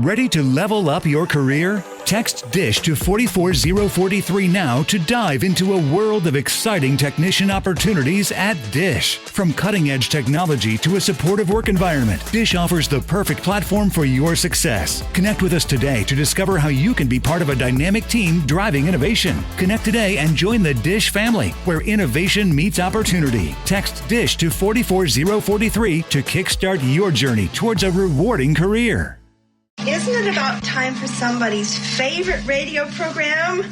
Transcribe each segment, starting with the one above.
Ready to level up your career? Text DISH to 44043 now to dive into a world of exciting technician opportunities at DISH. From cutting-edge technology to a supportive work environment, DISH offers the perfect platform for your success. Connect with us today to discover how you can be part of a dynamic team driving innovation. Connect today and join the DISH family, where innovation meets opportunity. Text DISH to 44043 to kickstart your journey towards a rewarding career. Isn't it about time for somebody's favorite radio program?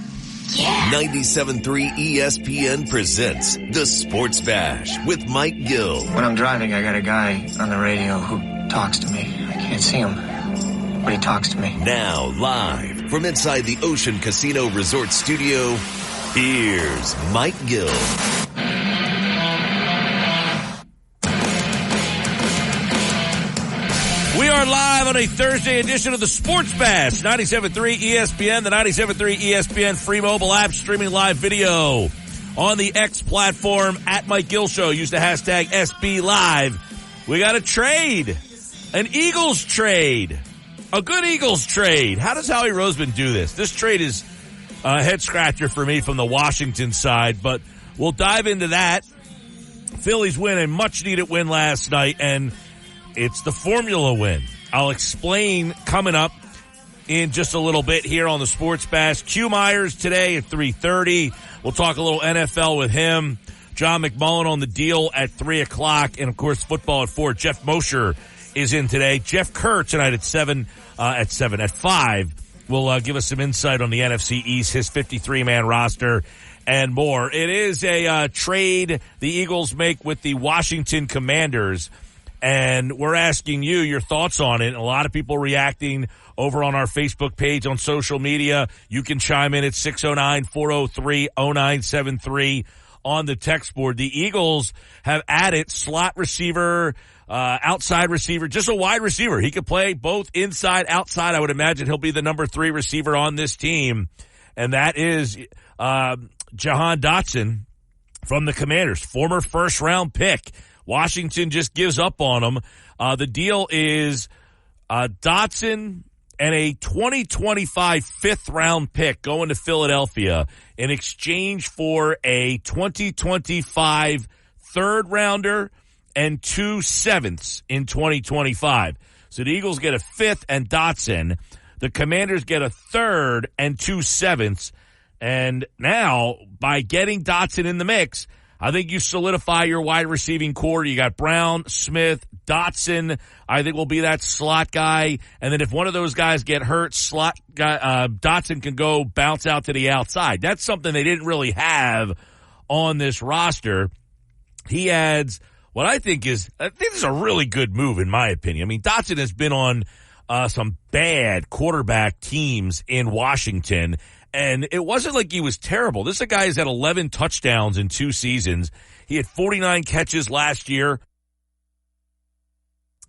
Yeah. 97.3 ESPN presents The Sports Bash with Mike Gill. When I'm driving, I got a guy on the radio who talks to me. I can't see him, but he talks to me. Now, live from inside the Ocean Casino Resort Studio, here's Mike Gill. We are live on a Thursday edition of the Sports Bash, 97.3 ESPN, the 97.3 ESPN free mobile app, streaming live video on the X platform at Mike Gill Show. Use the hashtag SB Live. We got a trade, an Eagles trade, a good Eagles trade. How does Howie Roseman do this? This trade is a head scratcher for me from the Washington side, but we'll dive into that. Phillies win, a much needed win last night, and it's the formula win. I'll explain coming up in just a little bit here on the Sports Bash. Q Myers today at 3:30. We'll talk a little NFL with him. John McMullen on the deal at 3 o'clock. And, of course, football at 4. Jeff Mosher is in today. Jeff Kerr tonight at 5 will give us some insight on the NFC East, his 53-man roster, and more. It is a trade the Eagles make with the Washington Commanders. And we're asking you your thoughts on it. A lot of people reacting over on our Facebook page on social media. You can chime in at 609-403-0973 on the text board. The Eagles have added slot receiver, outside receiver, just a wide receiver. He could play both inside, outside. I would imagine he'll be the number 3 receiver on this team. And that is Jahan Dotson from the Commanders, former first-round pick. Washington just gives up on him. The deal is Dotson and a 2025 fifth-round pick going to Philadelphia in exchange for a 2025 third-rounder and 2 sevenths in 2025. So the Eagles get a fifth and Dotson. The Commanders get a third and 2 sevenths. And now, by getting Dotson in the mix, I think you solidify your wide receiving core. You got Brown, Smith, Dotson, I think will be that slot guy. And then if one of those guys get hurt, slot guy, Dotson can go bounce out to the outside. That's something they didn't really have on this roster. He adds what I think is a really good move in my opinion. I mean, Dotson has been on some bad quarterback teams in Washington. And it wasn't like he was terrible. This is a guy who's had 11 touchdowns in 2 seasons. He had 49 catches last year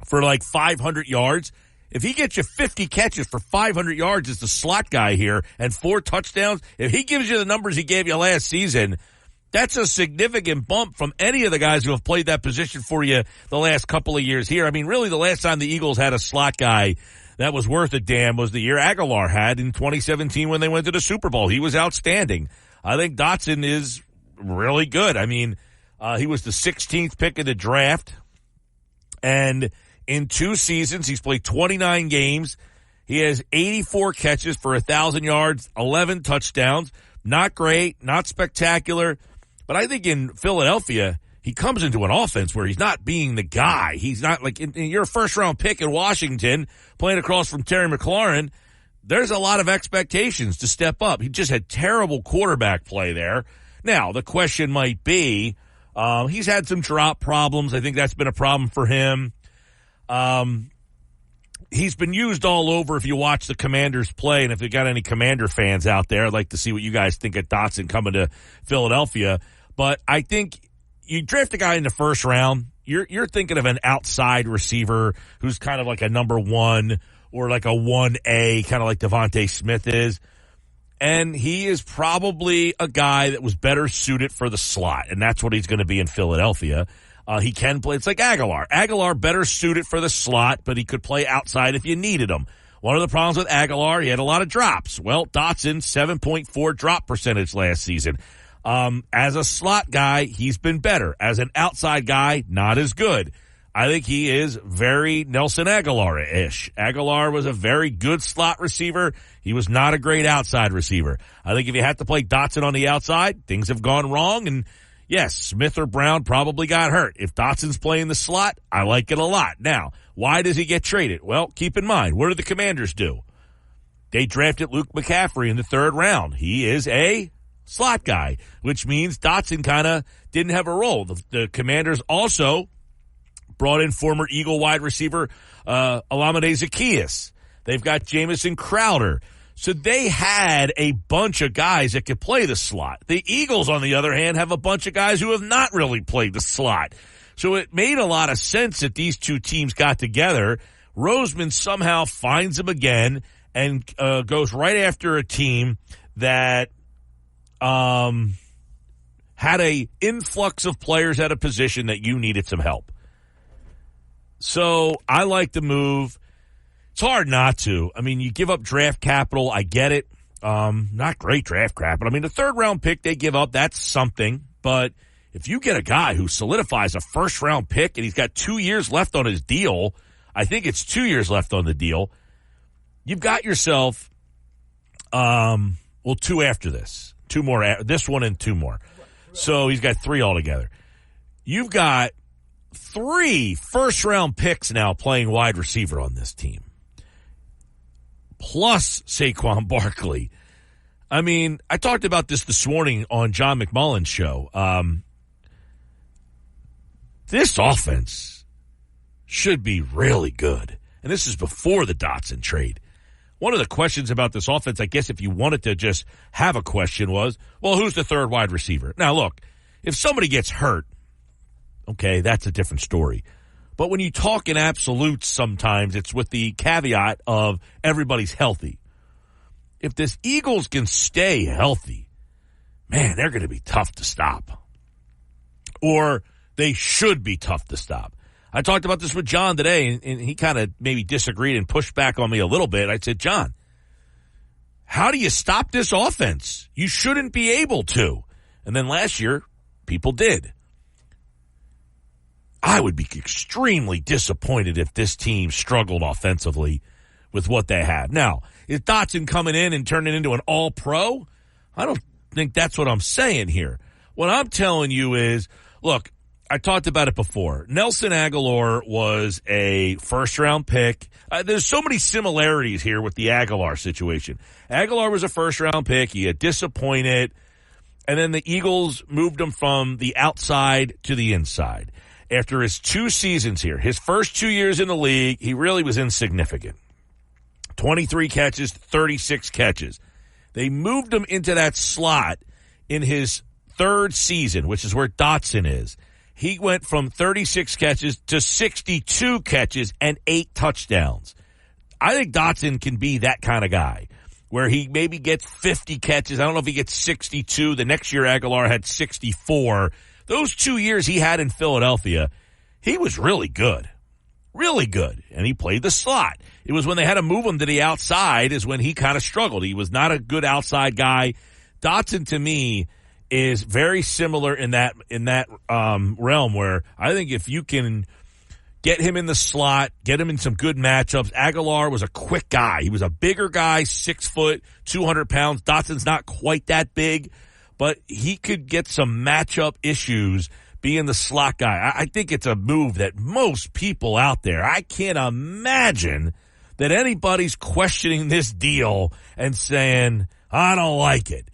for like 500 yards. If he gets you 50 catches for 500 yards as the slot guy here and 4 touchdowns, if he gives you the numbers he gave you last season, that's a significant bump from any of the guys who have played that position for you the last couple of years here. I mean, really the last time the Eagles had a slot guy that was worth a damn was the year Aguilar had in 2017 when they went to the Super Bowl. He was outstanding. I think Dotson is really good. I mean, he was the 16th pick of the draft. And in 2 seasons, he's played 29 games. He has 84 catches for 1,000 yards, 11 touchdowns. Not great, not spectacular. But I think in Philadelphia, he comes into an offense where he's not being the guy. He's not like, you're a first-round pick in Washington, playing across from Terry McLaurin. There's a lot of expectations to step up. He just had terrible quarterback play there. Now, the question might be, he's had some drop problems. I think that's been a problem for him. He's been used all over if you watch the Commanders play, and if you got any Commander fans out there, I'd like to see what you guys think of Dotson coming to Philadelphia. But I think you draft a guy in the first round, you're thinking of an outside receiver who's kind of like a number 1 or like a 1A, kind of like Devontae Smith is. And he is probably a guy that was better suited for the slot, and that's what he's going to be in Philadelphia. He can play. It's like Aguilar. Aguilar better suited for the slot, but he could play outside if you needed him. One of the problems with Aguilar, he had a lot of drops. Well, Dotson, 7.4 drop percentage last season. As a slot guy, he's been better. As an outside guy, not as good. I think he is very Nelson Aguilar-ish. Aguilar was a very good slot receiver. He was not a great outside receiver. I think if you had to play Dotson on the outside, things have gone wrong. And yes, Smith or Brown probably got hurt. If Dotson's playing the slot, I like it a lot. Now, why does he get traded? Well, keep in mind, what do the Commanders do? They drafted Luke McCaffrey in the 3rd round. He is a slot guy, which means Dotson kind of didn't have a role. The Commanders also brought in former Eagle wide receiver Olamide Zaccheaus. They've got Jamison Crowder. So they had a bunch of guys that could play the slot. The Eagles, on the other hand, have a bunch of guys who have not really played the slot. So it made a lot of sense that these two teams got together. Roseman somehow finds them again and goes right after a team that had a influx of players at a position that you needed some help. So I like the move. It's hard not to. I mean, you give up draft capital. I get it. Not great draft capital. I mean, the 3rd round pick they give up, that's something. But if you get a guy who solidifies a 1st round pick and he's got 2 years left on his deal, I think it's 2 years left on the deal, you've got yourself, 2 after this. 2 more, this one and 2 more. So he's got 3 altogether. You've got 3 first-round picks now playing wide receiver on this team, plus Saquon Barkley. I mean, I talked about this morning on John McMullen's show. This offense should be really good, and this is before the Dotson trade. One of the questions about this offense, I guess if you wanted to just have a question, was, well, who's the 3rd wide receiver? Now, look, if somebody gets hurt, okay, that's a different story. But when you talk in absolutes, sometimes it's with the caveat of everybody's healthy. If this Eagles can stay healthy, man, they're going to be tough to stop. Or they should be tough to stop. I talked about this with John today, and he kind of maybe disagreed and pushed back on me a little bit. I said, John, how do you stop this offense? You shouldn't be able to. And then last year, people did. I would be extremely disappointed if this team struggled offensively with what they have. Now, is Dotson coming in and turning into an all-pro? I don't think that's what I'm saying here. What I'm telling you is, look, I talked about it before. Nelson Aguilar was a first-round pick. There's so many similarities here with the Aguilar situation. Aguilar was a first-round pick. He had disappointed. And then the Eagles moved him from the outside to the inside. After his 2 seasons here, his first 2 years in the league, he really was insignificant. 23 catches, 36 catches. They moved him into that slot in his 3rd season, which is where Dotson is. He went from 36 catches to 62 catches and 8 touchdowns. I think Dotson can be that kind of guy where he maybe gets 50 catches. I don't know if he gets 62. The next year, Aguilar had 64. Those 2 years he had in Philadelphia, he was really good. Really good. And he played the slot. It was when they had to move him to the outside is when he kind of struggled. He was not a good outside guy. Dotson, to me, is very similar in that realm where I think if you can get him in the slot, get him in some good matchups. Aguilar was a quick guy. He was a bigger guy, 6 foot, 200 pounds. Dotson's not quite that big, but he could get some matchup issues being the slot guy. I think it's a move that most people out there, I can't imagine that anybody's questioning this deal and saying, I don't like it.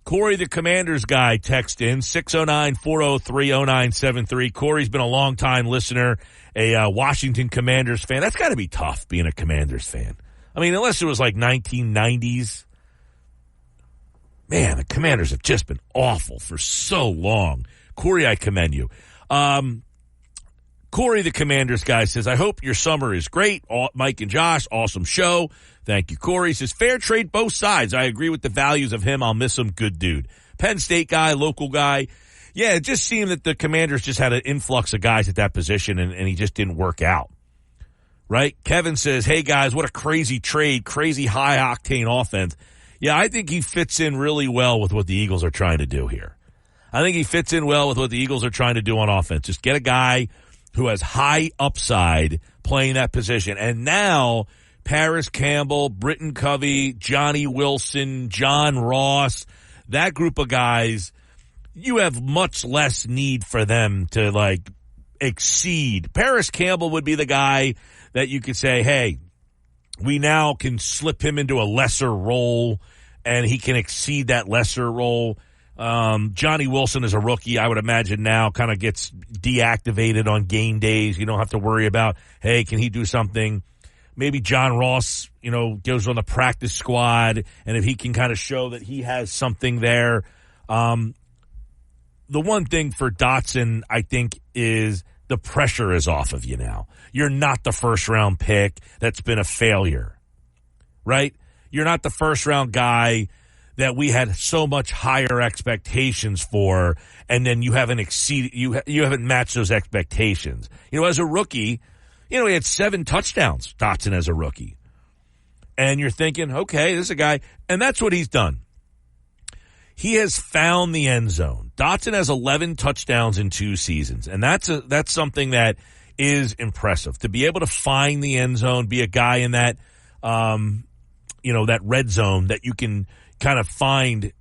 Corey, the Commanders guy, text in 609-403-0973. Corey's been a long-time listener, a Washington Commanders fan. That's got to be tough being a Commanders fan. I mean, unless it was like 1990s. Man, the Commanders have just been awful for so long. Corey, I commend you. Corey, the Commanders guy, says, I hope your summer is great. Mike and Josh, awesome show. Thank you, Corey. He says, fair trade both sides. I agree with the values of him. I'll miss him. Good dude. Penn State guy, local guy. Yeah, it just seemed that the Commanders just had an influx of guys at that position, and he just didn't work out. right? Kevin says, hey, guys, what a crazy trade, crazy high-octane offense. Yeah, I think he fits in really well with what the Eagles are trying to do here. I think he fits in well with what the Eagles are trying to do on offense. Just get a guy who has high upside playing that position. And now Paris Campbell, Britton Covey, Johnny Wilson, John Ross, that group of guys, you have much less need for them to, like, exceed. Paris Campbell would be the guy that you could say, hey, we now can slip him into a lesser role, and he can exceed that lesser role. Johnny Wilson is a rookie, I would imagine now kind of gets deactivated on game days. You don't have to worry about, hey, can he do something? Maybe John Ross, goes on the practice squad, and if he can kind of show that he has something there. The one thing for Dotson, I think, is the pressure is off of you now. You're not the first-round pick that's been a failure, right? You're not the first-round guy that we had so much higher expectations for, and then you haven't exceeded, you haven't matched those expectations. As a rookie, he had 7 touchdowns, Dotson, as a rookie. And you're thinking, okay, this is a guy, and that's what he's done. He has found the end zone. Dotson has 11 touchdowns in 2 seasons, and that's something that is impressive. To be able to find the end zone, be a guy in that, that red zone that you can kind of find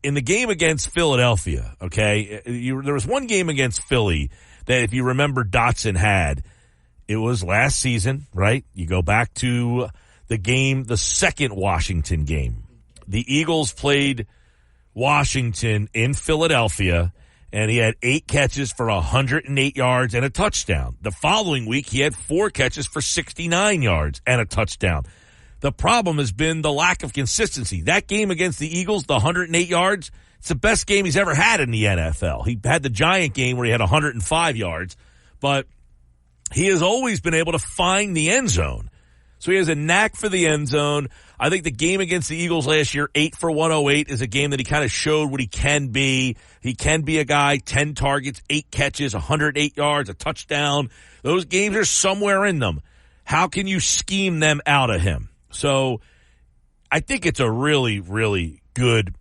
in the game against Philadelphia, okay? There was one game against Philly that, if you remember, Dotson had. It was last season, right? You go back to the second Washington game. The Eagles played Washington in Philadelphia, and he had 8 catches for 108 yards and a touchdown. The following week, he had 4 catches for 69 yards and a touchdown. The problem has been the lack of consistency. That game against the Eagles, the 108 yards, it's the best game he's ever had in the NFL. He had the Giant game where he had 105 yards, but he has always been able to find the end zone. So he has a knack for the end zone. I think the game against the Eagles last year, 8 for 108, is a game that he kind of showed what he can be. He can be a guy, 10 targets, 8 catches, 108 yards, a touchdown. Those games are somewhere in them. How can you scheme them out of him? So I think it's a really, really good,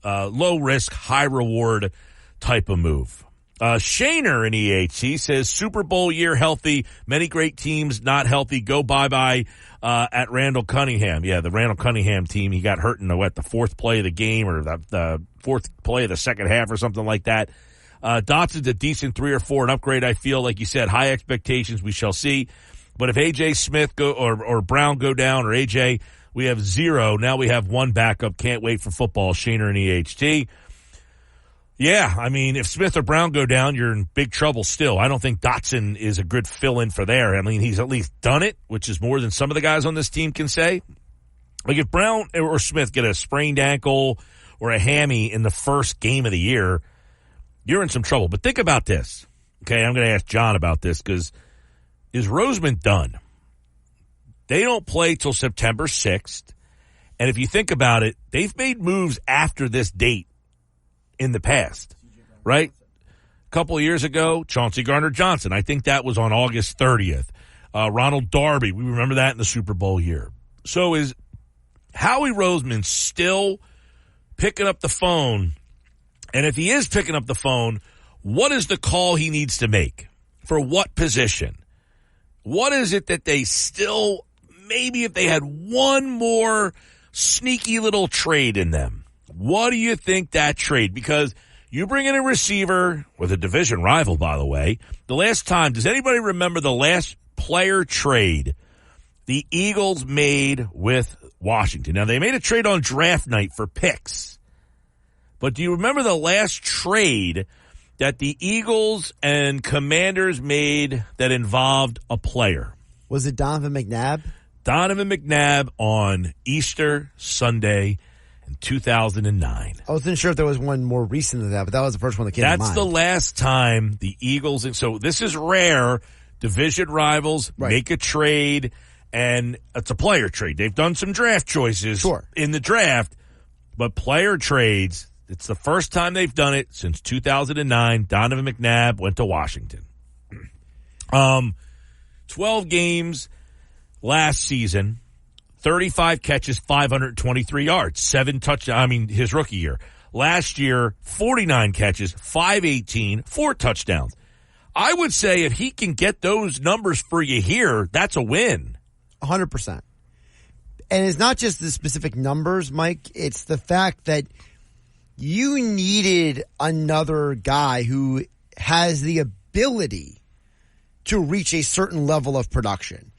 low risk, high reward type of move. Shaner in EHC says, Super Bowl year healthy, many great teams not healthy, go bye-bye at Randall Cunningham. Yeah, the Randall Cunningham team, he got hurt in the 4th play of the game, or the 4th play of the second half or something like that. Dotson's a decent 3 or 4, an upgrade, I feel. Like you said, high expectations, we shall see. But if A.J. Smith or Brown go down, or A.J., we have 0. Now we have 1 backup. Can't wait for football. Shaner and EHT. Yeah, I mean, if Smith or Brown go down, you're in big trouble still. I don't think Dotson is a good fill-in for there. I mean, he's at least done it, which is more than some of the guys on this team can say. Like, if Brown or Smith get a sprained ankle or a hammy in the first game of the year, you're in some trouble. But think about this. Okay, I'm going to ask John about this, because is Roseman done? They don't play till September 6th. And if you think about it, they've made moves after this date in the past, right? A couple of years ago, Chauncey Gardner-Johnson. I think that was on August 30th. Ronald Darby, we remember that in the Super Bowl year. So is Howie Roseman still picking up the phone? And if he is picking up the phone, what is the call he needs to make? For what position? What is it that they still, maybe if they had one more sneaky little trade in them, what do you think that trade? Because you bring in a receiver with a division rival, by the way. The last time, does anybody remember the last player trade the Eagles made with Washington? Now, they made a trade on draft night for picks. But do you remember the last trade that the Eagles and Commanders made that involved a player? Was it Donovan McNabb? Donovan McNabb on Easter Sunday in 2009. I wasn't sure if there was one more recent than that, but that was the first one that came to mind. That's the last time the Eagles, and so this is rare, division rivals make a trade, and it's a player trade. They've done some draft choices in the draft, but player trades, it's the first time they've done it since 2009. Donovan McNabb went to Washington. 12 games last season, 35 catches, 523 yards, 7 touchdowns. His rookie year. Last year, 49 catches, 518, 4 touchdowns. I would say if he can get those numbers for you here, that's a win. 100%. And it's not just the specific numbers, Mike. It's the fact that you needed another guy who has the ability to reach a certain level of production.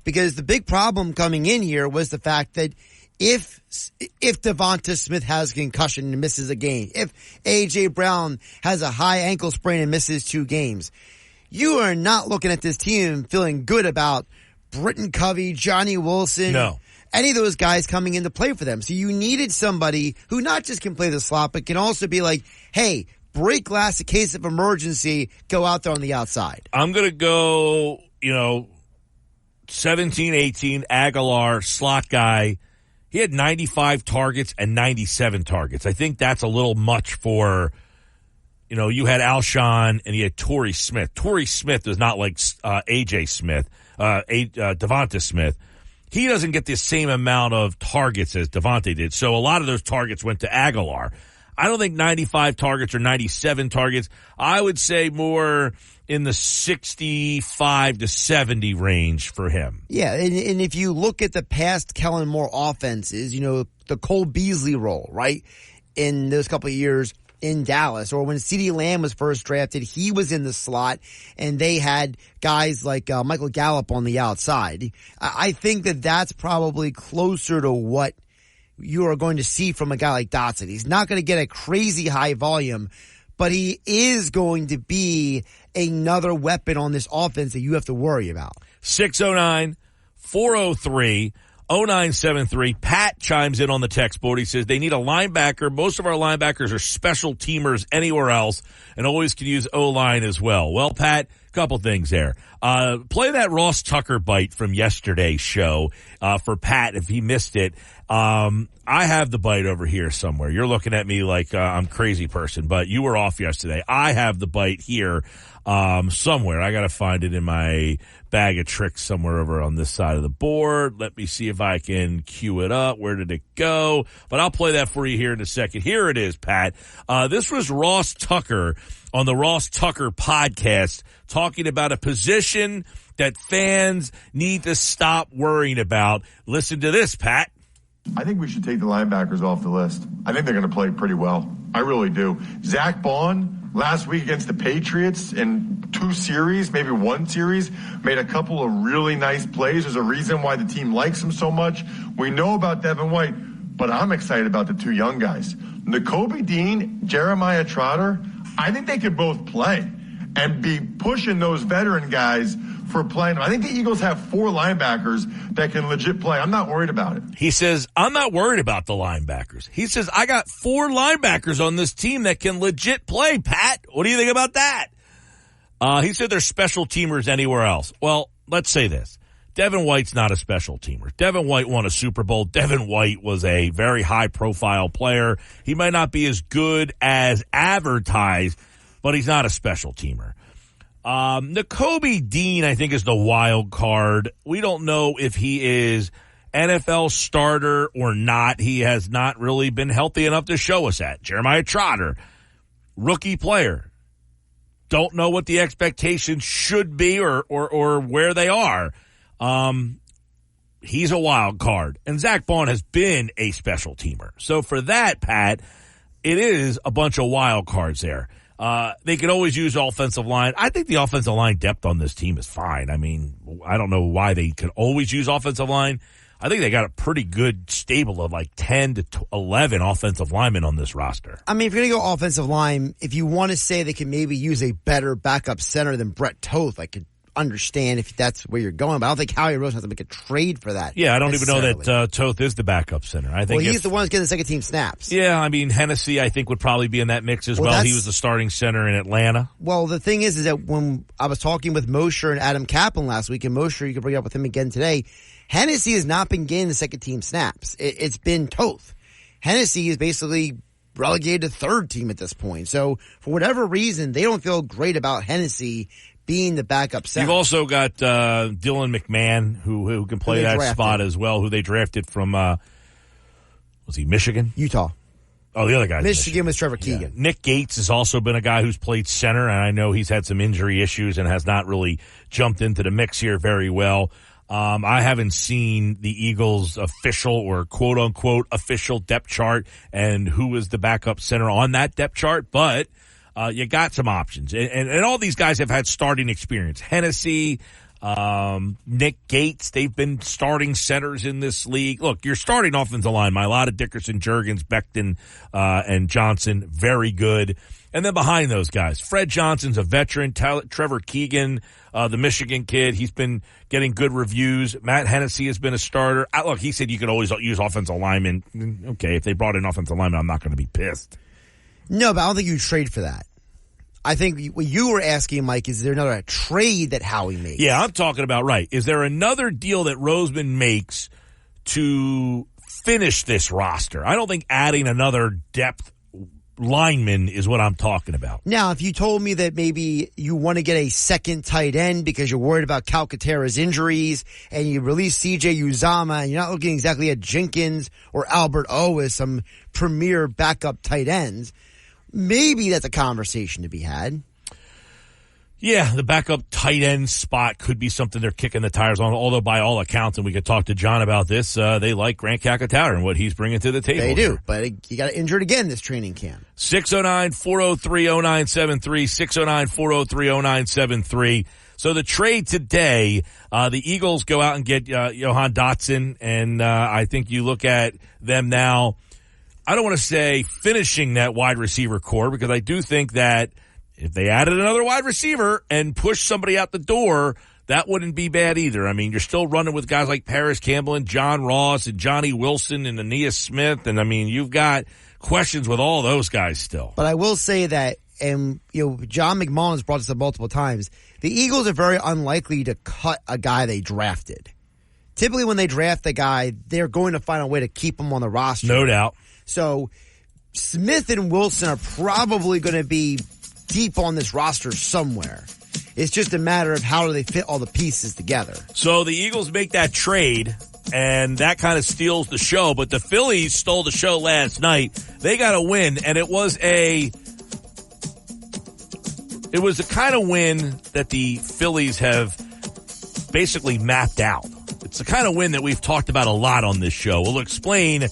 Because the big problem coming in here was the fact that if Devonta Smith has a concussion and misses a game, if A.J. Brown has a high ankle sprain and misses 2 games, you are not looking at this team feeling good about Britton Covey, Johnny Wilson, any of those guys coming in to play for them. So you needed somebody who not just can play the slot, but can also be like, hey, break glass in case of emergency, go out there on the outside. I'm going to go, 17-18, Aguilar, slot guy. He had 95 targets and 97 targets. I think that's a little much for, you had Alshon and you had Torrey Smith. Torrey Smith is not like A.J. Smith, Devonta Smith. He doesn't get the same amount of targets as Devonta did. So a lot of those targets went to Aguilar. I don't think 95 targets or 97 targets. I would say more in the 65 to 70 range for him. Yeah, and if you look at the past Kellen Moore offenses, the Cole Beasley role, right, in those couple of years in Dallas, or when CeeDee Lamb was first drafted, he was in the slot, and they had guys like Michael Gallup on the outside. I think that that's probably closer to what you are going to see from a guy like Dotson. He's not going to get a crazy high volume, but he is going to be another weapon on this offense that you have to worry about. 609-403-0973. Pat chimes in on the text board. He says they need a linebacker. Most of our linebackers are special teamers anywhere else and always can use O-line as well. Well, Pat, couple things there. Play that Ross Tucker bite from yesterday's show for Pat if he missed it. I have the bite over here somewhere. You're looking at me like I'm a crazy person, but you were off yesterday. I have the bite here somewhere. I got to find it in my bag of tricks somewhere over on this side of the board. Let me see if I can cue it up. Where did it go? But I'll play that for you here in a second. Here it is, Pat. This was Ross Tucker on the Ross Tucker podcast talking about a position that fans need to stop worrying about. Listen to this, Pat. I think we should take the linebackers off the list. I think they're going to play pretty well. I really do. Zach Bond, last week against the Patriots in 2 series, maybe 1 series, made a couple of really nice plays. There's a reason why the team likes him so much. We know about Devin White, but I'm excited about the 2 young guys. Nakobe Dean, Jeremiah Trotter, I think they could both play and be pushing those veteran guys for playing. I think the Eagles have 4 linebackers that can legit play. I'm not worried about it. He says, I'm not worried about the linebackers. He says, I got 4 linebackers on this team that can legit play, Pat. What do you think about that? He said they're special teamers anywhere else. Well, let's say this. Devin White's not a special teamer. Devin White won a Super Bowl. Devin White was a very high-profile player. He might not be as good as advertised, but he's not a special teamer. Nakobe Dean, I think, is the wild card. We don't know if he is NFL starter or not. He has not really been healthy enough to show us that. Jeremiah Trotter, rookie player. Don't know what the expectations should be or where they are. He's a wild card. And Zach Bond has been a special teamer. So for that, Pat, it is a bunch of wild cards there. They could always use offensive line. I think the offensive line depth on this team is fine. I mean, I don't know why they could always use offensive line. I think they got a pretty good stable of like 10 to 11 offensive linemen on this roster. I mean, if you're going to go offensive line, if you want to say they can maybe use a better backup center than Brett Toth, I could understand if that's where you're going, but I don't think Howie Roseman has to make a trade for that. Yeah, I don't even know that Toth is the backup center. I think he's the one who's getting the second team snaps. Yeah, I mean, Hennessy, I think, would probably be in that mix as well. He was the starting center in Atlanta. Well, the thing is that when I was talking with Mosher and Adam Kaplan last week, and Mosher, you can bring it up with him again today, Hennessy has not been getting the second team snaps. It's been Toth. Hennessy is basically relegated to third team at this point. So for whatever reason, they don't feel great about Hennessy being the backup center. You've also got Dylan McMahon, who can play that spot as well, who they drafted from, was he Michigan? Utah. Oh, the other guy. Michigan was Trevor Keegan. Yeah. Nick Gates has also been a guy who's played center, and I know he's had some injury issues and has not really jumped into the mix here very well. I haven't seen the Eagles' official or quote-unquote official depth chart and who is the backup center on that depth chart, but you got some options. And all these guys have had starting experience. Hennessy, Nick Gates, they've been starting centers in this league. Look, your starting offensive line, Mailata, Dickerson, Juergens, Becton, and Johnson, very good. And then behind those guys, Fred Johnson's a veteran. Trevor Keegan, the Michigan kid, he's been getting good reviews. Matt Hennessy has been a starter. Look, he said you could always use offensive linemen. Okay, if they brought in offensive linemen, I'm not going to be pissed. No, but I don't think you trade for that. I think what you were asking, Mike, is there another trade that Howie makes? Yeah, I'm talking about, right. Is there another deal that Roseman makes to finish this roster? I don't think adding another depth lineman is what I'm talking about. Now, if you told me that maybe you want to get a second tight end because you're worried about Calcaterra's injuries and you release CJ Uzama and you're not looking exactly at Jenkins or Albert O as some premier backup tight ends, maybe that's a conversation to be had. Yeah, the backup tight end spot could be something they're kicking the tires on, although by all accounts, and we could talk to John about this, they like Grant Calcaterra and what he's bringing to the table. They do, but he got injured again this training camp. 609-403-0973, 609-403-0973. So the trade today, the Eagles go out and get Johan Dotson, and I think you look at them now, I don't want to say finishing that wide receiver core, because I do think that if they added another wide receiver and pushed somebody out the door, that wouldn't be bad either. I mean, you're still running with guys like Paris Campbell and John Ross and Johnny Wilson and Aeneas Smith. And I mean, you've got questions with all those guys still. But I will say that, and John McMullen's brought this up multiple times, the Eagles are very unlikely to cut a guy they drafted. Typically when they draft a guy, they're going to find a way to keep him on the roster. No doubt. So Smith and Wilson are probably going to be deep on this roster somewhere. It's just a matter of how do they fit all the pieces together. So the Eagles make that trade, and that kind of steals the show. But the Phillies stole the show last night. They got a win, and it was a kind of win that the Phillies have basically mapped out. It's the kind of win that we've talked about a lot on this show. We'll explain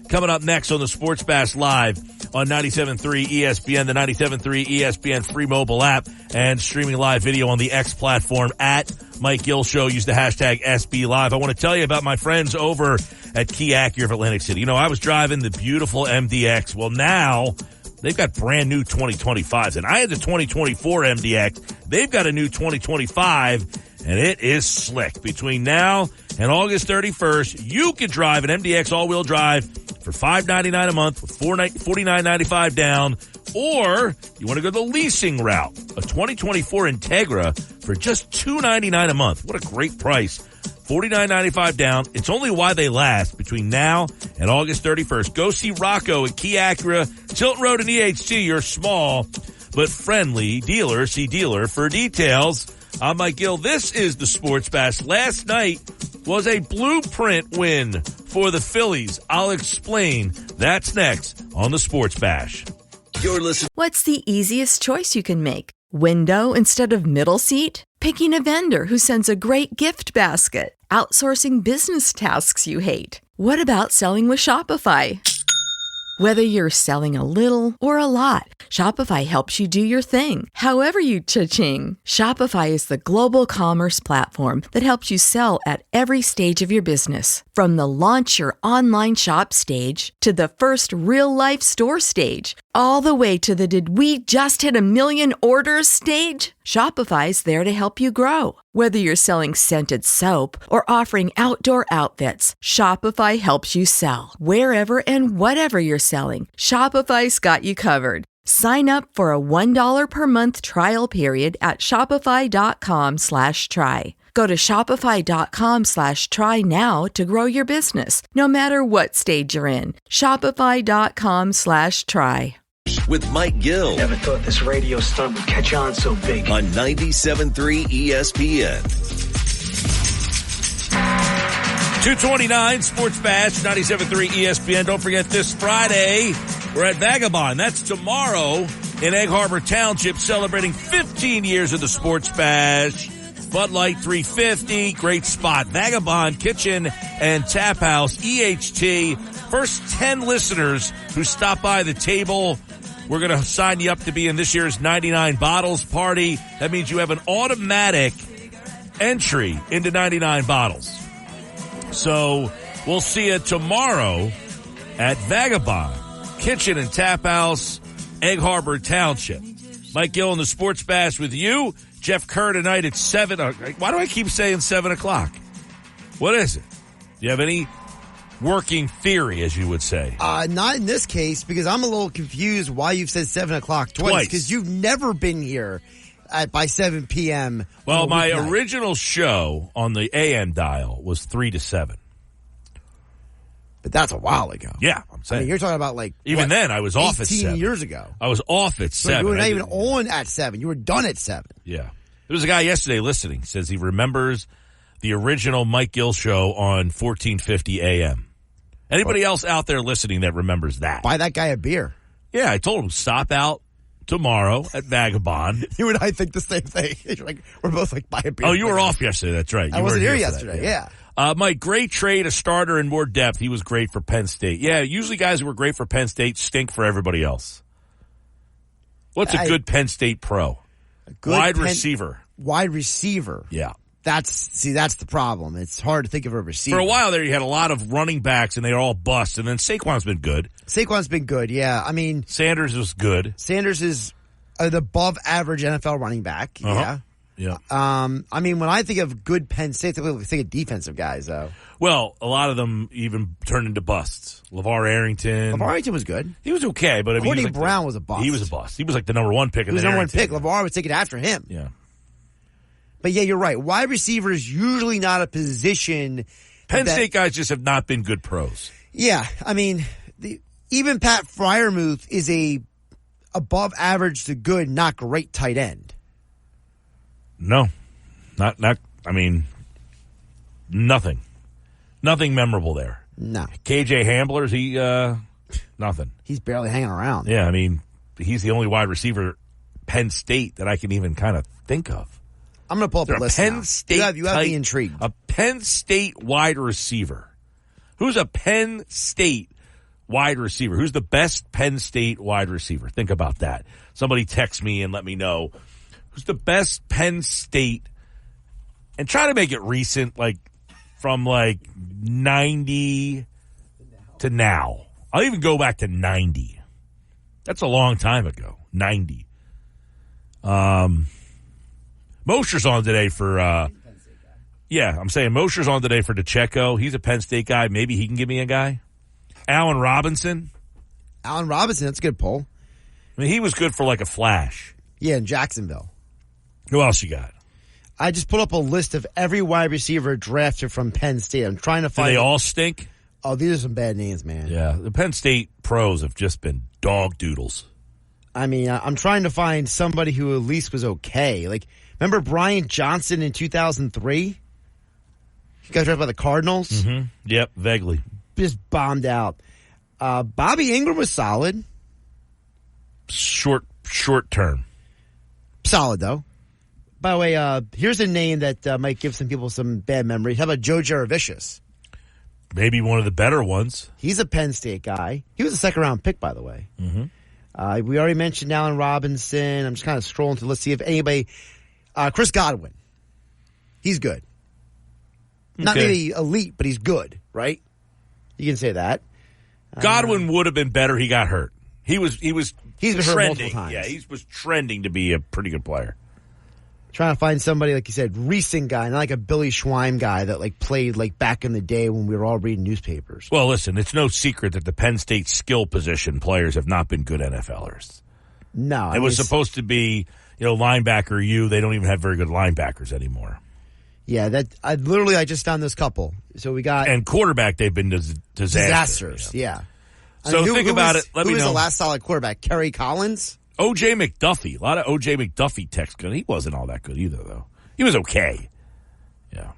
coming up next on the Sports Bash Live on 97.3 ESPN, the 97.3 ESPN free mobile app, and streaming live video on the X platform at Mike Gill Show. Use the hashtag SB Live. I want to tell you about my friends over at Key Acura of Atlantic City. I was driving the beautiful MDX. Well, now they've got brand new 2025s, and I had the 2024 MDX. They've got a new 2025, and it is slick. Between now and August 31st, you can drive an MDX all-wheel drive for $599 a month with $49.95 down, or you want to go the leasing route, a 2024 Integra for just $299 a month. What a great price. $49.95 down. It's only why they last between now and August 31st. Go see Rocco at Key Acura, Tilton Road and EHC, your small but friendly dealer. See dealer for details. I'm Mike Gill. This is the Sports Bash. Last night was a blueprint win for the Phillies. I'll explain. That's next on the Sports Bash. You're listening. What's the easiest choice you can make? Window instead of middle seat? Picking a vendor who sends a great gift basket? Outsourcing business tasks you hate? What about selling with Shopify? Whether you're selling a little or a lot, Shopify helps you do your thing, however you cha-ching. Shopify is the global commerce platform that helps you sell at every stage of your business. From the launch your online shop stage to the first real-life store stage, all the way to the did we just hit 1 million orders stage. Shopify's there to help you grow. Whether you're selling scented soap or offering outdoor outfits, Shopify helps you sell. Wherever and whatever you're selling, Shopify's got you covered. Sign up for a $1 per month trial period at shopify.com/try. Go to shopify.com/try now to grow your business, no matter what stage you're in. Shopify.com/try. with Mike Gill Never thought this radio stunt would catch on so big. on 97.3 ESPN. 229 Sports Bash, 97.3 ESPN. Don't forget this Friday, we're at Vagabond. That's tomorrow in Egg Harbor Township, celebrating 15 years of the Sports Bash. Bud Light 350, great spot. Vagabond Kitchen and Tap House, EHT. First 10 listeners who stop by the table, we're going to sign you up to be in this year's 99 Bottles party. That means you have an automatic entry into 99 Bottles. So we'll see you tomorrow at Vagabond Kitchen and Tap House, Egg Harbor Township. Mike Gill in the Sports Bash with you. Jeff Kerr tonight at 7. Why do I keep saying 7 o'clock? What is it? Do you have any working theory, as you would say? Not in this case, because I'm a little confused why you've said 7 o'clock twice. Because you've never been here by 7 p.m. Well, my original show on the AM dial was 3 to 7. But that's a while ago. Yeah, I'm saying. I mean, you're talking about even then, I was off at 7. 18 years ago. I was off at 7. You were not even on at 7. You were done at 7. Yeah. There was a guy yesterday listening. Says he remembers the original Mike Gill show on 1450 AM. Anybody else out there listening that remembers that? Buy that guy a beer. Yeah, I told him, stop out tomorrow at Vagabond. You and I think the same thing. We're both like, buy a beer. Oh, you were off yesterday. That's right. I wasn't here yesterday. Yeah. Mike, great trade, a starter in more depth. He was great for Penn State. Yeah, usually guys who were great for Penn State stink for everybody else. What's a good Penn State pro? Wide receiver. Wide receiver. Yeah. That's the problem. It's hard to think of a receiver. For a while there, you had a lot of running backs, and they were all bust. And then Saquon's been good. Saquon's been good, yeah. I mean, Sanders was good. Sanders is an above-average NFL running back, yeah. Yeah. I mean, when I think of good Penn State, I think of defensive guys, though. Well, a lot of them even turned into busts. LeVar Arrington. LeVar Arrington was good. He was okay, but I mean, Courtney Brown was a bust. He was a bust. He was like the number one pick. He was the number one pick. LeVar was taken after him. Yeah. But yeah, you're right. Wide receiver is usually not a position. Penn State guys just have not been good pros. Yeah, I mean, even Pat Freiermuth is a above average to good, not great tight end. No, not. I mean, nothing memorable there. No. KJ Hamblers, he nothing. He's barely hanging around. Yeah, I mean, he's the only wide receiver Penn State that I can even kind of think of. I'm going to pull up a list Penn now. State. You have me intrigued. A Penn State wide receiver. Who's a Penn State wide receiver? Who's the best Penn State wide receiver? Think about that. Somebody text me and let me know who's the best Penn State, and try to make it recent, like from like 90 to now. I'll even go back to 90. That's a long time ago. 90. Mosher's on today for, I'm saying Mosher's on today for DeCecco. He's a Penn State guy. Maybe he can give me a guy. Allen Robinson. That's a good pull. I mean, he was good for like a flash. Yeah, in Jacksonville. Who else you got? I just put up a list of every wide receiver drafted from Penn State. I'm trying to find. Do they all stink? Oh, these are some bad names, man. Yeah, the Penn State pros have just been dog doodles. I mean, I'm trying to find somebody who at least was okay. Like, remember Brian Johnson in 2003? You guys drafted by the Cardinals? Mm-hmm. Yep, vaguely. Just bombed out. Bobby Ingram was solid. Short term. Solid, though. By the way, here's a name that might give some people some bad memories. How about Joe Jaravicius? Maybe one of the better ones. He's a Penn State guy. He was a second-round pick, by the way. Mm-hmm. We already mentioned Allen Robinson. I'm just kind of scrolling through. Let's see if anybody... Chris Godwin. He's good. Not maybe elite, but he's good, right? You can say that. Godwin would have been better. He got hurt. He's been hurt trending. multiple times. Yeah, he was trending to be a pretty good player. Trying to find somebody, like you said, recent guy, not like a Billy Schweim guy that like played like back in the day when we were all reading newspapers. Well, listen, it's no secret that the Penn State skill position players have not been good NFLers. No. It was supposed to be, linebacker they don't even have very good linebackers anymore. Yeah, I just found this couple. So we got... And quarterback, they've been disastrous. Yeah. So think about it. Let me know. Who was the last solid quarterback? Kerry Collins? O.J. McDuffie. A lot of O.J. McDuffie text. He wasn't all that good either, though. He was okay. Yeah.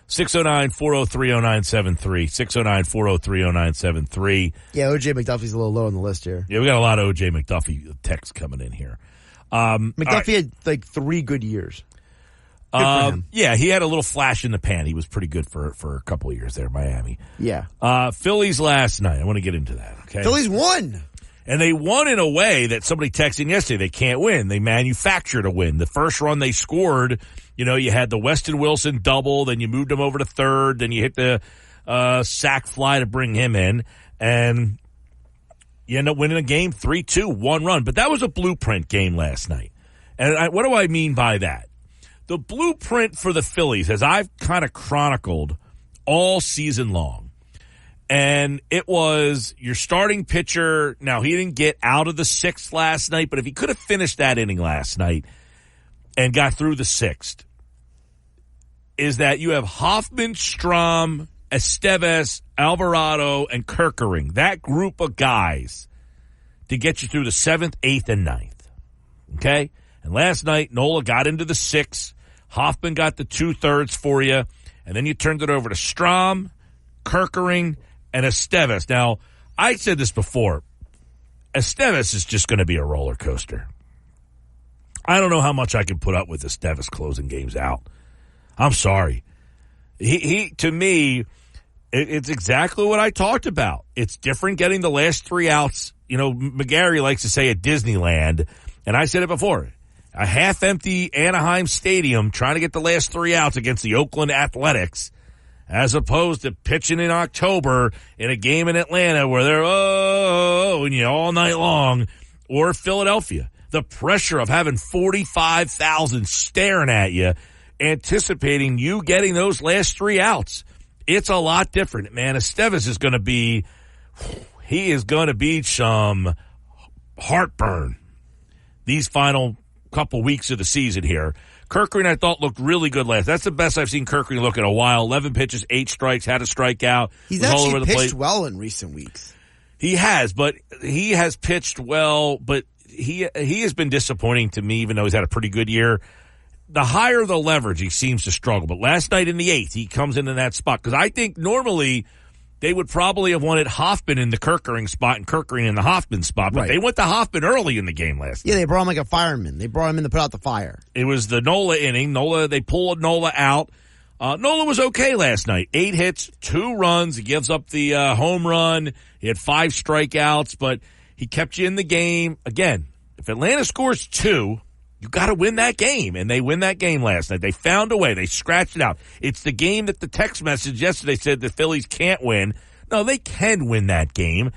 609-403-0973. 609-403-0973. Yeah, O.J. McDuffie's a little low on the list here. Yeah, we got a lot of O.J. McDuffie texts coming in here. McDuffie had like 3 good years. Good for him. Yeah, he had a little flash in the pan. He was pretty good for a couple of years there, Miami. Yeah. Phillies last night. I want to get into that, okay? Phillies won. And they won in a way that somebody texted yesterday. They can't win. They manufactured a win. The first run they scored, you had the Weston Wilson double, then you moved him over to third, then you hit the sac fly to bring him in, and you end up winning a game 3-2, 1 run. But that was a blueprint game last night. And what do I mean by that? The blueprint for the Phillies, as I've kind of chronicled all season long, and it was your starting pitcher. Now, he didn't get out of the 6th last night, but if he could have finished that inning last night and got through the 6th, is that you have Hoffman, Strom, Estevez, Alvarado, and Kerkering. That group of guys to get you through the 7th, 8th, and 9th. Okay? And last night, Nola got into the 6th. Hoffman got the 2/3 for you. And then you turned it over to Strom, Kerkering, and Estevez. Now, I said this before. Estevez is just going to be a roller coaster. I don't know how much I can put up with Estevez closing games out. I'm sorry. He to me, it's exactly what I talked about. It's different getting the last 3 outs. McGarry likes to say at Disneyland, and I said it before. A half-empty Anaheim Stadium trying to get the last 3 outs against the Oakland Athletics, as opposed to pitching in October in a game in Atlanta where they're all night long, or Philadelphia. The pressure of having 45,000 staring at you, anticipating you getting those last 3 outs. It's a lot different, man. Estevez is going to be some heartburn these final couple weeks of the season here. Kerkering, I thought, looked really good last. That's the best I've seen Kerkering look in a while. 11 pitches, 8 strikes, had a strikeout. He's actually pitched well in recent weeks. He has pitched well, but he has been disappointing to me, even though he's had a pretty good year. The higher the leverage, he seems to struggle. But last night in the 8th, he comes into that spot. Because I think normally they would probably have wanted Hoffman in the Kerkering spot and Kerkering in the Hoffman spot. But Right. They went to Hoffman early in the game last night. Yeah, they brought him like a fireman. They brought him in to put out the fire. It was the Nola inning. They pulled Nola out. Nola was okay last night. 8 hits, 2 runs. He gives up the home run. He had 5 strikeouts, but he kept you in the game. Again, if Atlanta scores 2, you got to win that game, and they win that game last night. They found a way. They scratched it out. It's the game that the text message yesterday said the Phillies can't win. No, they can win that game,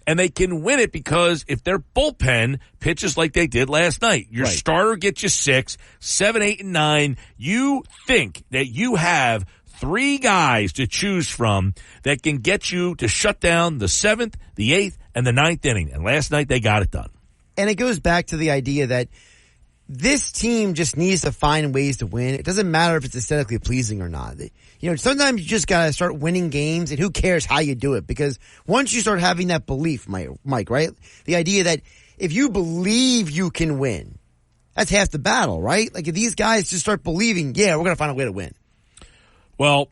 and they can win it because if their bullpen pitches like they did last night, your Right. starter gets you 6, 7, 8, and 9. You think that you have 3 guys to choose from that can get you to shut down the 7th, the 8th, and the 9th inning. And last night they got it done. And it goes back to the idea that this team just needs to find ways to win. It doesn't matter if it's aesthetically pleasing or not. Sometimes you just got to start winning games, and who cares how you do it? Because once you start having that belief, Mike, right? The idea that if you believe you can win, that's half the battle, right? Like if these guys just start believing, yeah, we're going to find a way to win. Well,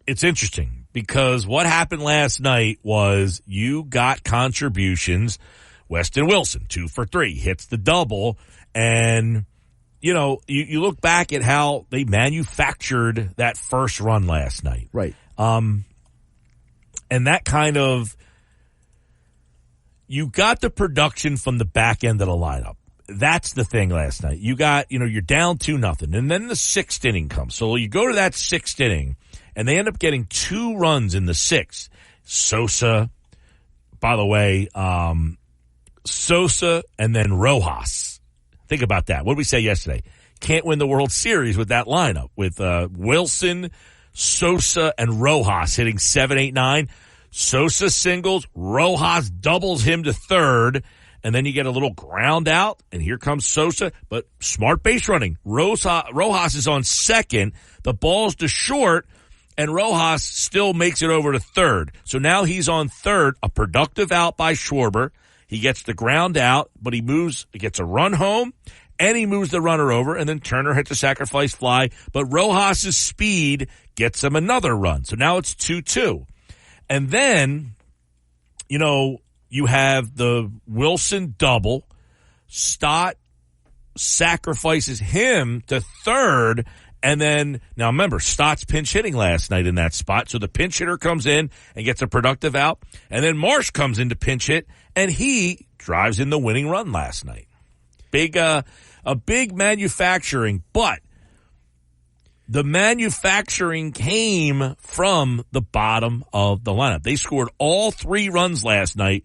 it's interesting because what happened last night was you got contributions. Weston Wilson, 2 for 3, hits the double. And, you look back at how they manufactured that first run last night. Right. And that kind of, you got the production from the back end of the lineup. That's the thing last night. You got, you're down 2-0. And then the 6th inning comes. So you go to that 6th inning, and they end up getting 2 runs in the 6th. Sosa, by the way, Sosa and then Rojas. Think about that. What did we say yesterday? Can't win the World Series with that lineup, with Wilson, Sosa, and Rojas hitting 7, 8, 9. Sosa singles, Rojas doubles him to third, and then you get a little ground out, and here comes Sosa, but smart base running. Rojas is on second. The ball's to short, and Rojas still makes it over to third. So now he's on third, a productive out by Schwarber. He gets the ground out, but he gets a run home, and he moves the runner over, and then Turner hits a sacrifice fly. But Rojas' speed gets him another run. So now it's 2-2. And then, you have the Wilson double. Stott sacrifices him to third. And then, now remember, Stott's pinch hitting last night in that spot. So the pinch hitter comes in and gets a productive out. And then Marsh comes in to pinch hit, and he drives in the winning run last night. A big manufacturing, but the manufacturing came from the bottom of the lineup. They scored all 3 runs last night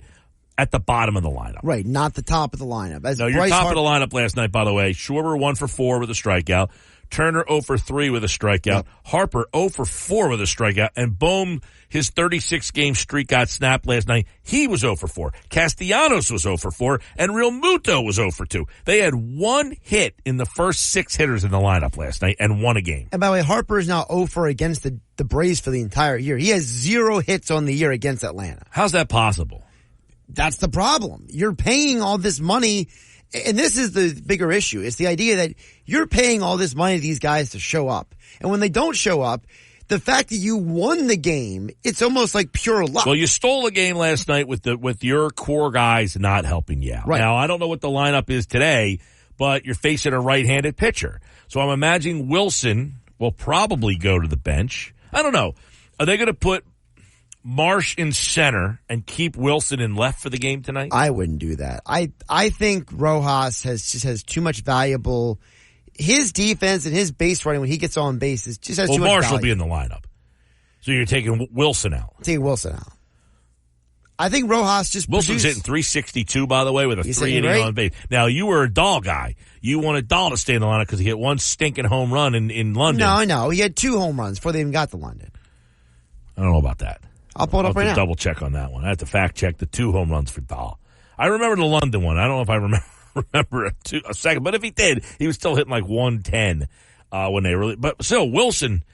at the bottom of the lineup. Right, not the top of the lineup. Your top of the lineup last night, by the way, Schwarber 1 for 4 with a strikeout. Turner 0 for 3 with a strikeout. Yep. Harper 0 for 4 with a strikeout. And Bohm, his 36-game streak got snapped last night. He was 0 for 4. Castellanos was 0 for 4. And Real Muto was 0 for 2. They had 1 hit in the first 6 hitters in the lineup last night and won a game. And by the way, Harper is now 0 for against the Braves for the entire year. He has 0 hits on the year against Atlanta. How's that possible? That's the problem. You're paying all this money. And this is the bigger issue. It's the idea that you're paying all this money to these guys to show up. And when they don't show up, the fact that you won the game, it's almost like pure luck. Well, you stole a game last night with your core guys not helping you out. Right. Now, I don't know what the lineup is today, but you're facing a right-handed pitcher. So I'm imagining Wilson will probably go to the bench. I don't know. Are they going to put Marsh in center and keep Wilson in left for the game tonight? I wouldn't do that. I think Rojas has too much valuable. His defense and his base running when he gets on base just has too much Marsh value. will be in the lineup. So you're taking Wilson out. Taking Wilson out. I think Rojas just Wilson's hitting 362, by the way, with a 380 on base. Now, you were a Dahl guy. You wanted Dahl to stay in the lineup because he hit 1 stinking home run in London. No. He had 2 home runs before they even got to London. I don't know about that. I'll pull it up right now. Double check on that one. I have to fact check the 2 home runs for Dahl. I remember the London one. I don't know if I remember a second, but if he did, he was still hitting like 110 when they really. But still, Wilson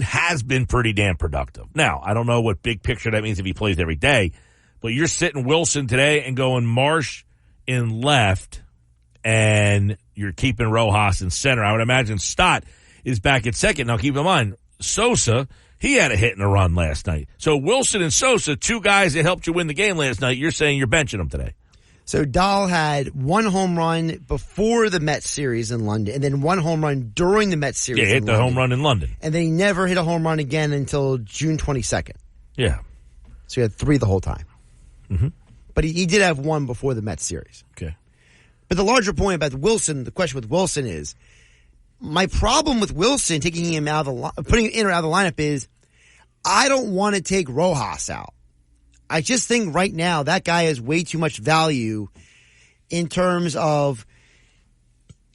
has been pretty damn productive. Now, I don't know what big picture that means if he plays every day, but you're sitting Wilson today and going Marsh in left, and you're keeping Rojas in center. I would imagine Stott is back at second. Now, keep in mind, Sosa. He had a hit and a run last night. So Wilson and Sosa, 2 guys that helped you win the game last night, you're saying you're benching them today. So Dahl had 1 home run before the Mets series in London, and then 1 home run during the Mets series in London. Yeah, hit the home run in London. And then he never hit a home run again until June 22nd. Yeah. So he had 3 the whole time. Mm-hmm. But he did have 1 before the Mets series. Okay. But the larger point about Wilson, the question with Wilson is, my problem with Wilson taking him out of the putting him in or out of the lineup is I don't want to take Rojas out. I just think right now that guy has way too much value in terms of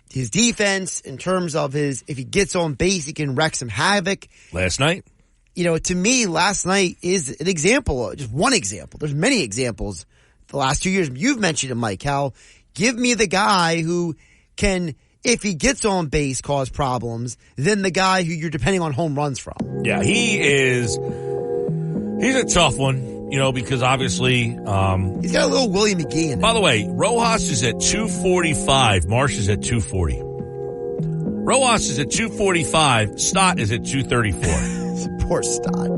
his defense, in terms of if he gets on base, he can wreak some havoc. Last night? To me, last night is an example, just one example. There's many examples the last 2 years. You've mentioned it, Mike, how give me the guy who can, if he gets on base, cause problems, than the guy who you're depending on home runs from. Yeah, he's a tough one, because obviously, he's got a little Willie McGee in him. By the way, Rojas is at 245. Marsh is at 240. Rojas is at 245. Stott is at 234. Poor Stott.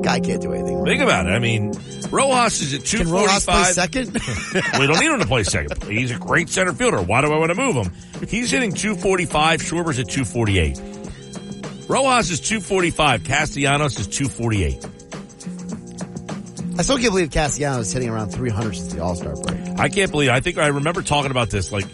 Guy can't do anything. Think about it. I mean, Rojas is at 245. Can Rojas play second? We don't need him to play second. He's a great center fielder. Why do I want to move him? He's hitting 245. Schwarber's at 248. Rojas is 245. Castellanos is 248. I still can't believe Castellanos is hitting around 300 since the All-Star break. I can't believe it. I remember talking about this, like,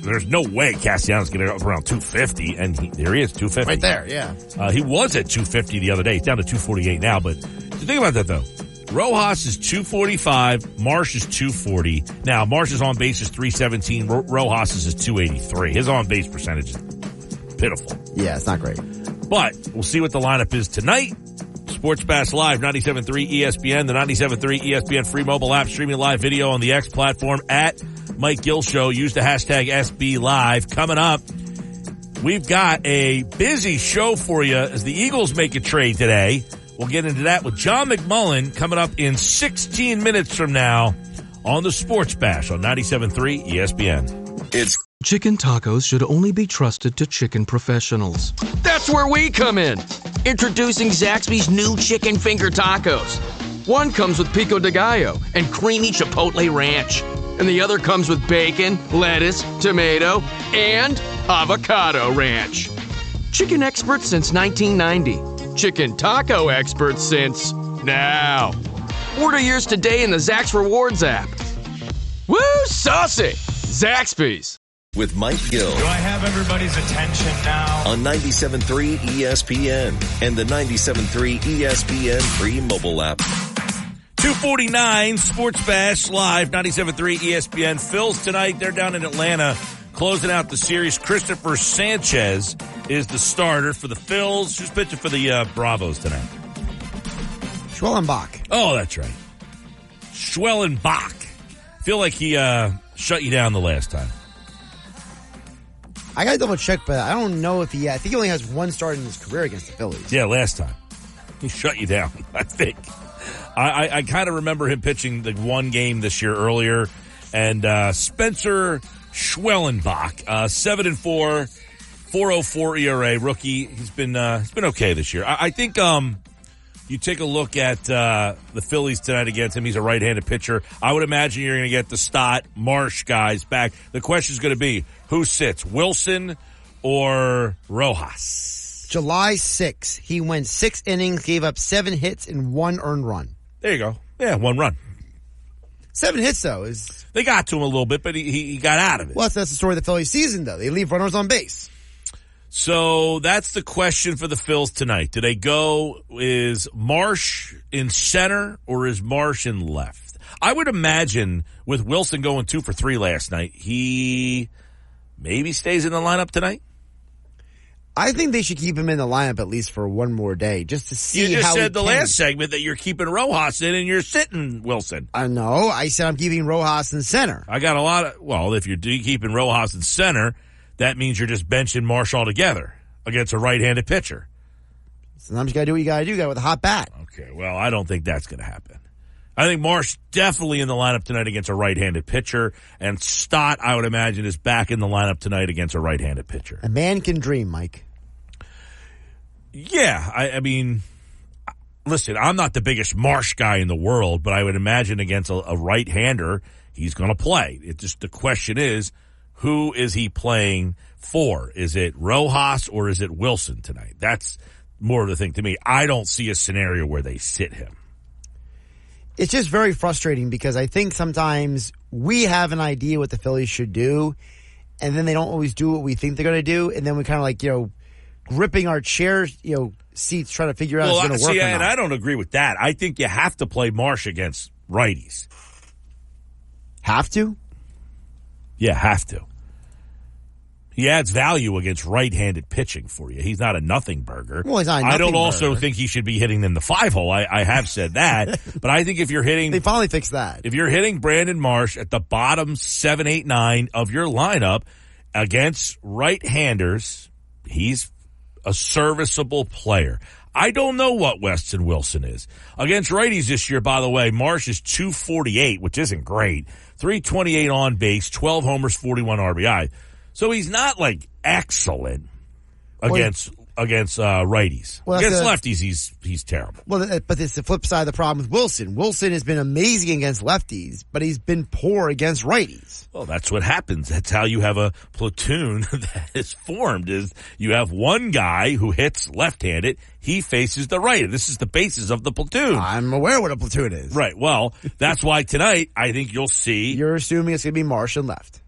there's no way Castellanos going to go up around 250, and there he is, 250. Right there, yeah. He was at 250 the other day. He's down to 248 now, but think about that, though. Rojas is 245. Marsh is 240. Now, Marsh's on base is 317. Rojas is 283. His on base percentage is pitiful. Yeah, it's not great. But we'll see what the lineup is tonight. Sports Bash Live, 97.3 ESPN, the 97.3 ESPN free mobile app, streaming live video on the X platform at Mike Gill Show. Use the hashtag SB Live. Coming up, We've got a busy show for you as the Eagles make a trade today. We'll get into that with John McMullen coming up in 16 minutes from now on the Sports Bash on 97.3 ESPN. It's Chicken tacos should only be trusted to chicken professionals. That's where we come in. Introducing Zaxby's new chicken finger tacos. One comes with pico de gallo and creamy chipotle ranch. And the other comes with bacon, lettuce, tomato, and avocado ranch. Chicken experts since 1990. Chicken taco experts since now. Order yours today in the Zax Rewards app. Woo, saucy! Zaxby's. with Mike Gill. Do I have everybody's attention now? On 97.3 ESPN and the 97.3 ESPN free mobile app. 2:49 Sports Bash live, 97.3 ESPN. Phils tonight, they're down in Atlanta closing out the series. Christopher Sanchez is the starter for the Phils. Who's pitching for the Bravos tonight? Schwellenbach. Oh, that's right. Schwellenbach. Feel like he shut you down the last time. I got to double check, but I don't know if I think he only has one start in his career against the Phillies. Yeah, last time. He shut you down, I think. I kind of remember him pitching the one game this year earlier. And Spencer Schwellenbach, 7-4, 4.04 ERA, rookie. He's been okay this year. I think you take a look at the Phillies tonight against him. He's a right-handed pitcher. I would imagine you're going to get the Stott, Marsh guys back. The question is going to be, who sits, Wilson or Rojas? July 6th, he went 6 innings, gave up 7 hits and 1 earned run. There you go. Yeah, 1 run. 7 hits, though, is... They got to him a little bit, but he got out of it. Well, that's the story of the Phillies season, though. They leave runners on base. So that's the question for the Phils tonight. Do they go, is Marsh in center or is Marsh in left? I would imagine with Wilson going 2 for 3 last night, he maybe stays in the lineup tonight. I think they should keep him in the lineup at least for one more day, just to see how You just he said the can. last segment that you're keeping Rojas in and you're sitting Wilson. I know. I said I'm keeping Rojas in center. I got a lot of, well, if you're keeping Rojas in center, that means you're just benching Marsh altogether against a right-handed pitcher. Sometimes you got to do what you got to do. You got with a hot bat. Okay, well, I don't think that's going to happen. I think Marsh definitely in the lineup tonight against a right-handed pitcher, and Stott, I would imagine, is back in the lineup tonight against a right-handed pitcher. A man can dream, Mike. Yeah, I mean, listen, I'm not the biggest Marsh guy in the world, but I would imagine against a right-hander, he's going to play. It just, the question is, who is he playing for? Is it Rojas or is it Wilson tonight? That's more of the thing to me. I don't see a scenario where they sit him. It's just very frustrating because I think sometimes we have an idea what the Phillies should do, and then they don't always do what we think they're going to do, and then we kind of like, gripping our chairs, seats trying to figure out if it's going to work or not. And I don't agree with that. I think you have to play Marsh against righties. Have to? Yeah, have to. He adds value against right-handed pitching for you. He's not a nothing burger. Well, he's not a nothing I don't also burger. think he should be hitting in the 5-hole. I have said that. But I think if you're hitting... They finally fixed that. If you're hitting Brandon Marsh at the bottom 7, 8, 9 of your lineup against right-handers, he's a serviceable player. I don't know what Weston Wilson is. Against righties this year, by the way, Marsh is 248, which isn't great. 328 on base, 12 homers, 41 RBI. So he's not like excellent against righties. Well, against lefties, he's terrible. Well, but it's the flip side of the problem with Wilson. Wilson has been amazing against lefties, but he's been poor against righties. Well, that's what happens. That's how you have a platoon that is formed, is you have one guy who hits left-handed, he faces the right. This is the basis of the platoon. I'm aware what a platoon is. Right. Well, that's why tonight I think you'll see. You're assuming it's going to be Marsh and left.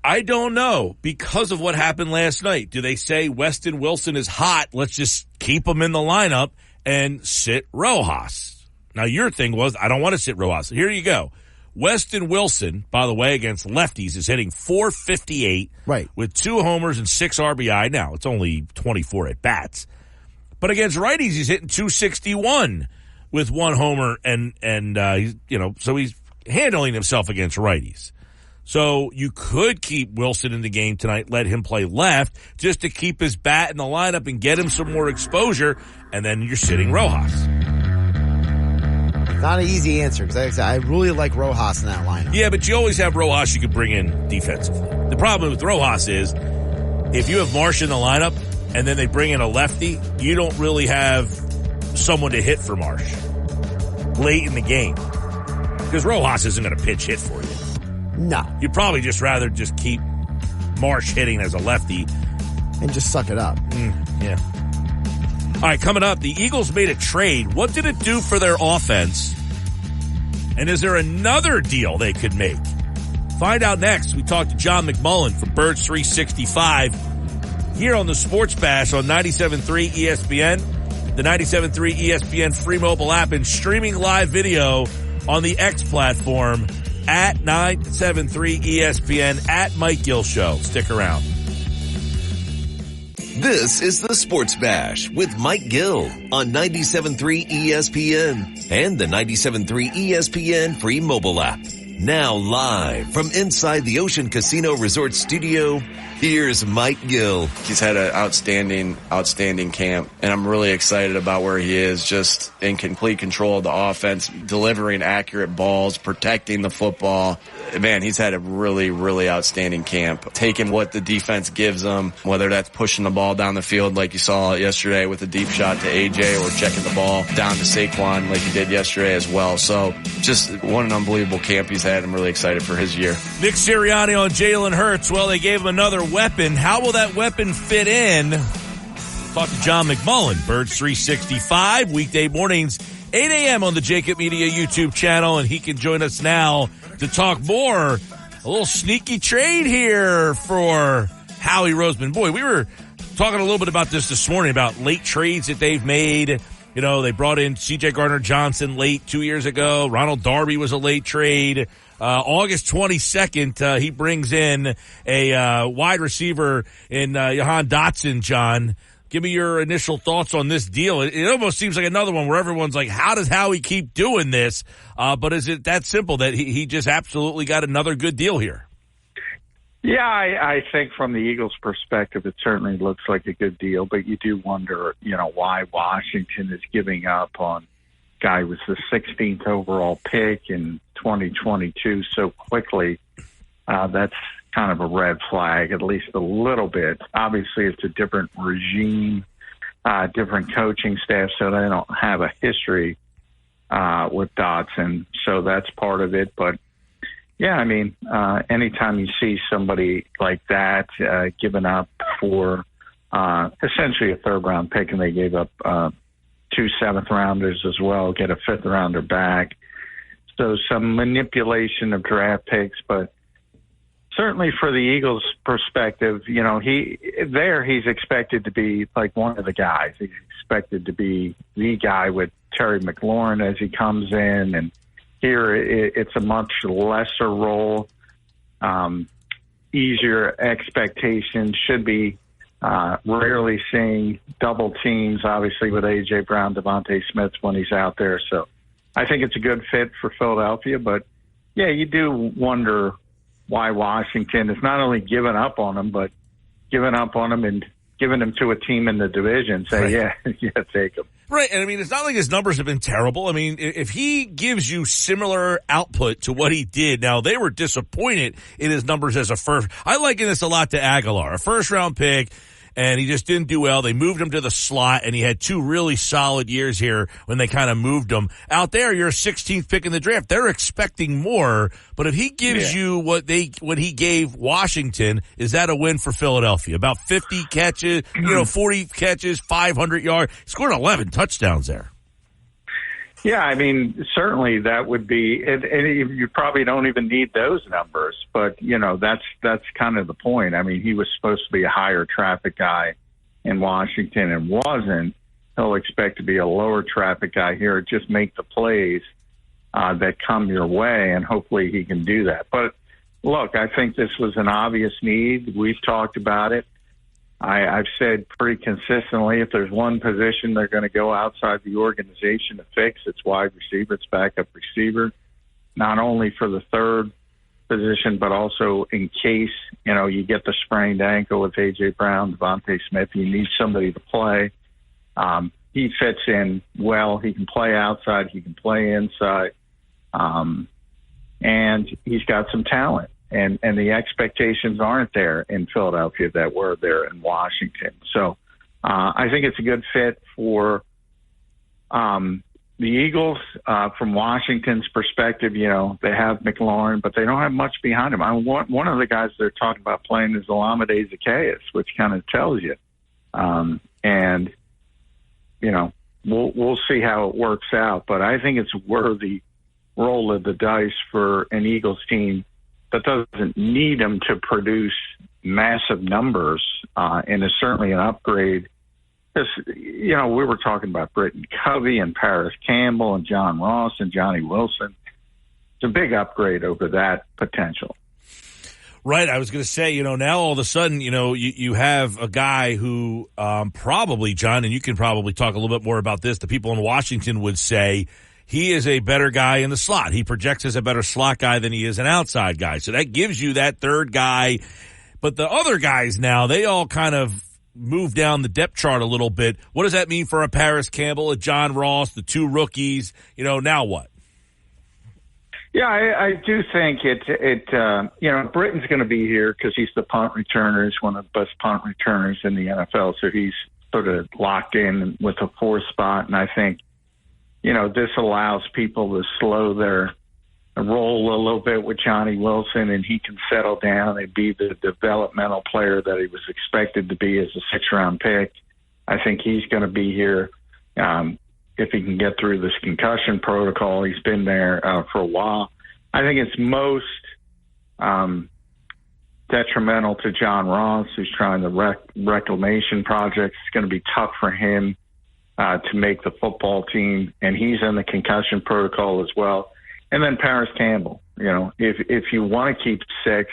I don't know because of what happened last night. Do they say Weston Wilson is hot? Let's just keep him in the lineup and sit Rojas. Now, your thing was, I don't want to sit Rojas. Here you go. Weston Wilson, by the way, against lefties is hitting .458 right, with 2 homers and 6 RBI. Now, it's only 24 at bats. But against righties, he's hitting .261 with 1 homer and so he's handling himself against righties. So you could keep Wilson in the game tonight, let him play left, just to keep his bat in the lineup and get him some more exposure, and then you're sitting Rojas. Not an easy answer, because I really like Rojas in that lineup. Yeah, but you always have Rojas you could bring in defensively. The problem with Rojas is, if you have Marsh in the lineup, and then they bring in a lefty, you don't really have someone to hit for Marsh late in the game. Because Rojas isn't going to pitch hit for you. No. You'd probably just rather just keep Marsh hitting as a lefty. And just suck it up. Yeah. All right, coming up, the Eagles made a trade. What did it do for their offense? And is there another deal they could make? Find out next. We talk to John McMullen from Birds 365 here on the Sports Bash on 97.3 ESPN, the 97.3 ESPN free mobile app, and streaming live video on the X platform at 973 ESPN, at Mike Gill Show. Stick around. This is the Sports Bash with Mike Gill on 97.3 ESPN and the 97.3 ESPN free mobile app. Now live from inside the Ocean Casino Resort Studio, here's Mike Gill. He's had an outstanding camp, and I'm really excited about where he is, just in complete control of the offense, delivering accurate balls, protecting the football. Man, he's had a really, really outstanding camp, taking what the defense gives him, whether that's pushing the ball down the field like you saw yesterday with a deep shot to AJ, or checking the ball down to Saquon like he did yesterday as well. So just what an unbelievable camp he's had. I'm really excited for his year. Nick Sirianni on Jalen Hurts. Well, they gave him another weapon. How will that weapon fit in? Talk to John McMullen, Birds 365, weekday mornings, 8 a.m. on the Jacob Media YouTube channel, and he can join us now to talk more. A little sneaky trade here for Howie Roseman. Boy, we were talking a little bit about this morning, about late trades that they've made. You know, they brought in C.J. Gardner-Johnson late 2 years ago. Ronald Darby was a late trade. August 22nd, he brings in a wide receiver in Jahan Dotson, John. Give me your initial thoughts on this deal. It almost seems like another one where everyone's like, how does Howie keep doing this? But is it that simple that he just absolutely got another good deal here? Yeah, I think from the Eagles' perspective, it certainly looks like a good deal, but you do wonder, why Washington is giving up on a guy who was the 16th overall pick in 2022 so quickly. That's kind of a red flag, at least a little bit. Obviously, it's a different regime, different coaching staff, so they don't have a history with Dotson, so that's part of it. But, yeah, I mean, anytime you see somebody like that given up for essentially a third-round pick, and they gave up 2 seventh-rounders as well, get a fifth-rounder back. So some manipulation of draft picks, but certainly for the Eagles' perspective, he's expected to be like one of the guys. He's expected to be the guy with Terry McLaurin as he comes in, and here it's a much lesser role, easier expectations, should be rarely seeing double teams, obviously, with A.J. Brown, Devontae Smith when he's out there. So I think it's a good fit for Philadelphia. But, yeah, you do wonder why Washington is not only giving up on him, but giving up on him and giving him to a team in the division. Say, right. yeah, take him. Right, and I mean, it's not like his numbers have been terrible. I mean, if he gives you similar output to what he did, now they were disappointed in his numbers as a first. I liken this a lot to Aguilar, a first-round pick, and he just didn't do well. They moved him to the slot, and he had 2 really solid years here when they kind of moved him. Out there, you're a 16th pick in the draft. They're expecting more, but if he gives you what he gave Washington, is that a win for Philadelphia? About 50 catches, 40 catches, 500 yards. He scored 11 touchdowns there. Yeah, I mean, certainly that would be, and you probably don't even need those numbers, but, that's kind of the point. I mean, he was supposed to be a higher traffic guy in Washington and wasn't. He'll expect to be a lower traffic guy here. Just make the plays that come your way, and hopefully he can do that. But, look, I think this was an obvious need. We've talked about it. I've said pretty consistently, if there's one position they're going to go outside the organization to fix, it's wide receiver, it's backup receiver, not only for the third position, but also in case, you get the sprained ankle with A.J. Brown, Devontae Smith, you need somebody to play. He fits in well. He can play outside. He can play inside. And he's got some talent. And the expectations aren't there in Philadelphia that were there in Washington. So I think it's a good fit for the Eagles. From Washington's perspective, they have McLaurin, but they don't have much behind him. One of the guys they're talking about playing is Olamide Zaccheaus, which kind of tells you. And, we'll see how it works out. But I think it's a worthy roll of the dice for an Eagles team that doesn't need them to produce massive numbers, and is certainly an upgrade. Because, we were talking about Britton Covey and Paris Campbell and John Ross and Johnny Wilson. It's a big upgrade over that potential. Right. I was going to say, now all of a sudden, you have a guy who probably, John, and you can probably talk a little bit more about this, the people in Washington would say he is a better guy in the slot. He projects as a better slot guy than he is an outside guy. So that gives you that third guy. But the other guys now, they all kind of move down the depth chart a little bit. What does that mean for a Paris Campbell, a John Ross, the two rookies? Now what? Yeah, I do think Britton's going to be here because he's the punt returner. He's one of the best punt returners in the NFL. So he's sort of locked in with a fourth spot. And I think, this allows people to slow their roll a little bit with Johnny Wilson, and he can settle down and be the developmental player that he was expected to be as a 6th-round pick. I think he's going to be here if he can get through this concussion protocol. He's been there for a while. I think it's most detrimental to John Ross, who's trying the reclamation project. It's going to be tough for him to make the football team, and he's in the concussion protocol as well. And then Paris Campbell. If you want to keep 6,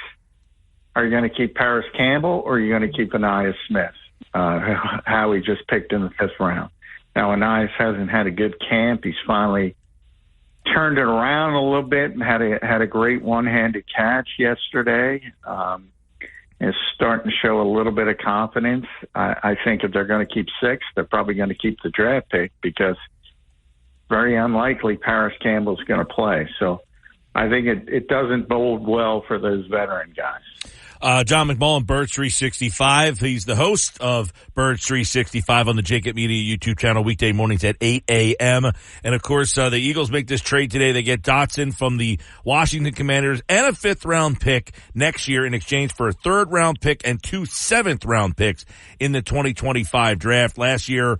are you going to keep Paris Campbell or are you going to keep Ainias Smith, how he just picked in the 5th round? Now, Ainias hasn't had a good camp. He's finally turned it around a little bit and had a great one-handed catch yesterday. Is starting to show a little bit of confidence. I think if they're going to keep 6, they're probably going to keep the draft pick because very unlikely Paris Campbell's going to play. So I think it doesn't bode well for those veteran guys. John McMullen, Birds 365. He's the host of Birds 365 on the Jacob Media YouTube channel weekday mornings at 8 a.m. And, of course, the Eagles make this trade today. They get Dotson from the Washington Commanders and a 5th-round pick next year in exchange for a 3rd-round pick and 2 7th-round picks in the 2025 draft. Last year,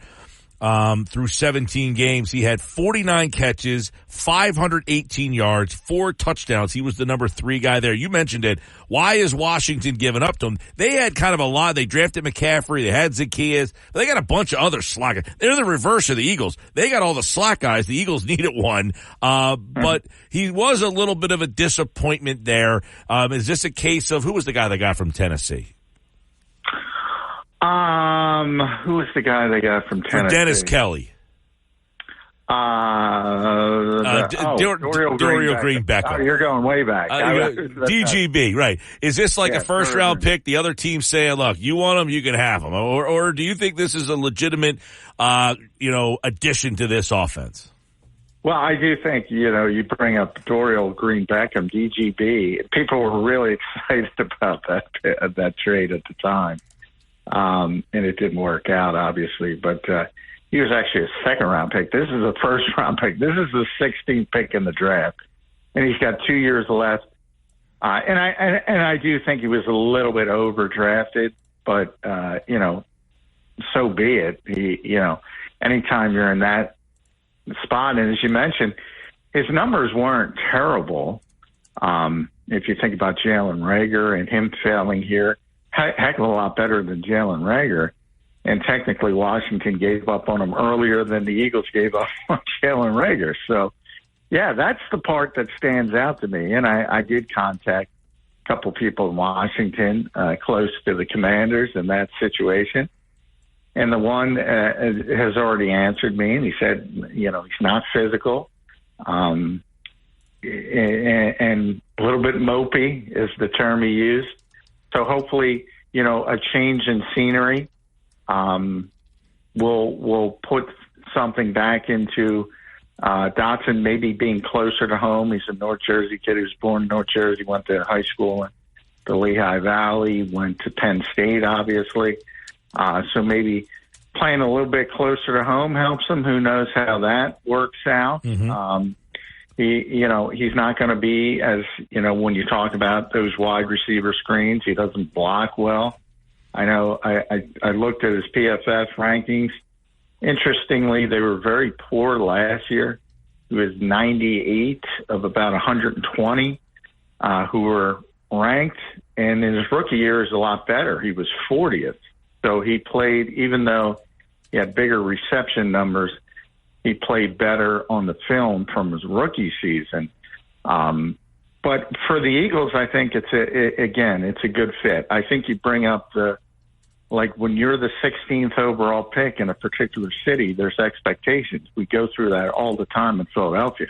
through 17 games, he had 49 catches, 518 yards, 4 touchdowns. He was the number 3 guy there. You mentioned it. Why is Washington giving up to him? They had kind of a lot. They drafted McCaffrey. They had Zaccheaus. But they got a bunch of other slot guys. They're the reverse of the Eagles. They got all the slot guys. The Eagles needed one. But he was a little bit of a disappointment there. Is this a case of, who was the guy they got from Tennessee? Who was the guy they got from Tennessee? Dennis Kelly. Dorial Greenback. Oh, you're going way back. DGB, right. Is this like a 1st-round pick? The other team saying, look, you want him, you can have him. Or do you think this is a legitimate, addition to this offense? Well, I do think, you bring up Dorial Green-Beckham, DGB. People were really excited about that trade at the time. And it didn't work out, obviously, but he was actually a 2nd-round pick. This is a 1st-round pick. This is the 16th pick in the draft, and he's got 2 years left. And I do think he was a little bit overdrafted, but so be it. Anytime you're in that spot, and as you mentioned, his numbers weren't terrible. If you think about Jalen Reagor and him failing here. Heck of a lot better than Jalen Reagor. And technically, Washington gave up on him earlier than the Eagles gave up on Jalen Reagor. So, yeah, that's the part that stands out to me. And I did contact a couple people in Washington close to the Commanders in that situation. And the one has already answered me, and he said, he's not physical. and a little bit mopey is the term he used. So hopefully, a change in scenery will put something back into Dotson maybe being closer to home. He's a North Jersey kid. He was born in North Jersey, went to high school in the Lehigh Valley, went to Penn State, obviously. So maybe playing a little bit closer to home helps him. Who knows how that works out? Mm-hmm. He's not going to be as, when you talk about those wide receiver screens, he doesn't block well. I know I looked at his PFF rankings. Interestingly, they were very poor last year. He was 98 of about 120 who were ranked, and in his rookie year is a lot better. He was 40th. So he played, even though he had bigger reception numbers, he played better on the film from his rookie season. But for the Eagles, I think it's a good fit. I think you bring up when you're the 16th overall pick in a particular city, there's expectations. We go through that all the time in Philadelphia.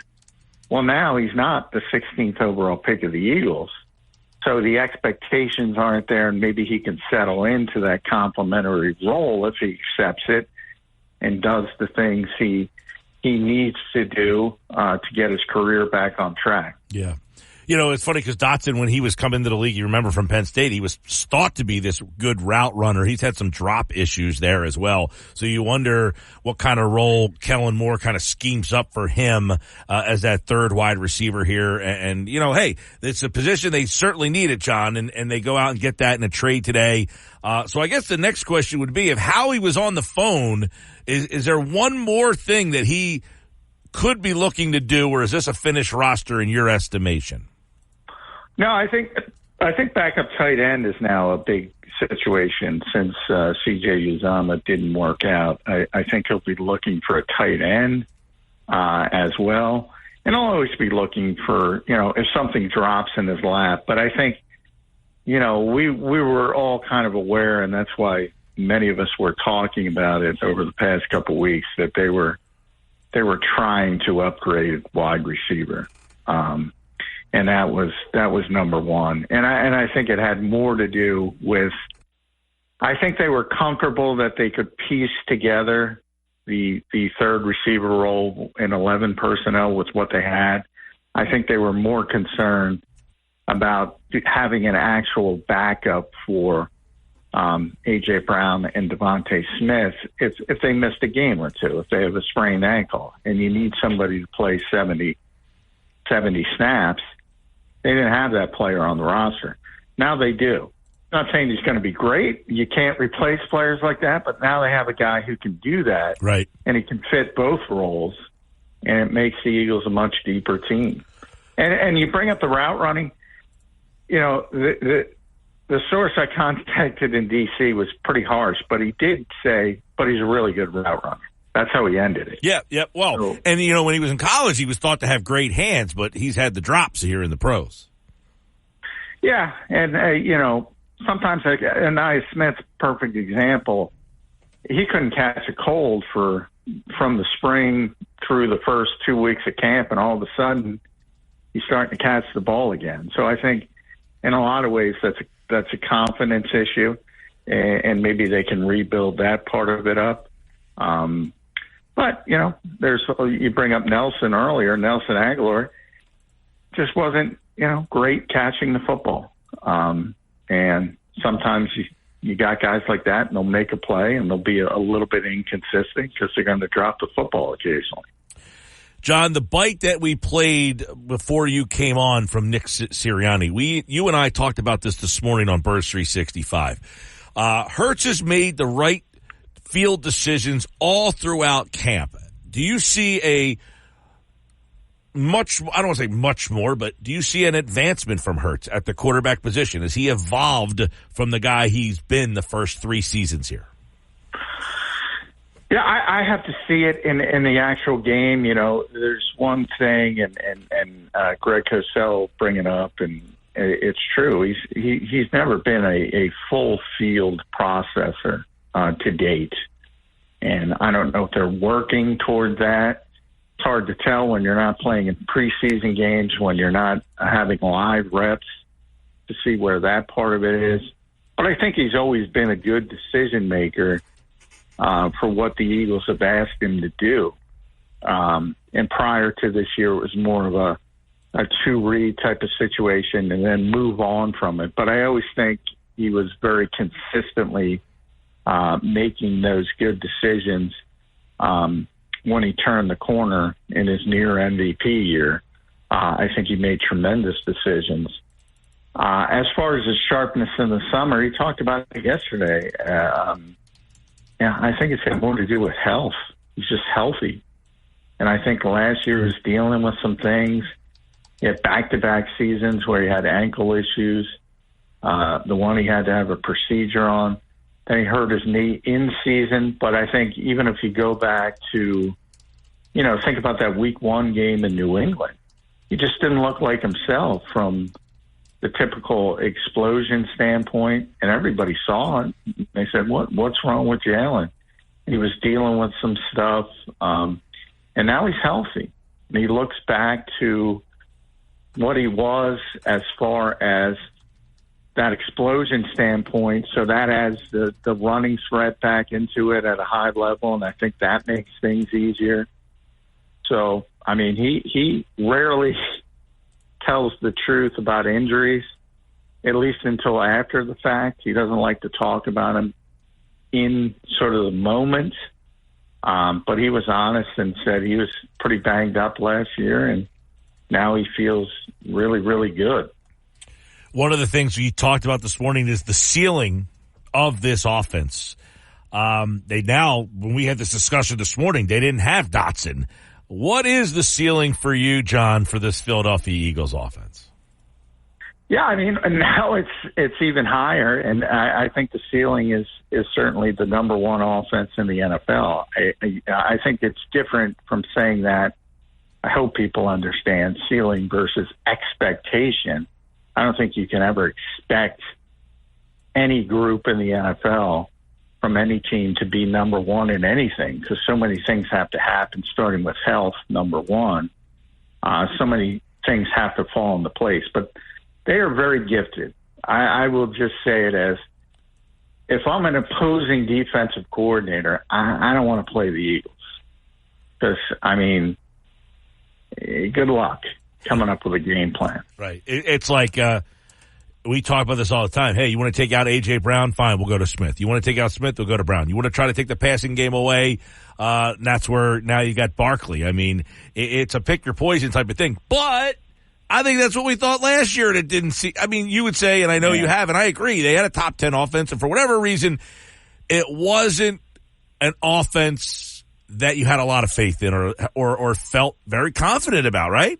Well, now he's not the 16th overall pick of the Eagles. So the expectations aren't there, and maybe he can settle into that complimentary role if he accepts it and does the things he needs to do to get his career back on track. Yeah. It's funny because Dotson, when he was coming to the league, you remember from Penn State, he was thought to be this good route runner. He's had some drop issues there as well. So you wonder what kind of role Kellen Moore kind of schemes up for him as that third wide receiver here. And hey, it's a position they certainly need it, John, and they go out and get that in a trade today. So I guess the next question would be, if Howie was on the phone, is there one more thing that he could be looking to do, or is this a finished roster in your estimation? No, I think backup tight end is now a big situation since C.J. Uzomah didn't work out. I think he'll be looking for a tight end as well. And he'll always be looking for, if something drops in his lap. But I think, we were all kind of aware, and that's why many of us were talking about it over the past couple of weeks, that they were trying to upgrade wide receiver. And that was number one. And I think it had more to do with, I think they were comfortable that they could piece together the third receiver role in 11 personnel with what they had. I think they were more concerned about having an actual backup for A.J. Brown and Devontae Smith if they missed a game or two, if they have a sprained ankle, and you need somebody to play 70 snaps. They didn't have that player on the roster. Now they do. I'm not saying he's going to be great. You can't replace players like that, but now they have a guy who can do that. Right. And he can fit both roles, and it makes the Eagles a much deeper team. And you bring up the route running. The source I contacted in D.C. was pretty harsh, but he did say, but he's a really good route runner. That's how he ended it. Yeah. Well, and when he was in college, he was thought to have great hands, but he's had the drops here in the pros. Yeah, and sometimes Ainias Smith's perfect example. He couldn't catch a cold from the spring through the first 2 weeks of camp, and all of a sudden he's starting to catch the ball again. So I think in a lot of ways that's a confidence issue, and maybe they can rebuild that part of it up. But, you bring up Nelson earlier. Nelson Aguilar just wasn't, great catching the football. And sometimes you got guys like that, and they'll make a play, and they'll be a little bit inconsistent because they're going to drop the football occasionally. John, the bite that we played before you came on from Nick Sirianni, you and I talked about this morning on Birds 365. Hurts has made the right field decisions all throughout camp. Do you see I don't want to say much more, but do you see an advancement from Hurts at the quarterback position? Has he evolved from the guy he's been the first 3 seasons here? Yeah, I have to see it in the actual game. There's one thing, and Greg Cosell bring it up, and it's true. He's never been a full field processor to date, and I don't know if they're working toward that. It's hard to tell when you're not playing in preseason games, when you're not having live reps to see where that part of it is. But I think he's always been a good decision maker for what the Eagles have asked him to do. And prior to this year, it was more of a two-read type of situation and then move on from it. But I always think he was very consistently making those good decisions when he turned the corner in his near MVP year. I think he made tremendous decisions. As far as his sharpness in the summer, he talked about it yesterday. I think it's got more to do with health. He's just healthy. And I think last year he was dealing with some things. He had back-to-back seasons where he had ankle issues. The one he had to have a procedure on. Then he hurt his knee in season. But I think even if you go back to, think about that week 1 game in New England, he just didn't look like himself from the typical explosion standpoint. And everybody saw it. They said, what's wrong with Jalen? He was dealing with some stuff. And now he's healthy. And he looks back to what he was as far as that explosion standpoint. So that adds the running threat back into it at a high level, and I think that makes things easier. So, I mean, he rarely tells the truth about injuries, at least until after the fact. He doesn't like to talk about them in sort of the moment. But he was honest and said he was pretty banged up last year, and now he feels really, really good. One of the things we talked about this morning is the ceiling of this offense. When we had this discussion this morning, they didn't have Dotson. What is the ceiling for you, John, for this Philadelphia Eagles offense? Yeah, I mean, now it's even higher, and I think the ceiling is certainly the number one offense in the NFL. I think it's different from saying that. I hope people understand ceiling versus expectation. I don't think you can ever expect any group in the NFL from any team to be number one in anything, because so many things have to happen, starting with health, number one. So many things have to fall into place, but they are very gifted. I will just say it as, if I'm an opposing defensive coordinator, I don't want to play the Eagles. Because, I mean, good luck coming up with a game plan. Right. It's like we talk about this all the time. Hey, you want to take out A.J. Brown? Fine, we'll go to Smith. You want to take out Smith? We'll go to Brown. You want to try to take the passing game away? That's where now you got Barkley. I mean, it's a pick your poison type of thing. But I think that's what we thought last year, and it didn't see. I mean, you would say, and I know you have, and I agree, they had a top 10 offense, and for whatever reason, it wasn't an offense that you had a lot of faith in or felt very confident about, right?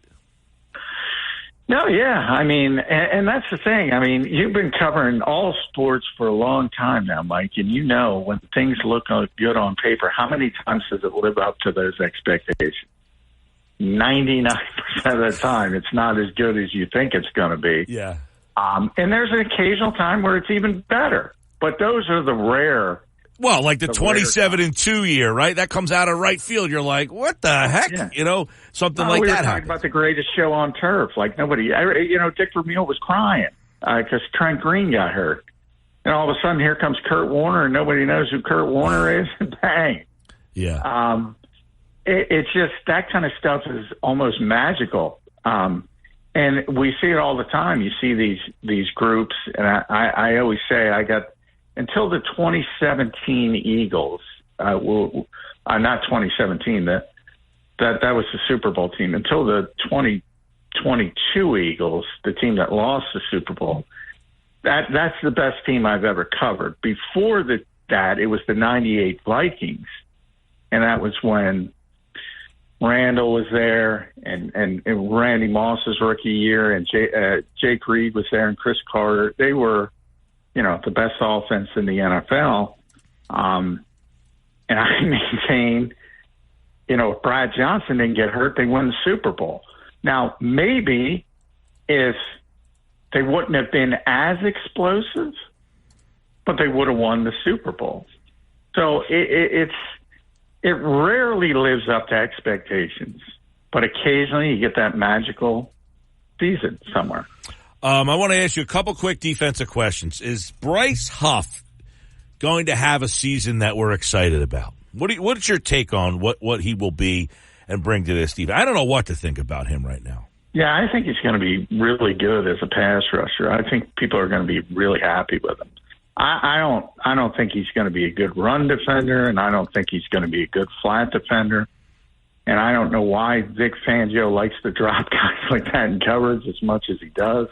No, yeah. I mean, and that's the thing. I mean, you've been covering all sports for a long time now, Mike, and you know when things look good on paper, how many times does it live up to those expectations? 99% of the time, it's not as good as you think it's going to be. Yeah. And there's an occasional time where it's even better. But those are the rare. Well, like the 27-2 year, right? That comes out of right field. You're like, what the heck? Yeah. Something like that. We were talking happens. about the greatest show on turf. Like nobody, Dick Vermeil was crying because Trent Green got hurt. And all of a sudden, here comes Kurt Warner, and nobody knows who Kurt Warner is. Bang. Yeah. It's just that kind of stuff is almost magical. And we see it all the time. You see these groups, and I always say until the 2017 Eagles, not 2017, that was the Super Bowl team. Until the 2022 Eagles, the team that lost the Super Bowl, that's the best team I've ever covered. Before that, it was the 98 Vikings, and that was when Randall was there, and Randy Moss's rookie year, and Jake Reed was there, and Chris Carter. They were, the best offense in the NFL. And I maintain, if Brad Johnson didn't get hurt, they win the Super Bowl. Now, maybe if they wouldn't have been as explosive, but they would have won the Super Bowl. So it's it rarely lives up to expectations, but occasionally you get that magical season somewhere. I want to ask you a couple quick defensive questions. Is Bryce Huff going to have a season that we're excited about? What's your take on what he will be and bring to this defense? I don't know what to think about him right now. Yeah, I think he's going to be really good as a pass rusher. I think people are going to be really happy with him. I don't think he's going to be a good run defender, and I don't think he's going to be a good flat defender. And I don't know why Vic Fangio likes to drop guys like that in coverage as much as he does.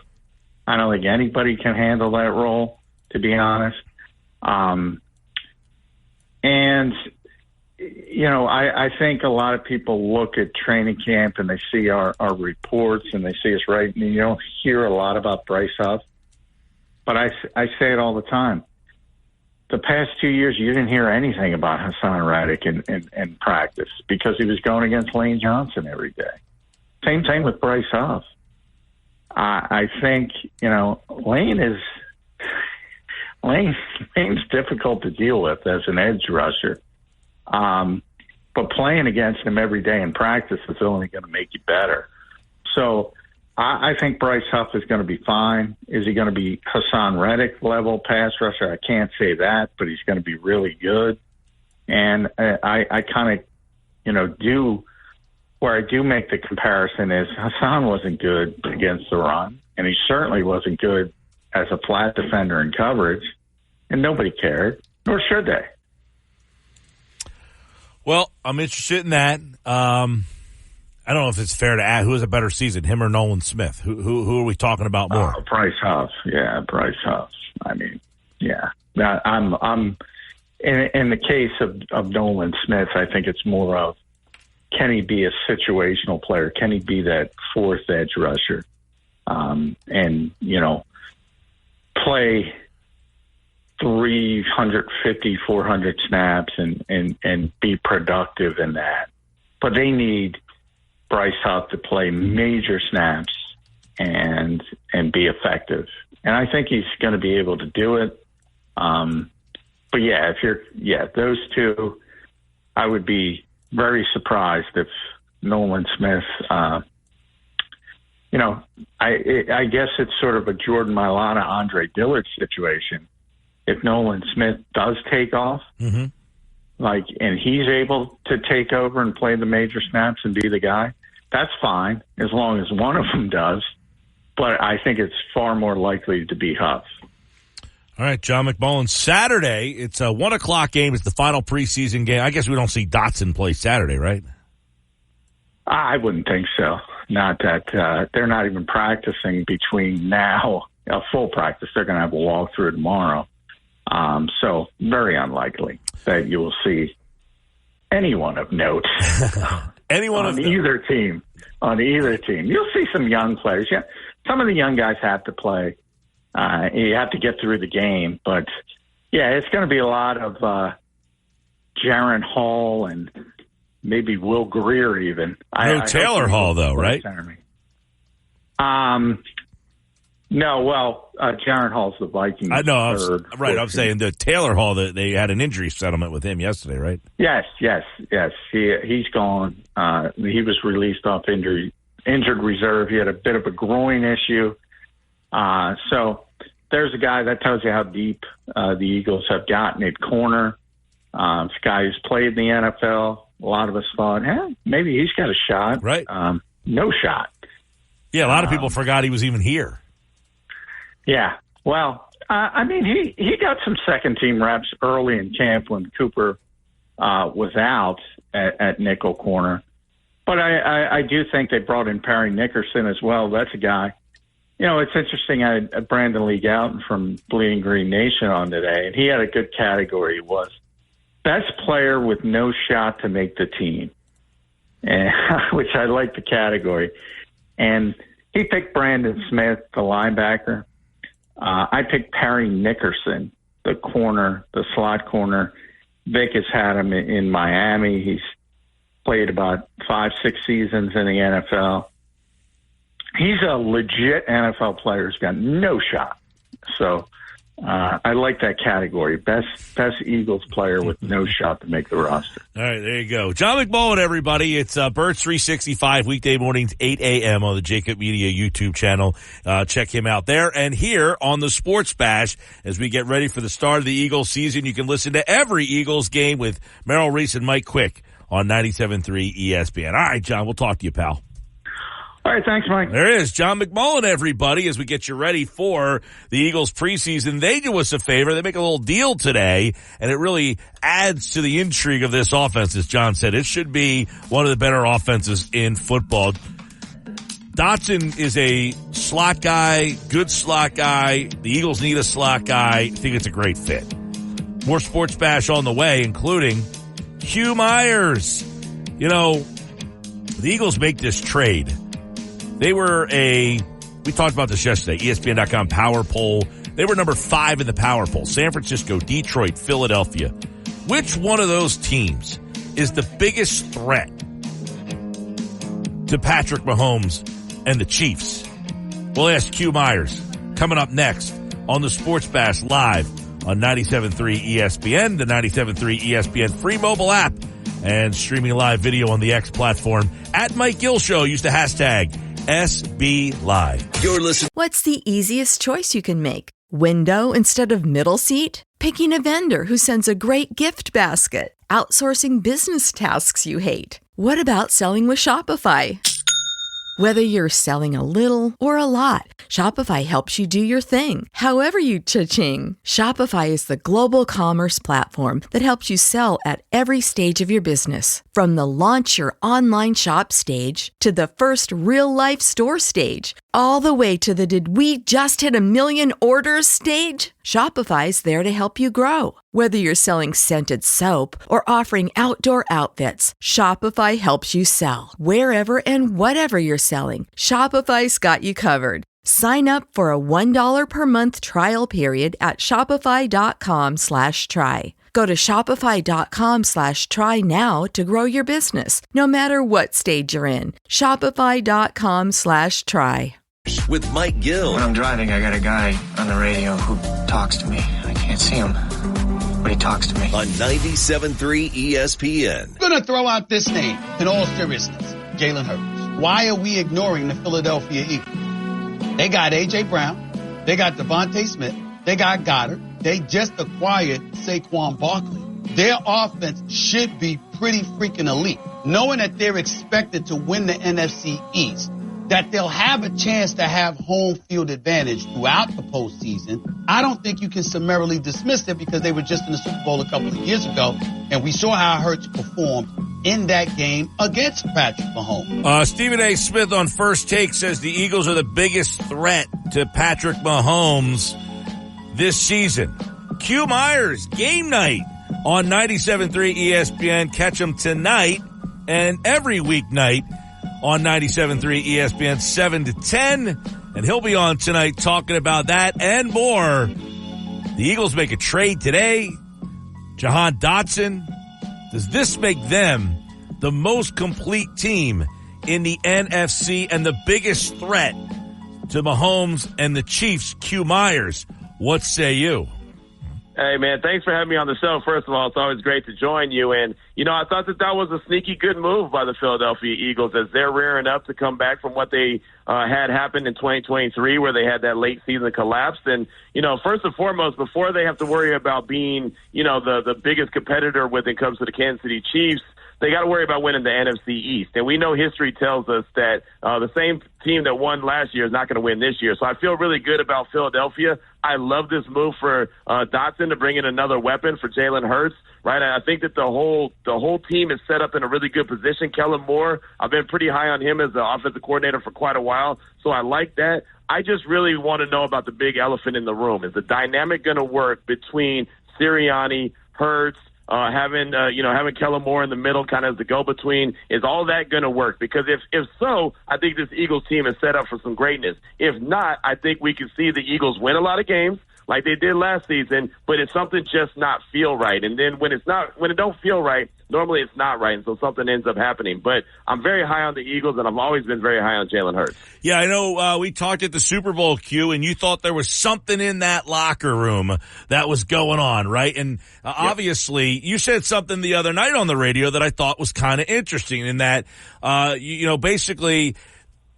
I don't think anybody can handle that role, to be honest. And, you know, I think a lot of people look at training camp and they see our reports and they see us writing. You don't hear a lot about Bryce Huff. But I say it all the time. The past 2 years, you didn't hear anything about Hassan Reddick in practice because he was going against Lane Johnson every day. Same thing with Bryce Huff. I think, you know, Lane's difficult to deal with as an edge rusher. But playing against him every day in practice is only going to make you better. So I think Bryce Huff is going to be fine. Is he going to be Hassan Reddick level pass rusher? I can't say that, but he's going to be really good. And I kind of, you know, where I do make the comparison is Hassan wasn't good against the run, and he certainly wasn't good as a flat defender in coverage, and nobody cared, nor should they. Well, I'm interested in that. I don't know if it's fair to ask who has a better season, him or Nolan Smith. Who are we talking about more? Bryce Huff. Yeah, Bryce Huff. I mean, yeah. I'm in the case of Nolan Smith, I think it's more of, can he be a situational player? Can he be that fourth edge rusher? And, you know, play 350, 400 snaps and be productive in that. But they need Bryce Huff to play major snaps and be effective. And I think he's going to be able to do it. But yeah, those two, I would be very surprised if Nolan Smith, you know, I guess it's sort of a Jordan Mailata, Andre Dillard situation. If Nolan Smith does take off, and he's able to take over and play the major snaps and be the guy, that's fine as long as one of them does. But I think it's far more likely to be Huff. All right, John McMullen. Saturday, it's a 1:00 game. It's the final preseason game. I guess we don't see Dotson play Saturday, right? I wouldn't think so. Not that they're not even practicing between now, full practice. They're going to have a walkthrough tomorrow. So very unlikely that you will see anyone of note on either team. On either team, you'll see some young players. Yeah, some of the young guys have to play. You have to get through the game, but yeah, it's going to be a lot of Jaron Hall and maybe Will Greer even. Taylor Hall though, right? No, well, Jaron Hall's the Vikings. I know, right. I'm saying the Taylor Hall, that they had an injury settlement with him yesterday, right? Yes. He's gone. He was released off injured reserve. He had a bit of a groin issue. So there's a guy that tells you how deep the Eagles have gotten at corner. This guy who's played in the NFL. A lot of us thought, maybe he's got a shot. Right. No shot. Yeah, a lot of people forgot he was even here. Yeah. Well, I mean, he got some second-team reps early in camp when Cooper was out at nickel corner. But I do think they brought in Perry Nickerson as well. That's a guy. You know, it's interesting. I had Brandon Lee Gowton from Bleeding Green Nation on today, and he had a good category. It was best player with no shot to make the team, and, which I like the category. And he picked Brandon Smith, the linebacker. I picked Perry Nickerson, the corner, the slot corner. Vic has had him in Miami. He's played about 5-6 seasons in the NFL. He's a legit NFL player who's got no shot. So I like that category. Best Eagles player with no shot to make the roster. All right, there you go. John McMullen, everybody. It's Birds 365, weekday mornings, 8 a.m. on the Jacob Media YouTube channel. Check him out there. And here on the Sports Bash, as we get ready for the start of the Eagles season, you can listen to every Eagles game with Merrill Reese and Mike Quick on 97.3 ESPN. All right, John, we'll talk to you, pal. All right, thanks, Mike. There is John McMullen, everybody, as we get you ready for the Eagles preseason. They do us a favor. They make a little deal today, and it really adds to the intrigue of this offense, as John said. It should be one of the better offenses in football. Dotson is a slot guy, good slot guy. The Eagles need a slot guy. I think it's a great fit. More Sports Bash on the way, including Hugh Myers. You know, the Eagles make this trade. They were we talked about this yesterday, ESPN.com power poll. They were number 5 in the power poll. San Francisco, Detroit, Philadelphia. Which one of those teams is the biggest threat to Patrick Mahomes and the Chiefs? We'll ask Hugh Myers coming up next on the Sports Bash live on 97.3 ESPN, the 97.3 ESPN free mobile app, and streaming live video on the X platform at Mike Gill Show. Use the hashtag SB Live. You're listening. What's the easiest choice you can make? Window instead of middle seat? Picking a vendor who sends a great gift basket? Outsourcing business tasks you hate? What about selling with Shopify? Whether you're selling a little or a lot, Shopify helps you do your thing, however you cha-ching. Shopify is the global commerce platform that helps you sell at every stage of your business. From the launch your online shop stage to the first real-life store stage, all the way to the did we just hit 1 million orders stage. Shopify's there to help you grow. Whether you're selling scented soap or offering outdoor outfits, Shopify helps you sell. Wherever and whatever you're selling, Shopify's got you covered. Sign up for a $1 per month trial period at shopify.com/try. Go to shopify.com/try now to grow your business, no matter what stage you're in. Shopify.com/try. With Mike Gill. When I'm driving, I got a guy on the radio who talks to me. I can't see him, but he talks to me. On 97.3 ESPN. I'm going to throw out this name in all seriousness. Jalen Hurts. Why are we ignoring the Philadelphia Eagles? They got A.J. Brown. They got Devontae Smith. They got Goddard. They just acquired Saquon Barkley. Their offense should be pretty freaking elite. Knowing that they're expected to win the NFC East, that they'll have a chance to have home field advantage throughout the postseason, I don't think you can summarily dismiss it because they were just in the Super Bowl a couple of years ago, and we saw how Hurts performed in that game against Patrick Mahomes. Stephen A. Smith on First Take says the Eagles are the biggest threat to Patrick Mahomes this season. Q Myers, game night on 97.3 ESPN. Catch him tonight and every weeknight on 97.3 ESPN 7 to 10. And he'll be on tonight talking about that and more. The Eagles make a trade today. Jahan Dotson. Does this make them the most complete team in the NFC and the biggest threat to Mahomes and the Chiefs? Q Myers, what say you? Hey, man, thanks for having me on the show. First of all, it's always great to join you. And, you know, I thought that was a sneaky good move by the Philadelphia Eagles as they're rearing up to come back from what they had happened in 2023 where they had that late season collapse. And, you know, first and foremost, before they have to worry about being, you know, the biggest competitor when it comes to the Kansas City Chiefs, they got to worry about winning the NFC East. And we know history tells us that the same team that won last year is not going to win this year. So I feel really good about Philadelphia. I love this move for Dotson to bring in another weapon for Jalen Hurts, right? I think that the whole team is set up in a really good position. Kellen Moore, I've been pretty high on him as the offensive coordinator for quite a while, so I like that. I just really want to know about the big elephant in the room. Is the dynamic going to work between Sirianni, Hurts, having Kellen Moore in the middle kind of as the go-between? Is all that going to work? Because if so, I think this Eagles team is set up for some greatness. If not, I think we can see the Eagles win a lot of games like they did last season, but it's something just not feel right. And then when it don't feel right, normally it's not right, and so something ends up happening. But I'm very high on the Eagles, and I've always been very high on Jalen Hurts. Yeah, I know we talked at the Super Bowl, Q, and you thought there was something in that locker room that was going on, right? And obviously, you said something the other night on the radio that I thought was kind of interesting in that, basically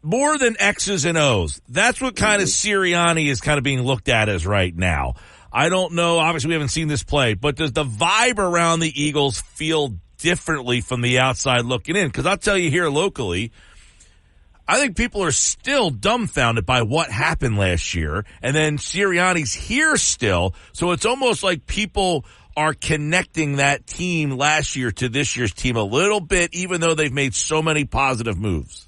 more than X's and O's. That's what kind of Sirianni is kind of being looked at as right now. I don't know. Obviously, we haven't seen this play, but does the vibe around the Eagles feel differently from the outside looking in? Because I'll tell you here locally, I think people are still dumbfounded by what happened last year, and then Sirianni's here still, so it's almost like people are connecting that team last year to this year's team a little bit, even though they've made so many positive moves.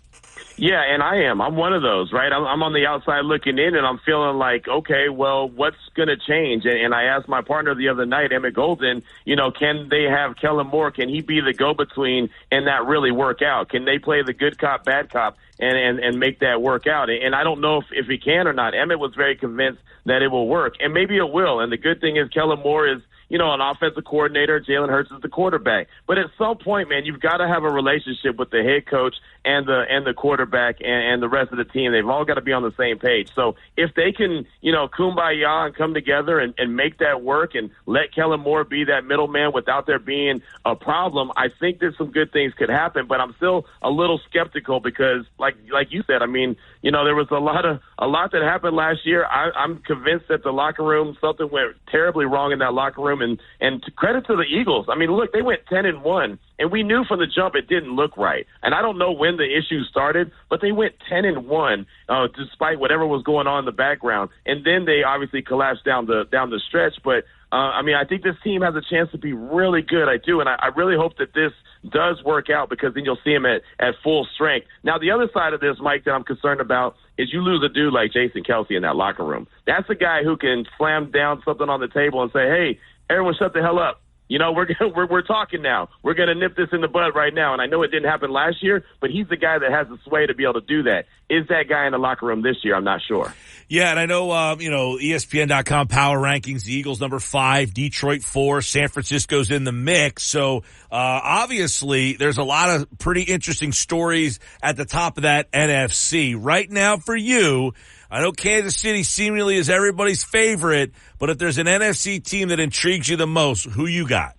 Yeah, and I am. I'm one of those, right? I'm on the outside looking in, and I'm feeling like, okay, well, what's going to change? And I asked my partner the other night, Emmett Golden, can they have Kellen Moore? Can he be the go-between and that really work out? Can they play the good cop, bad cop and make that work out? And I don't know if he can or not. Emmett was very convinced that it will work, and maybe it will. And the good thing is Kellen Moore is, an offensive coordinator. Jalen Hurts is the quarterback. But at some point, man, you've got to have a relationship with the head coach and the quarterback and the rest of the team. They've all got to be on the same page. So if they can, kumbaya and come together and make that work and let Kellen Moore be that middleman without there being a problem, I think that some good things could happen. But I'm still a little skeptical because, like you said, there was a lot that happened last year. I'm convinced that the locker room, something went terribly wrong in that locker room. And to credit to the Eagles, look, they went 10-1, and we knew from the jump it didn't look right. And I don't know when the issue started, but they went 10-1 despite whatever was going on in the background. And then they obviously collapsed down the stretch. But I think this team has a chance to be really good. I do, and I really hope that this does work out because then you'll see them at full strength. Now, the other side of this, Mike, that I'm concerned about is you lose a dude like Jason Kelce in that locker room. That's a guy who can slam down something on the table and say, hey, everyone shut the hell up. We're talking now. We're going to nip this in the bud right now. And I know it didn't happen last year, but he's the guy that has the sway to be able to do that. Is that guy in the locker room this year? I'm not sure. Yeah, and I know, ESPN.com power rankings, the Eagles number 5, Detroit 4, San Francisco's in the mix. So, obviously there's a lot of pretty interesting stories at the top of that NFC. Right now for you, I know Kansas City seemingly is everybody's favorite, but if there's an NFC team that intrigues you the most, who you got?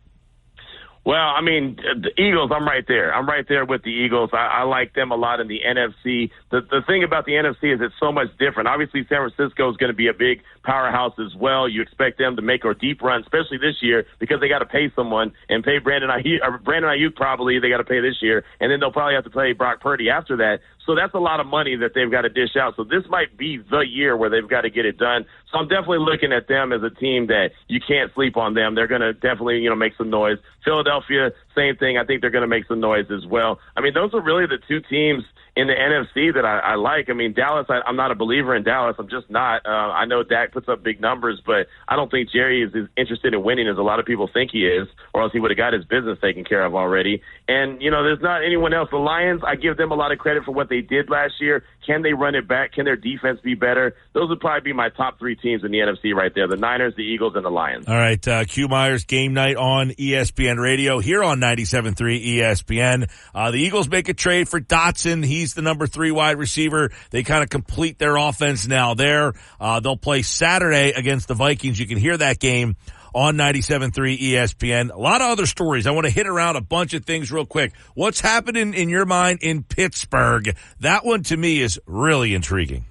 Well, the Eagles, I'm right there. I'm right there with the Eagles. I like them a lot in the NFC. The thing about the NFC is it's so much different. Obviously, San Francisco is going to be a big powerhouse as well. You expect them to make a deep run, especially this year, because they got to pay someone and pay Brandon Ayuk probably they got to pay this year, and then they'll probably have to pay Brock Purdy after that. So that's a lot of money that they've got to dish out. So this might be the year where they've got to get it done. So I'm definitely looking at them as a team that you can't sleep on them. They're going to definitely, make some noise. Philadelphia, same thing. I think they're going to make some noise as well. Those are really the two teams in the NFC that I like. Dallas, I'm not a believer in Dallas. I'm just not. I know Dak puts up big numbers, but I don't think Jerry is as interested in winning as a lot of people think he is, or else he would have got his business taken care of already. And, there's not anyone else. The Lions, I give them a lot of credit for what they did last year. Can they run it back? Can their defense be better? Those would probably be my top 3 teams in the NFC right there, the Niners, the Eagles, and the Lions. All right, Q Myers, game night on ESPN Radio here on 97.3 ESPN. The Eagles make a trade for Dotson. He's the number 3 wide receiver. They kind of complete their offense now there. They'll play Saturday against the Vikings. You can hear that game on 97.3 ESPN. A lot of other stories. I want to hit around a bunch of things real quick. What's happening in your mind in Pittsburgh? That one to me is really intriguing.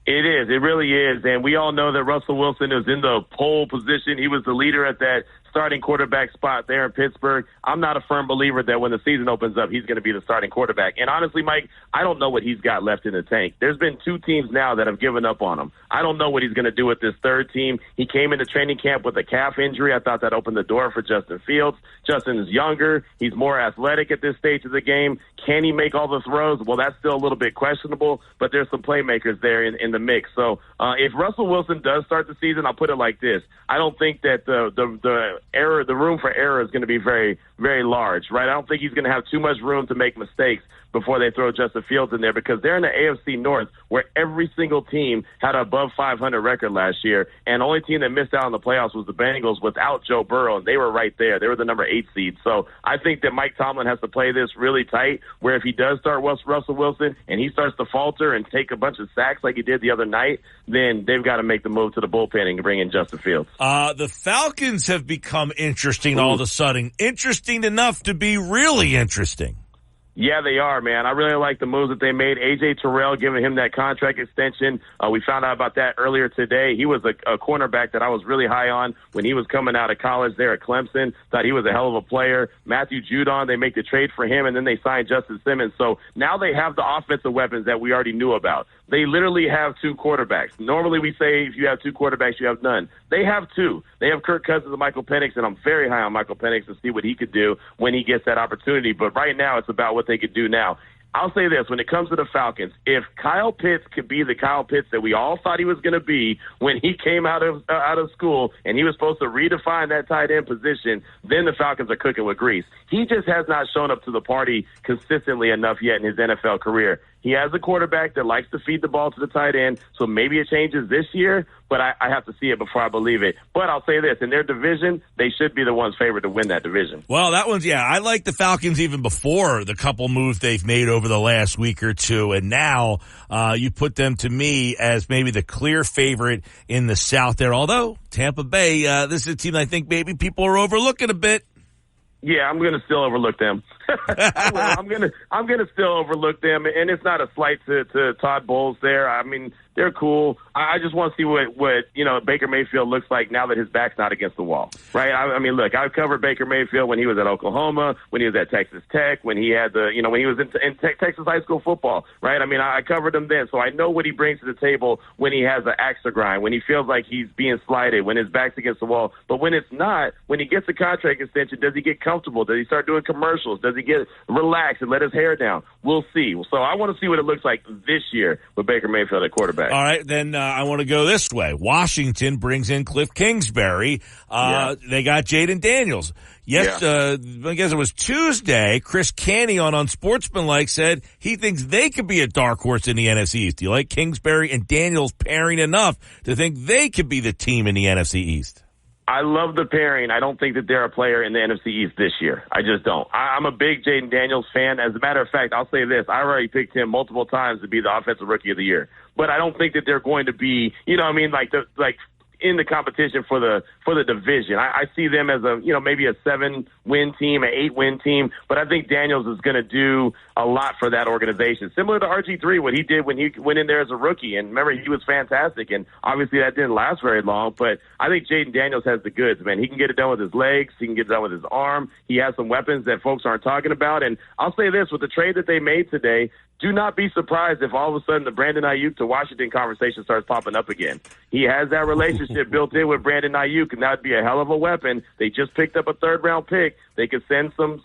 It is. It really is. And we all know that Russell Wilson is in the pole position. He was the leader at that starting quarterback spot there in Pittsburgh. I'm not a firm believer that when the season opens up, he's going to be the starting quarterback. And honestly, Mike, I don't know what he's got left in the tank. There's been 2 teams now that have given up on him. I don't know what he's going to do with this third team. He came into training camp with a calf injury. I thought that opened the door for Justin Fields. Justin is younger. He's more athletic at this stage of the game. Can he make all the throws? Well, that's still a little bit questionable, but there's some playmakers there in the mix. So if Russell Wilson does start the season, I'll put it like this. I don't think that the room for error is going to be very, very large, right? I don't think he's going to have too much room to make mistakes before they throw Justin Fields in there, because they're in the AFC North where every single team had an above 500 record last year, and the only team that missed out on the playoffs was the Bengals without Joe Burrow, and they were right there. They were the number 8 seed. So I think that Mike Tomlin has to play this really tight, where if he does start Russell Wilson and he starts to falter and take a bunch of sacks like he did the other night, then they've got to make the move to the bullpen and bring in Justin Fields. The Falcons have become interesting all of a sudden. Interesting enough to be really interesting. Yeah, they are, man. I really like the moves that they made. A.J. Terrell giving him that contract extension. We found out about that earlier today. He was a cornerback that I was really high on when he was coming out of college there at Clemson. Thought he was a hell of a player. Matthew Judon, they make the trade for him, and then they signed Justin Simmons. So now they have the offensive weapons that we already knew about. They literally have 2 quarterbacks. Normally we say if you have 2 quarterbacks, you have none. They have 2. They have Kirk Cousins and Michael Penix, and I'm very high on Michael Penix to see what he could do when he gets that opportunity. But right now it's about what they could do now. I'll say this, when it comes to the Falcons, if Kyle Pitts could be the Kyle Pitts that we all thought he was going to be when he came out of school and he was supposed to redefine that tight end position, then the Falcons are cooking with grease. He just has not shown up to the party consistently enough yet in his NFL career. He has a quarterback that likes to feed the ball to the tight end, so maybe it changes this year, but I have to see it before I believe it. But I'll say this, in their division, they should be the ones favored to win that division. Well, that one's, I like the Falcons even before the couple moves they've made over the last week or two, and now you put them to me as maybe the clear favorite in the South there, although Tampa Bay, this is a team I think maybe people are overlooking a bit. Yeah, I'm going to still overlook them. I'm going to still overlook them, and it's not a slight to Todd Bowles there. I mean, they're cool. I just want to see what Baker Mayfield looks like now that his back's not against the wall, right? I mean, look, I've covered Baker Mayfield when he was at Oklahoma, when he was at Texas Tech, when he had when he was in Texas high school football, right? I mean, I covered him then, so I know what he brings to the table when he has an axe to grind, when he feels like he's being slighted, when his back's against the wall. But when it's not, when he gets a contract extension, does he get comfortable? Does he start doing commercials? Does he get relaxed and let his hair down? We'll see. So I want to see what it looks like this year with Baker Mayfield at quarterback. All right, then I want to go this way. Washington brings in Cliff Kingsbury. They got Jaden Daniels. I guess it was Tuesday, Chris Canny on Unsportsmanlike said he thinks they could be a dark horse in the NFC East. Do you like Kingsbury and Daniels pairing enough to think they could be the team in the NFC East? I love the pairing. I don't think that they're a player in the NFC East this year. I just don't. I'm a big Jaden Daniels fan. As a matter of fact, I'll say this. I already picked him multiple times to be the Offensive Rookie of the Year. But I don't think that they're going to be, in the competition for the division. I see them as maybe a 7-win team, an 8-win team, but I think Daniels is going to do a lot for that organization. Similar to RG3, what he did when he went in there as a rookie, and remember, he was fantastic, and obviously that didn't last very long, but I think Jaden Daniels has the goods, man. He can get it done with his legs. He can get it done with his arm. He has some weapons that folks aren't talking about, and I'll say this, with the trade that they made today, do not be surprised if all of a sudden the Brandon Ayuk to Washington conversation starts popping up again. He has that relationship built in with Brandon Ayuk, and that would be a hell of a weapon. They just picked up a 3rd-round pick. They could send some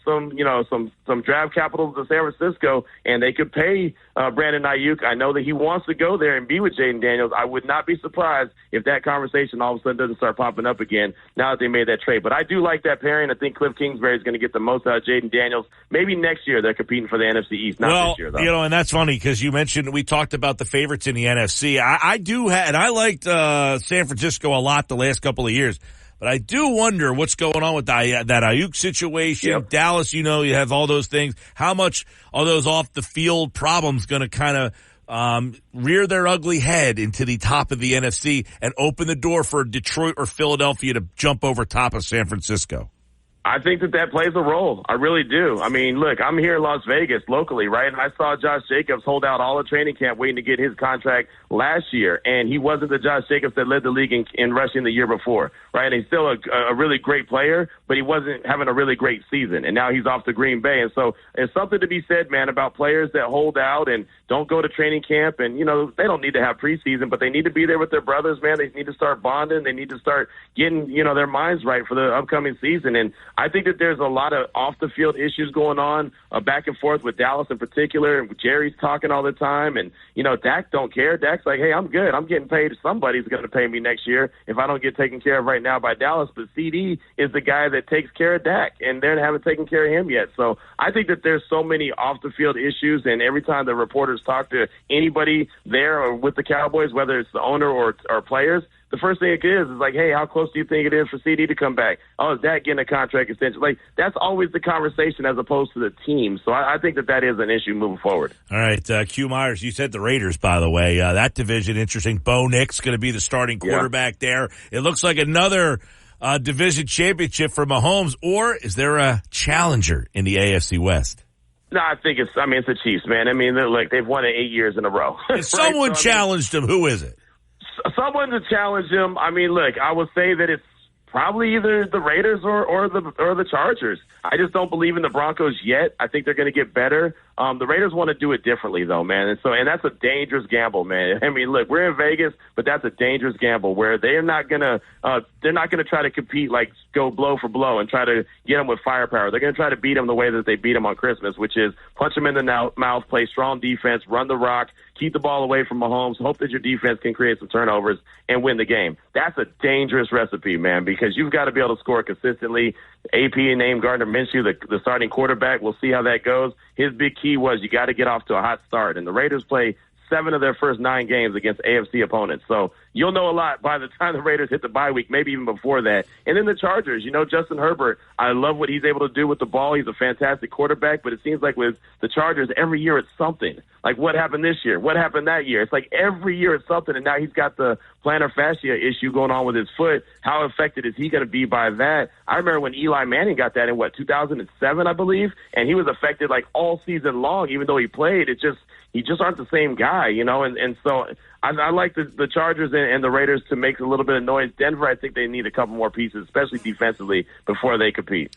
draft capital to San Francisco, and they could pay Brandon Ayuk. I know that he wants to go there and be with Jaden Daniels. I would not be surprised if that conversation all of a sudden doesn't start popping up again now that they made that trade. But I do like that pairing. I think Cliff Kingsbury is going to get the most out of Jaden Daniels. Maybe next year they're competing for the NFC East, not this year, though. And that's funny because you mentioned we talked about the favorites in the NFC. I liked San Francisco a lot the last couple of years. But I do wonder what's going on with that Ayuk situation. Yep. Dallas, you have all those things. How much are those off-the-field problems going to kind of rear their ugly head into the top of the NFC and open the door for Detroit or Philadelphia to jump over top of San Francisco? I think that plays a role. I really do. I mean, look, I'm here in Las Vegas locally, right? And I saw Josh Jacobs hold out all the training camp waiting to get his contract last year. And he wasn't the Josh Jacobs that led the league in rushing the year before, right? And he's still a really great player, but he wasn't having a really great season. And now he's off to Green Bay. And so there's something to be said, man, about players that hold out and don't go to training camp. And, they don't need to have preseason, but they need to be there with their brothers, man. They need to start bonding. They need to start getting, their minds right for the upcoming season. And I think that there's a lot of off-the-field issues going on back and forth with Dallas in particular, and Jerry's talking all the time. And, Dak don't care. Dak's like, hey, I'm good. I'm getting paid. Somebody's going to pay me next year if I don't get taken care of right now by Dallas. But CD is the guy that takes care of Dak, and they haven't taken care of him yet. So I think that there's so many off-the-field issues, and every time the reporters talk to anybody there or with the Cowboys, whether it's the owner or players, the first thing it is like, hey, how close do you think it is for CD to come back? Oh, is Dak getting a contract extension? Like, that's always the conversation as opposed to the team. So I think that is an issue moving forward. All right, Q Myers, you said the Raiders, by the way. That division, interesting. Bo Nix going to be the starting quarterback there. It looks like another division championship for Mahomes, or is there a challenger in the AFC West? No, I think it's the Chiefs, man. They've won it 8 years in a row. If someone challenged them, who is it? Someone to challenge him. I would say that it's probably either the Raiders or the Chargers. I just don't believe in the Broncos yet. I think they're going to get better. The Raiders want to do it differently, though, man. And that's a dangerous gamble, man. We're in Vegas, but that's a dangerous gamble where they're not gonna try to compete, like go blow for blow and try to get them with firepower. They're gonna try to beat them the way that they beat them on Christmas, which is punch them in the mouth, play strong defense, run the rock, keep the ball away from Mahomes, hope that your defense can create some turnovers and win the game. That's a dangerous recipe, man, because you've got to be able to score consistently. AP named Gardner Minshew the starting quarterback. We'll see how that goes. His big key was you got to get off to a hot start, and the Raiders play 7 of their first 9 games against AFC opponents. So you'll know a lot by the time the Raiders hit the bye week, maybe even before that. And then the Chargers, Justin Herbert, I love what he's able to do with the ball. He's a fantastic quarterback, but it seems like with the Chargers, every year it's something. Like what happened this year? What happened that year? It's like every year it's something, and now he's got the plantar fascia issue going on with his foot. How affected is he going to be by that? I remember when Eli Manning got that in, 2007, I believe, and he was affected like all season long, even though he played. He just aren't the same guy, and so I like the Chargers and the Raiders to make a little bit of noise. Denver, I think they need a couple more pieces, especially defensively, before they compete.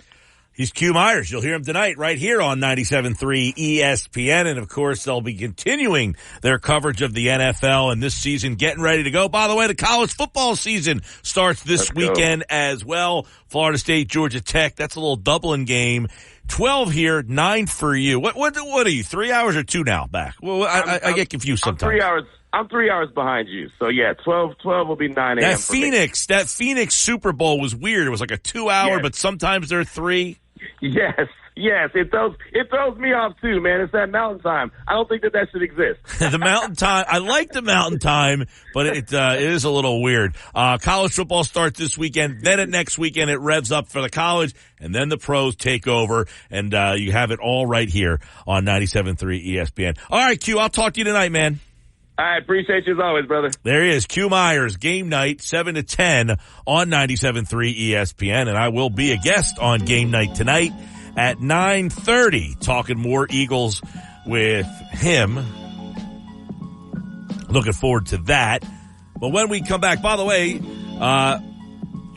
He's Q Myers. You'll hear him tonight right here on 97.3 ESPN. And, of course, they'll be continuing their coverage of the NFL and this season getting ready to go. By the way, the college football season starts this weekend as well. Florida State, Georgia Tech. That's a little doubling game. 12 here, 9 for you. What are you, 3 hours or 2 now back? Well, I get confused sometimes. I'm 3 hours. I'm 3 hours behind you. So, 12 will be 9 a.m. That Phoenix Super Bowl was weird. It was like a 2 hour, but sometimes they're 3. Yes. It throws me off too, man. It's that mountain time. I don't think that should exist. The mountain time. I like the mountain time, but it is a little weird. College football starts this weekend. Then next weekend it revs up for the college, and then the pros take over, and you have it all right here on 97.3 ESPN. All right, Q. I'll talk to you tonight, man. I appreciate you as always, brother. There he is, Q Myers, game night, 7 to 10 on 97.3 ESPN, and I will be a guest on game night tonight at 9:30, talking more Eagles with him. Looking forward to that. But when we come back, by the way,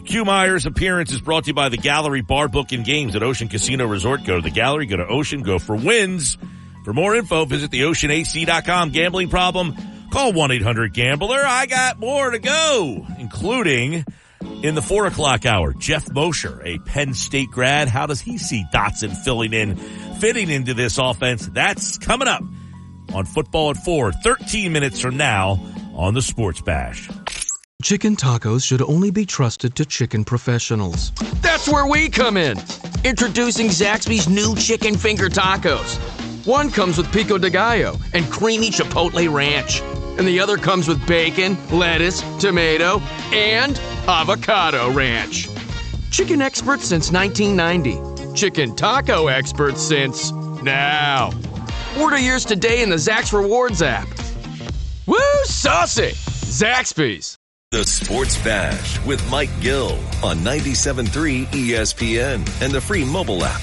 Q Myers' appearance is brought to you by the Gallery Bar Book and Games at Ocean Casino Resort. Go to the Gallery, go to Ocean, go for wins. For more info, visit theoceanac.com. Gambling problem? Call 1-800-GAMBLER. I got more to go, including in the 4 o'clock hour, Jeff Mosher, a Penn State grad. How does he see Dotson fitting into this offense? That's coming up on Football at 4, 13 minutes from now on the Sports Bash. Chicken tacos should only be trusted to chicken professionals. That's where we come in. Introducing Zaxby's new chicken finger tacos. One comes with pico de gallo and creamy chipotle ranch. And the other comes with bacon, lettuce, tomato, and avocado ranch. Chicken experts since 1990. Chicken taco experts since now. Order yours today in the Zax Rewards app. Woo, saucy! Zaxby's. The Sports Bash with Mike Gill on 97.3 ESPN and the free mobile app.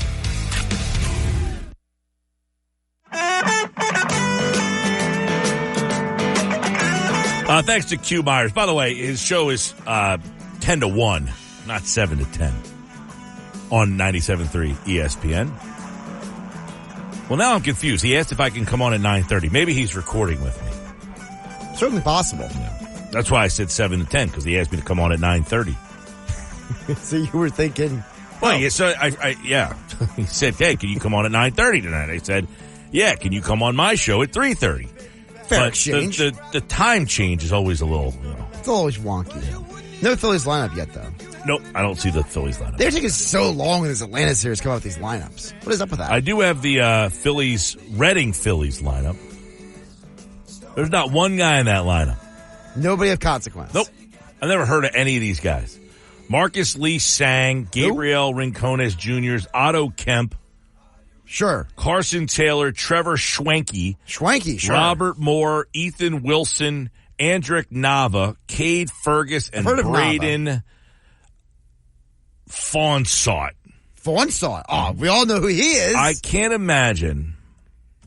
Thanks to Q Myers. By the way, his show is 10 to 1, not 7 to 10 on 97.3 ESPN. Well, now I'm confused. He asked if I can come on at 9:30. Maybe he's recording with me. Certainly possible. Yeah. That's why I said 7 to 10, because he asked me to come on at 9:30. So you were thinking Well, yeah, so yeah. He said, hey, can you come on at 9:30 tonight? I said, yeah, can you come on my show at 3:30? Fair exchange. The time change is always a little, It's always wonky. No Phillies lineup yet, though. Nope, I don't see the Phillies lineup. They're taking so long in this Atlanta series to come out with these lineups. What is up with that? I do have the Reading Phillies lineup. There's not one guy in that lineup. Nobody of consequence. Nope. I've never heard of any of these guys. Marcus Lee Sang, Gabriel Rincones Jr., Otto Kemp. Sure. Carson Taylor, Trevor Schwenke. Schwenke, sure. Robert Moore, Ethan Wilson, Andrick Nava, Cade Fergus, and Braden Fonsaught. Fonsaught. Oh, we all know who he is. I can't imagine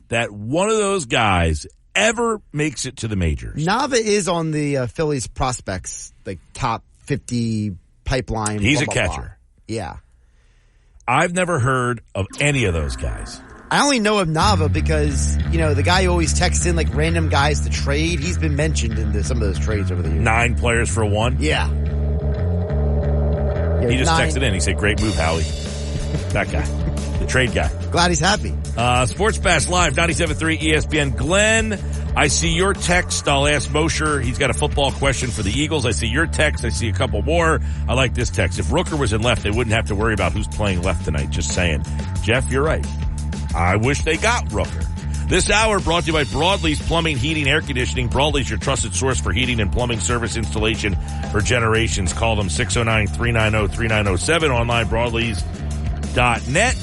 that one of those guys ever makes it to the majors. Nava is on the Phillies prospects, like top 50 pipeline. He's blah, a blah, catcher. blah. Yeah. I've never heard of any of those guys. I only know of Nava because, the guy who always texts in like random guys to trade, he's been mentioned in some of those trades over the years. 9 players for one? Yeah. He just texted in. He said, great move, Howie. That guy. The trade guy. Glad he's happy. Sports Bash Live, 97.3 ESPN. Glenn, I see your text. I'll ask Mosher. He's got a football question for the Eagles. I see your text. I see a couple more. I like this text. If Rooker was in left, they wouldn't have to worry about who's playing left tonight. Just saying. Jeff, you're right. I wish they got Rooker. This hour brought to you by Broadlease Plumbing, Heating, Air Conditioning. Broadlease, your trusted source for heating and plumbing service installation for generations. Call them 609-390-3907. Online, broadlease.net.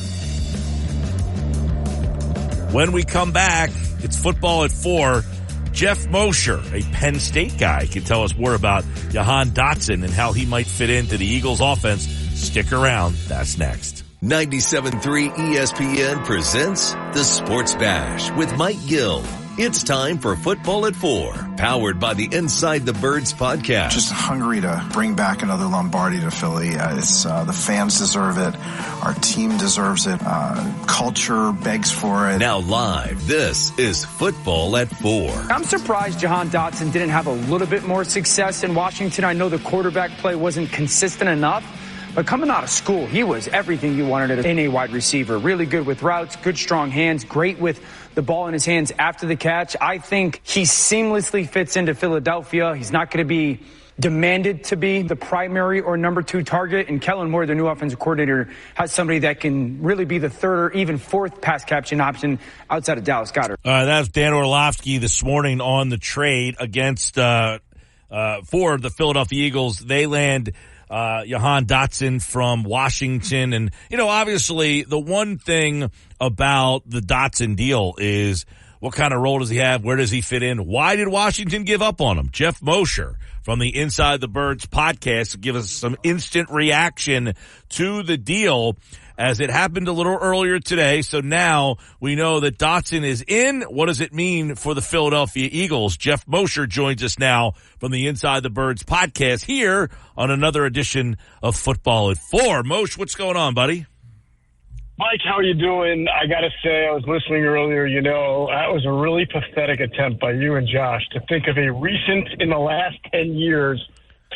When we come back, it's football at 4. Jeff Mosher, a Penn State guy, can tell us more about Jahan Dotson and how he might fit into the Eagles offense. Stick around. That's next. 97.3 ESPN presents the Sports Bash with Mike Gill. It's time for Football at 4, powered by the Inside the Birds podcast. Just hungry to bring back another Lombardi to Philly. The fans deserve it. Our team deserves it. Culture begs for it. Now live, this is Football at 4. I'm surprised Jahan Dotson didn't have a little bit more success in Washington. I know the quarterback play wasn't consistent enough. But coming out of school, he was everything you wanted in a wide receiver. Really good with routes, good strong hands, great with the ball in his hands after the catch. I think he seamlessly fits into Philadelphia. He's not going to be demanded to be the primary or number 2 target. And Kellen Moore, the new offensive coordinator, has somebody that can really be the 3rd or even 4th pass catching option outside of Dallas Goedert. That's Dan Orlovsky this morning on the trade against for the Philadelphia Eagles. They land Jahan Dotson from Washington. And, obviously the one thing about the Dotson deal is what kind of role does he have? Where does he fit in? Why did Washington give up on him? Jeff Mosher from the Inside the Birds podcast will give us some instant reaction to the deal as it happened a little earlier today. So now we know that Dotson is in. What does it mean for the Philadelphia Eagles? Jeff Mosher joins us now from the Inside the Birds podcast here on another edition of Football at 4. Moshe, what's going on, buddy? Mike, how are you doing? I got to say, I was listening earlier, that was a really pathetic attempt by you and Josh to think of a recent, in the last 10 years,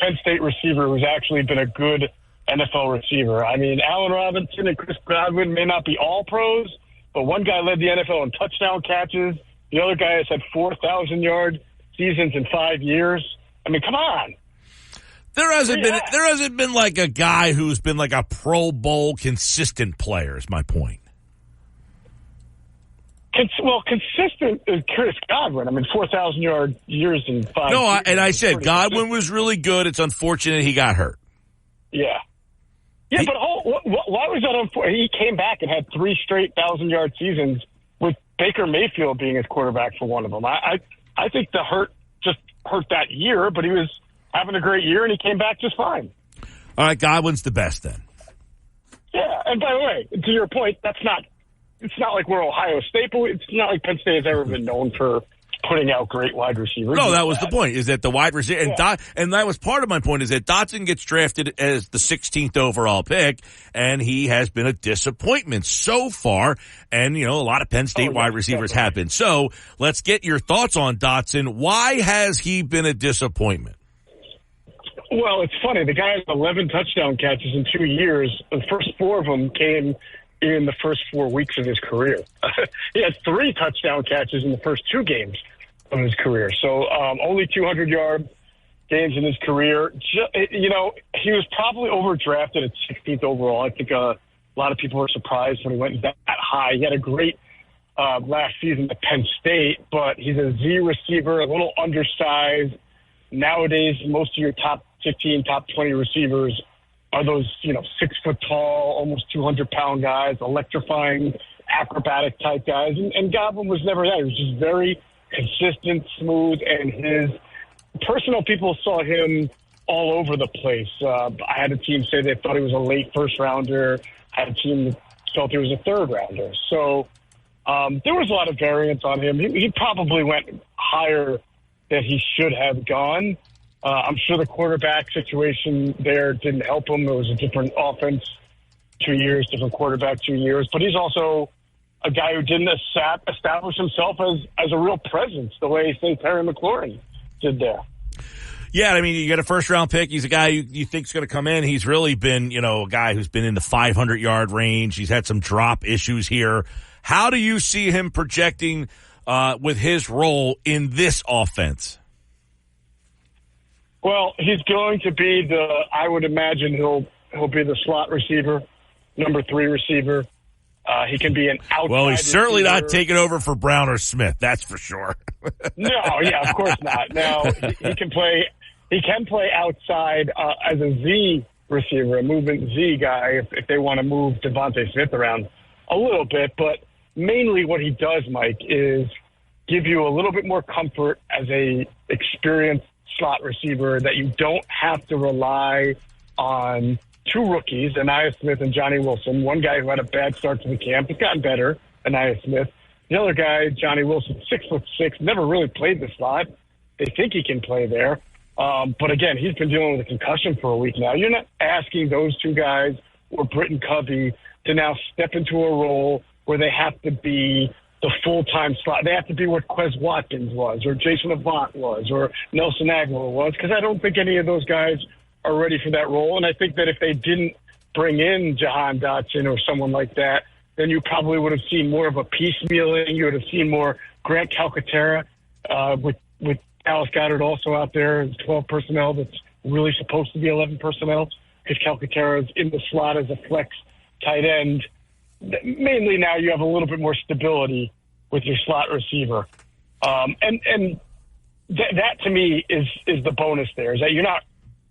Penn State receiver who's actually been a good NFL receiver. I mean, Allen Robinson and Chris Godwin may not be all pros, but one guy led the NFL in touchdown catches. The other guy has had 4,000-yard seasons in 5 years. I mean, come on. There hasn't been like a guy who's been like a Pro Bowl consistent player is my point. Consistent is Chris Godwin. I mean, 4,000-yard years in 5 years. No, I said Godwin was really good. It's unfortunate he got hurt. Yeah. Yeah, but why was that unfortunate? He came back and had 3 straight 1,000-yard seasons with Baker Mayfield being his quarterback for one of them. I think the hurt just hurt that year, but he was having a great year, and he came back just fine. All right, Godwin's the best then. Yeah, and by the way, to your point, it's not like we're Ohio State, but it's not like Penn State has ever been known for putting out great wide receivers. No, that was the point, is that the wide receiver, and that was part of my point, is that Dotson gets drafted as the 16th overall pick, and he has been a disappointment so far, and, a lot of Penn State wide receivers have been. So, let's get your thoughts on Dotson. Why has he been a disappointment? Well, it's funny. The guy has 11 touchdown catches in 2 years. The first 4 of them came in the first 4 weeks of his career. He had 3 touchdown catches in the first 2 games of his career. So only 200-yard games in his career. You know, he was probably overdrafted at 16th overall. I think a lot of people were surprised when he went that high. He had a great last season at Penn State, but he's a Z receiver, a little undersized. Nowadays, most of your top 15, top 20 receivers are those, 6 foot tall, almost 200-pound guys, electrifying, acrobatic type guys. And Godwin was never that. He was just very consistent, smooth, and his personal people saw him all over the place. I had a team say they thought he was a late first rounder. I had a team that felt he was a third rounder. So there was a lot of variance on him. He probably went higher than he should have gone. I'm sure the quarterback situation there didn't help him. It was a different offense 2 years, different quarterback 2 years. But he's also a guy who didn't establish himself as a real presence the way, say, Terry McLaurin did there. Yeah, I mean, you get a first-round pick. He's a guy you think is going to come in. He's really been, a guy who's been in the 500-yard range. He's had some drop issues here. How do you see him projecting with his role in this offense? Well, he's going to be I would imagine he'll be the slot receiver, number 3 receiver. He can be an outside Well, he's certainly receiver. not taking over for Brown or Smith, that's for sure. No, yeah, of course not. No, he can play outside as a Z receiver, a movement Z guy, if they want to move Devontae Smith around a little bit. But mainly what he does, Mike, is give you a little bit more comfort as a experienced slot receiver, that you don't have to rely on 2 rookies, Ainias Smith and Johnny Wilson. One guy who had a bad start to the camp has gotten better, Ainias Smith. The other guy, Johnny Wilson, 6'6", never really played the slot. They think he can play there. But again, he's been dealing with a concussion for a week now. You're not asking those 2 guys or Britton Covey to now step into a role where they have to be the full-time slot. They have to be what Quez Watkins was, or Jason Avant was, or Nelson Aguilar was, because I don't think any of those guys are ready for that role. And I think that if they didn't bring in Jahan Dotson or someone like that, then you probably would have seen more of a piecemealing. You would have seen more Grant Calcaterra with Dallas Goedert also out there as 12 personnel that's really supposed to be 11 personnel, because Calcaterra is in the slot as a flex tight end. Mainly now you have a little bit more stability with your slot receiver. And that to me is the bonus there, is that you're not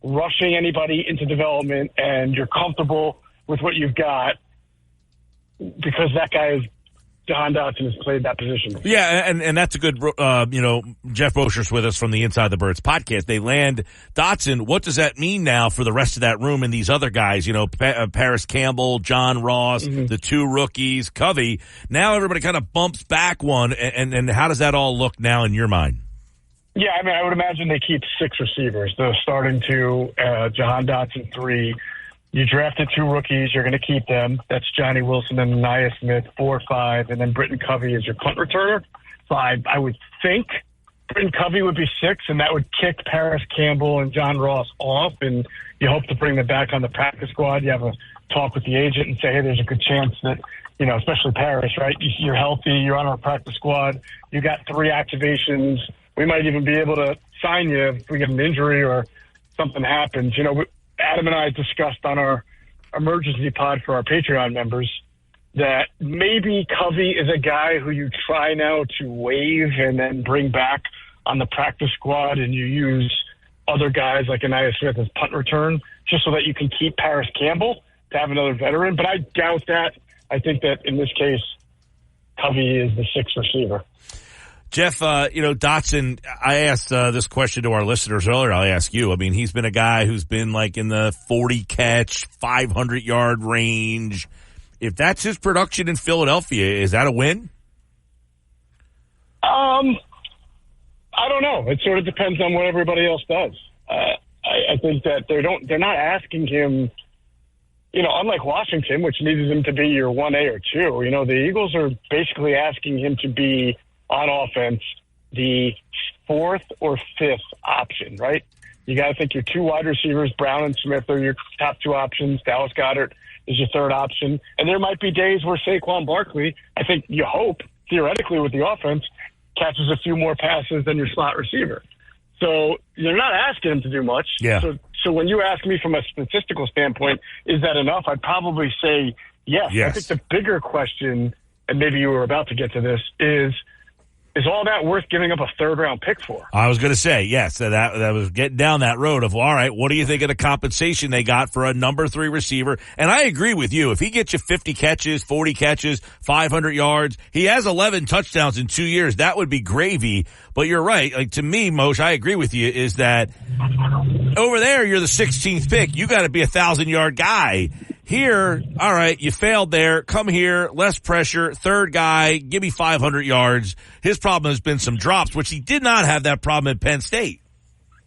rushing anybody into development and you're comfortable with what you've got, because that guy is Jahan Dotson has played that position. Yeah, and that's a good, Jeff Boschers with us from the Inside the Birds podcast. They land Dotson. What does that mean now for the rest of that room and these other guys? Paris Campbell, John Ross, the 2 rookies, Covey. Now everybody kind of bumps back one, and how does that all look now in your mind? Yeah, I mean, I would imagine they keep 6 receivers. They're starting to Jahan Dotson 3. You drafted 2 rookies. You're going to keep them. That's Johnny Wilson and Ainias Smith, 4, 5, and then Britton Covey is your punt returner. So I would think Britton Covey would be 6, and that would kick Paris Campbell and John Ross off, and you hope to bring them back on the practice squad. You have a talk with the agent and say, hey, there's a good chance that, especially Paris, right? You're healthy. You're on our practice squad. You got 3 activations. We might even be able to sign you if we get an injury or something happens. Adam and I discussed on our emergency pod for our Patreon members that maybe Covey is a guy who you try now to waive and then bring back on the practice squad, and you use other guys like Ainias Smith as punt return, just so that you can keep Paris Campbell to have another veteran. But I doubt that. I think that in this case, Covey is the 6th receiver. Jeff, Dotson, I asked this question to our listeners earlier. I'll ask you. I mean, he's been a guy who's been like in the 40-catch, 500-yard range. If that's his production in Philadelphia, is that a win? I don't know. It sort of depends on what everybody else does. I think that they're not asking him, unlike Washington, which needed him to be your 1A or 2. The Eagles are basically asking him to be on offense the 4th or 5th option, right? You got to think your two wide receivers, Brown and Smith, are your top two options. Dallas Goedert is your third option. And there might be days where Saquon Barkley, I think you hope, theoretically with the offense, catches a few more passes than your slot receiver. So you're not asking him to do much. Yeah. So when you ask me from a statistical standpoint, is that enough? I'd probably say yes. I think the bigger question, and maybe you were about to get to this, is all that worth giving up a third-round pick for? I was going to say, yes, that was getting down that road of, all right, what do you think of the compensation they got for a number 3 receiver? And I agree with you. If he gets you 50 catches, 40 catches, 500 yards, he has 11 touchdowns in 2 years, that would be gravy. But you're right. Like, to me, Moshe, I agree with you, is that over there, you're the 16th pick. You got to be a 1,000-yard guy. Here, all right, you failed there. Come here, less pressure, third guy, give me 500 yards. His problem has been some drops, which he did not have that problem at Penn State.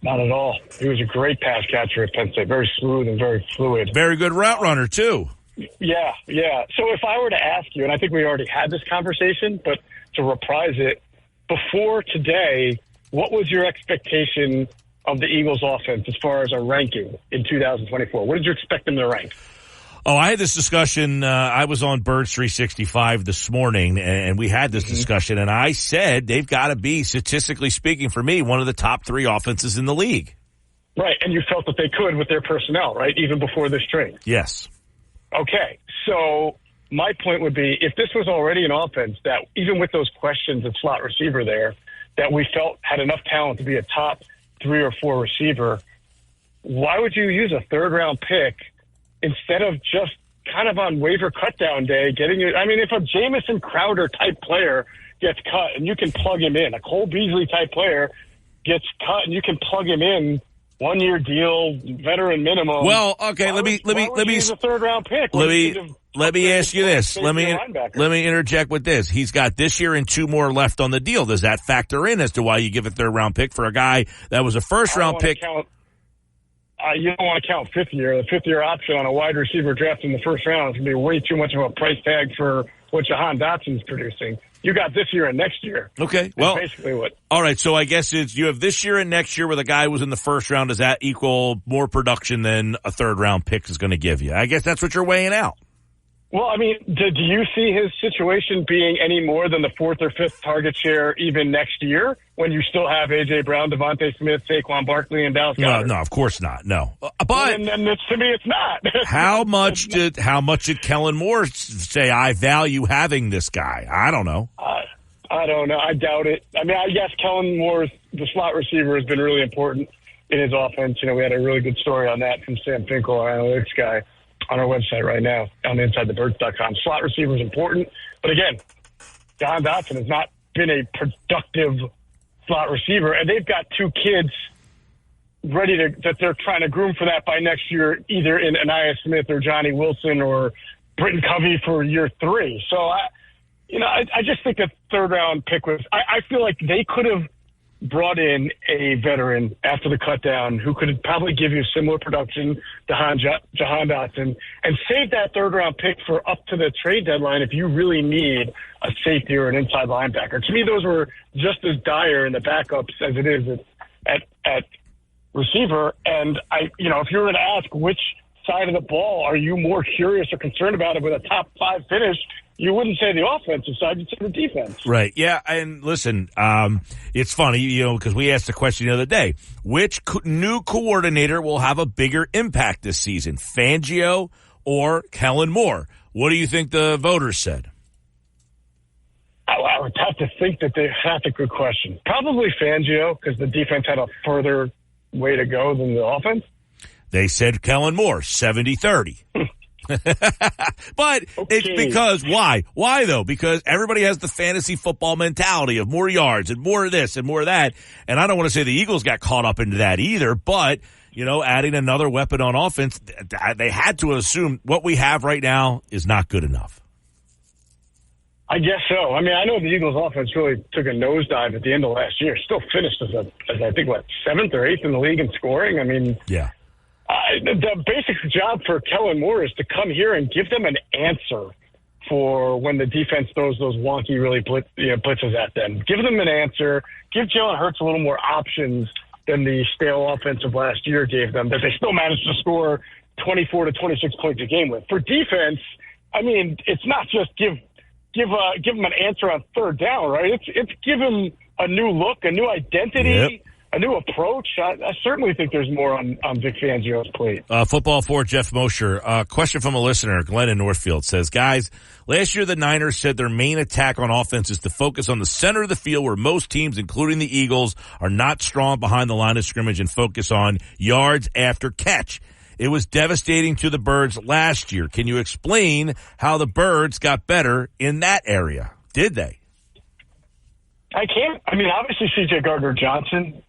Not at all. He was a great pass catcher at Penn State, very smooth and very fluid. Very good route runner, too. Yeah. So if I were to ask you, and I think we already had this conversation, but to reprise it, before today, what was your expectation of the Eagles offense as far as a ranking in 2024? What did you expect them to rank? Oh, I had this discussion. I was on Birds 365 this morning, and we had this discussion, and I said they've got to be, statistically speaking, for me, one of the top 3 offenses in the league. Right, and you felt that they could with their personnel, right, even before this trade? Yes. Okay, so my point would be, if this was already an offense that, even with those questions at slot receiver there, that we felt had enough talent to be a top 3 or 4 receiver, why would you use a third-round pick instead of just kind of on waiver cutdown day getting it? I mean, if a Jamison Crowder type player gets cut and you can plug him in, a Cole Beasley type player gets cut and you can plug him in, 1-year deal, veteran minimum. Well, okay, let me use a third round pick. Let me ask you this. Let me interject with this. He's got this year and 2 more left on the deal. Does that factor in as to why you give a third round pick for a guy that was a first round pick? You don't want to count fifth year. The 5th year option on a wide receiver drafted in the first round is going to be way too much of a price tag for what Jahan Dotson's producing. You got this year and next year. Okay, well, that's basically what. All right, so I guess you have this year and next year with a guy who was in the first round. Does that equal more production than a third round pick is going to give you? I guess that's what you're weighing out. Well, I mean, do you see his situation being any more than the 4th or 5th target share even next year when you still have A.J. Brown, Devontae Smith, Saquon Barkley, and Dallas Goedert? No, of course not. No. But well, then to me, it's not. how much did Kellen Moore say, I value having this guy? I don't know. I don't know. I doubt it. I mean, I guess Kellen Moore's, the slot receiver, has been really important in his offense. You know, we had a really good story on that from Sam Finkel, our analytics guy, on our website right now on InsideTheBirds.com. Slot receiver is important. But again, Jahan Dotson has not been a productive slot receiver, and they've got 2 kids that they're trying to groom for that by next year, either in Aniyah Smith or Johnny Wilson or Britton Covey for year 3. So, I just think that third-round pick was – I feel like they could have brought in a veteran after the cutdown who could probably give you similar production to Jahan Dotson and save that third-round pick for up to the trade deadline if you really need a safety or an inside linebacker. To me, those were just as dire in the backups as it is at receiver. And, if you were going to ask which side of the ball are you more curious or concerned about it with a top 5 finish, you wouldn't say the offensive side, you'd say the defense. Right. Yeah. And listen, it's funny, because we asked the question the other day, which new coordinator will have a bigger impact this season, Fangio or Kellen Moore? What do you think the voters said? I would have to think that that's a good question. Probably Fangio, because the defense had a further way to go than the offense. They said Kellen Moore, 70-30. But it's because, why? Why, though? Because everybody has the fantasy football mentality of more yards and more of this and more of that. And I don't want to say the Eagles got caught up into that either, but, adding another weapon on offense, they had to assume what we have right now is not good enough. I guess so. I mean, I know the Eagles offense really took a nosedive at the end of last year. Still finished as I think, 7th or 8th in the league in scoring. I mean, yeah. The basic job for Kellen Moore is to come here and give them an answer for when the defense throws those wonky, really blitzes at them. Give them an answer. Give Jalen Hurts a little more options than the stale offense of last year gave them, that they still managed to score 24 to 26 points a game with. For defense, I mean, it's not just give them an answer on third down, right? It's give them a new look, a new identity, a new approach. I certainly think there's more on Vic Fangio's plate. Football for Jeff Mosher. Question from a listener, Glenn in Northfield, says, guys, last year the Niners said their main attack on offense is to focus on the center of the field where most teams, including the Eagles, are not strong behind the line of scrimmage and focus on yards after catch. It was devastating to the Birds last year. Can you explain how the Birds got better in that area? Did they? I can't. I mean, obviously C.J. Gardner-Johnson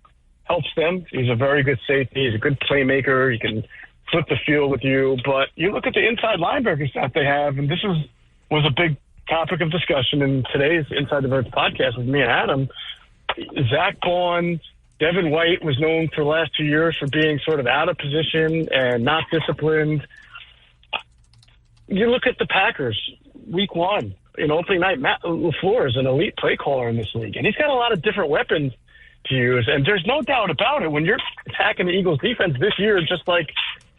helps them. He's a very good safety. He's a good playmaker. He can flip the field with you. But you look at the inside linebackers that they have, and this was a big topic of discussion in today's Inside the Birds podcast with me and Adam. Zach Bond, Devin White was known for the last 2 years for being sort of out of position and not disciplined. You look at the Packers, week one, opening night, Matt LaFleur is an elite play caller in this league, and he's got a lot of different weapons to use, and there's no doubt about it. When you're attacking the Eagles defense this year, just like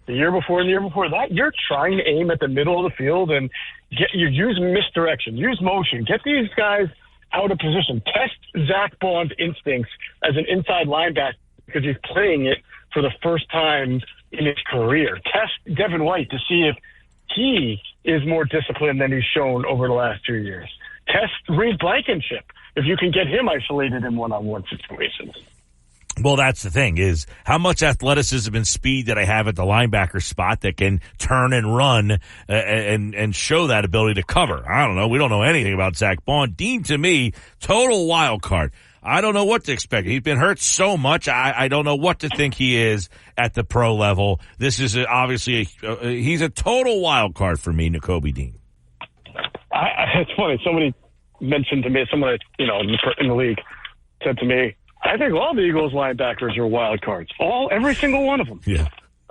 the year before and the year before that, you're trying to aim at the middle of the field and you use misdirection, use motion, get these guys out of position. Test Zach Bond's instincts as an inside linebacker because he's playing it for the first time in his career. Test Devin White to see if he is more disciplined than he's shown over the last 2 years. Test Reed Blankenship if you can get him isolated in one-on-one situations. Well, that's the thing, is how much athleticism and speed that I have at the linebacker spot that can turn and run and show that ability to cover. I don't know. We don't know anything about Zach Bond. Dean, to me, total wild card. I don't know what to expect. He's been hurt so much. I don't know what to think he is at the pro level. This is obviously he's a total wild card for me, Nakobe Dean. It's funny. Somebody mentioned to me, someone in the league said to me, I think all the Eagles linebackers are wild cards. Every single one of them. Yeah.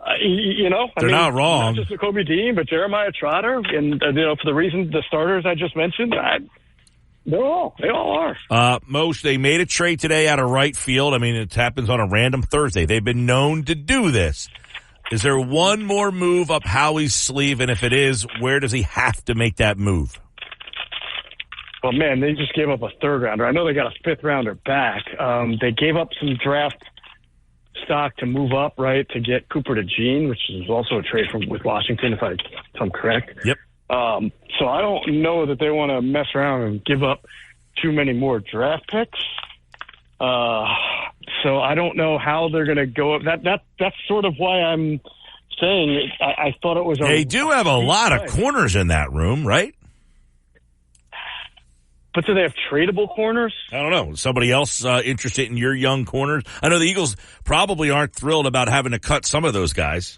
They're not wrong. Not just Nakobe Dean, but Jeremiah Trotter, and for the reason the starters I just mentioned, they all are. Moshe, they made a trade today out of right field. I mean, it happens on a random Thursday. They've been known to do this. Is there one more move up Howie's sleeve? And if it is, where does he have to make that move? Well, man, they just gave up a third rounder. I know they got a fifth rounder back. They gave up some draft stock to move up, right, to get Cooper DeJean, which is also a trade with Washington, if I'm correct. Yep. So I don't know that they want to mess around and give up too many more draft picks. So I don't know how they're going to go up. That's sort of why I'm saying I thought it was. They do have a lot of corners in that room, right? But do they have tradable corners? I don't know. Somebody else interested in your young corners? I know the Eagles probably aren't thrilled about having to cut some of those guys.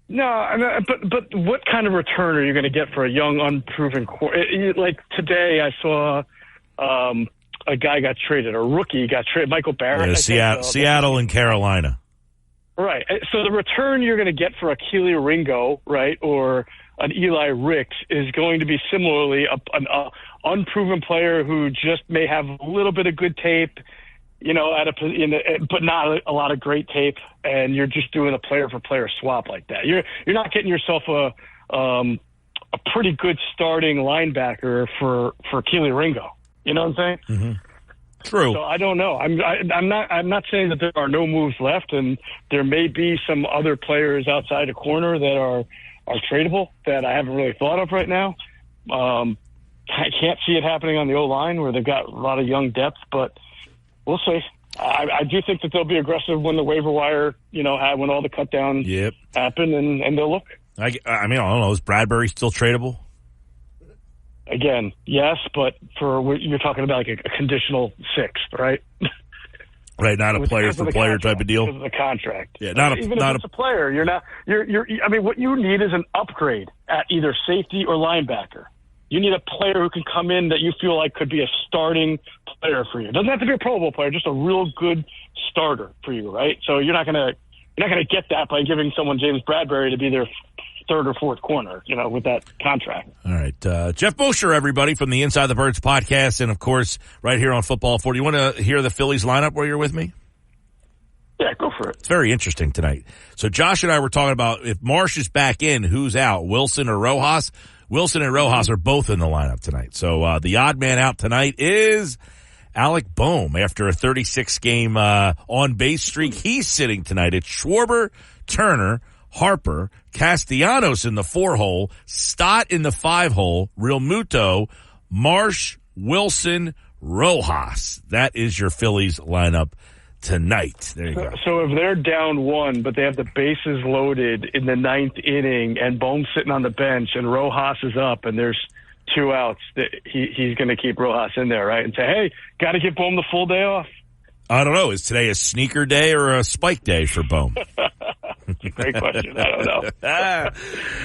No, but what kind of return are you going to get for a young, unproven corner? Like today, I saw a guy got traded, a rookie got traded, Michael Barrett. Yeah, Seattle and Carolina. Right. So the return you're going to get for a Keely Ringo, right, or an Eli Ricks is going to be similarly an unproven player who just may have a little bit of good tape, but not a lot of great tape, and you're just doing a player-for-player swap like that. You're not getting yourself a pretty good starting linebacker for Keely Ringo. You know what I'm saying? Mm-hmm. True. So I don't know. I'm not saying that there are no moves left, and there may be some other players outside the corner that are tradable that I haven't really thought of right now. I can't see it happening on the O-line where they've got a lot of young depth, but we'll see. I do think that they'll be aggressive when the waiver wire, when all the cut down happen, and they'll look. I don't know. Is Bradbury still tradable? Again, yes, but you're talking about like a conditional sixth, right? Right, not a player-for-player type of deal. Because of the contract. Yeah, if it's a player, I mean, what you need is an upgrade at either safety or linebacker. You need a player who can come in that you feel like could be a starting player for you. It doesn't have to be a Pro Bowl player, just a real good starter for you, right? So you're not gonna get that by giving someone James Bradbury to be their third or fourth corner, with that contract. All right. Jeff Mosher, everybody, from the Inside the Birds podcast, and, of course, right here on Football 40. You want to hear the Phillies lineup while you're with me? Yeah, go for it. It's very interesting tonight. So Josh and I were talking about if Marsh is back in, who's out, Wilson or Rojas? Wilson and Rojas are both in the lineup tonight. So the odd man out tonight is Alec Boehm. After a 36-game on-base streak, he's sitting tonight. It's Schwarber, Turner, Harper, Castellanos in the 4-hole, Stott in the 5-hole, Real Muto, Marsh, Wilson, Rojas. That is your Phillies lineup tonight. There you go. So if they're down 1, but they have the bases loaded in the 9th inning and Bohm's sitting on the bench and Rojas is up and there's 2 outs, he's going to keep Rojas in there, right? And say, hey, got to give Bohm the full day off? I don't know. Is today a sneaker day or a spike day for Bohm? Great question. I don't know.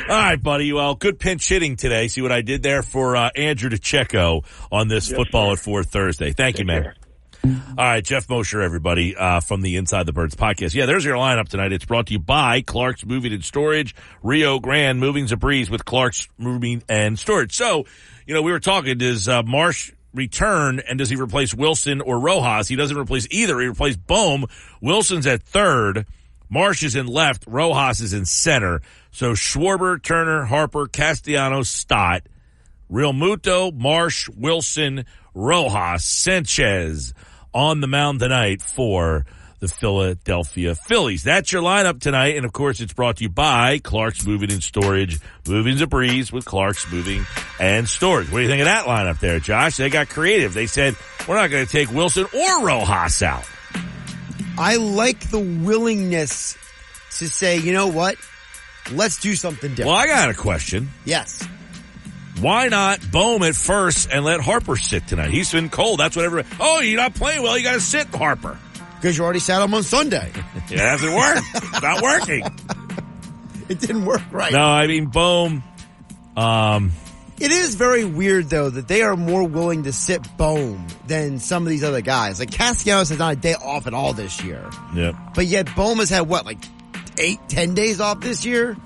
All right, buddy. Well, good pinch hitting today. See what I did there for Andrew DeCecco on this Football at 4 Thursday. Thank you, man. All right, Jeff Mosher, everybody, from the Inside the Birds podcast. Yeah, there's your lineup tonight. It's brought to you by Clark's Moving and Storage, Rio Grande, Moving's a breeze with Clark's Moving and Storage. So, we were talking, does Marsh return, and does he replace Wilson or Rojas? He doesn't replace either. He replaced Bohm. Wilson's at third. Marsh is in left. Rojas is in center. So Schwarber, Turner, Harper, Castellanos, Stott, Real Muto, Marsh, Wilson, Rojas, Sanchez on the mound tonight for the Philadelphia Phillies. That's your lineup tonight. And, of course, it's brought to you by Clark's Moving and Storage. Moving's a breeze with Clark's Moving and Storage. What do you think of that lineup there, Josh? They got creative. They said, we're not going to take Wilson or Rojas out. I like the willingness to say, you know what? Let's do something different. Well, I got a question. Yes. Why not Bohm at first and let Harper sit tonight? He's been cold. That's what everybody... Oh, you're not playing well. You got to sit Harper. Because you already sat him on Sunday. It hasn't worked. It's not working. It didn't work right. No, I mean, Bohm... It is very weird, though, that they are more willing to sit Bohm than some of these other guys. Like, Castellanos has not a day off at all this year. Yep. But yet Bohm has had, 8-10 days off this year?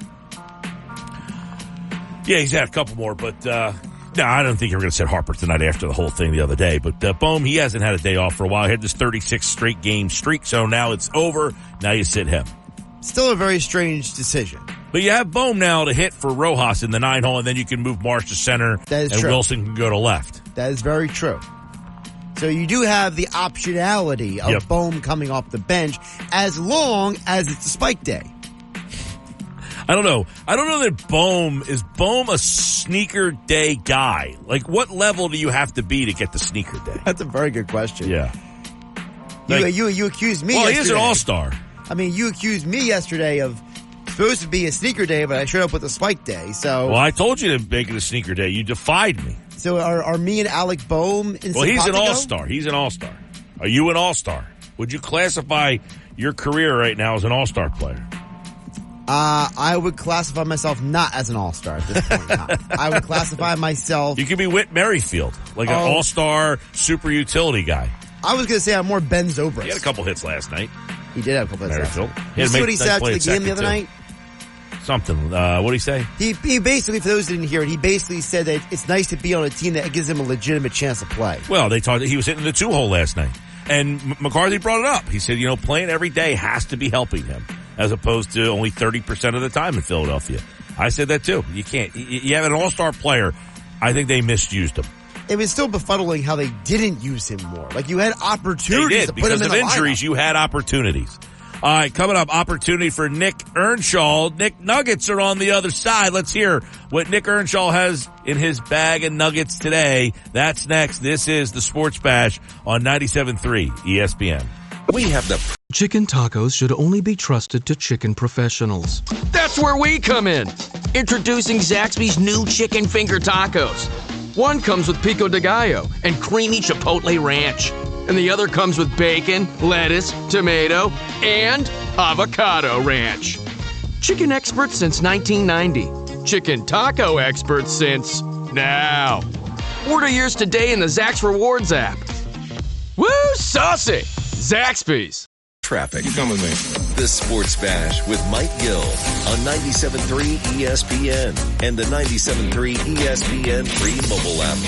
Yeah, he's had a couple more, but no, I don't think you're going to sit Harper tonight after the whole thing the other day. But Bohm, he hasn't had a day off for a while. He had this 36 straight game streak, so now it's over. Now you sit him. Still a very strange decision. But you have Bohm now to hit for Rojas in the 9-hole, and then you can move Marsh to center, and true. Wilson can go to left. That is very true. So you do have the optionality of Bohm coming off the bench as long as it's a spike day. I don't know that Bohm is a sneaker day guy. Like, what level do you have to be to get the sneaker day? That's a very good question. Yeah. You accused me yesterday. He is an all-star. I mean, you accused me yesterday of supposed to be a sneaker day, but I showed up with a spike day. So, well, I told you to make it a sneaker day. You defied me. So are me and Alec Bohm in Well, he's an all-star. He's an all-star. Are you an all-star? Would you classify your career right now as an all-star player? I would classify myself not as an all-star at this point in time. I would classify myself... You could be Whit Merrifield, like an all-star super utility guy. I was going to say I'm more Ben Zobrist. He had a couple hits last night. He did have a couple hits Merrifield. last night. You see what he said after the game the other night? Something. What did he say? He basically, for those who didn't hear it, he basically said that it's nice to be on a team that gives him a legitimate chance to play. Well, they talked. He was hitting the 2-hole last night. And McCarthy brought it up. He said, playing every day has to be helping him, as opposed to only 30% of the time in Philadelphia. I said that too. You can't. You have an all-star player. I think they misused him. It was still befuddling how they didn't use him more. Like, you had opportunities to put him in the lineup. Because of injuries, you had opportunities. All right, coming up, opportunity for Nick Earnshaw. Nick Nuggets are on the other side. Let's hear what Nick Earnshaw has in his bag of nuggets today. That's next. This is the Sports Bash on 97.3 ESPN. We have the Chicken tacos should only be trusted to chicken professionals. That's where we come in. Introducing Zaxby's new chicken finger tacos. One comes with pico de gallo and creamy chipotle ranch. And the other comes with bacon, lettuce, tomato, and avocado ranch. Chicken experts since 1990. Chicken taco experts since now. Order yours today in the Zax Rewards app. Woo, saucy! Zaxby's. Traffic. You come with me. The Sports Bash with Mike Gill on 97.3 ESPN and the 97.3 ESPN free mobile app.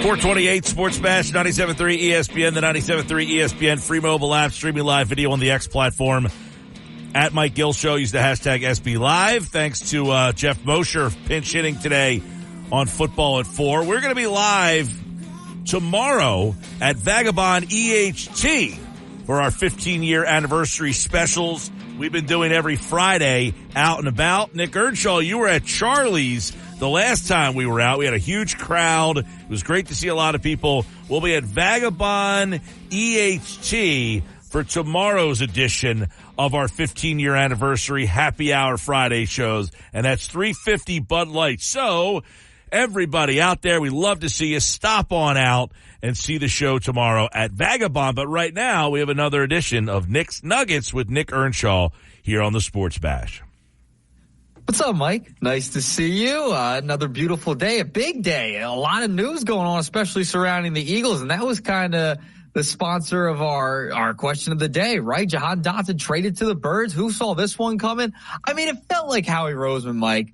428 Sports Bash, 97.3 ESPN, the 97.3 ESPN free mobile app, streaming live video on the X platform. At Mike Gill Show, use the hashtag SB Live. Thanks to Jeff Mosher, pinch hitting today on Football at 4. We're going to be live tomorrow at Vagabond EHT for our 15-year anniversary specials. We've been doing every Friday out and about. Nick Earnshaw, you were at Charlie's the last time we were out. We had a huge crowd. It was great to see a lot of people. We'll be at Vagabond EHT for tomorrow's edition of our 15-year anniversary Happy Hour Friday shows, and that's $3.50 Bud Light. So, everybody out there, we love to see you. Stop on out and see the show tomorrow at Vagabond. But right now, we have another edition of Nick's Nuggets with Nick Earnshaw here on the Sports Bash. What's up, Mike? Nice to see you. Another beautiful day, a big day. A lot of news going on, especially surrounding the Eagles, and that was kind of the sponsor of our question of the day, right? Jahan Dotson traded to the Birds. Who saw this one coming? I mean, it felt like Howie Roseman, Mike,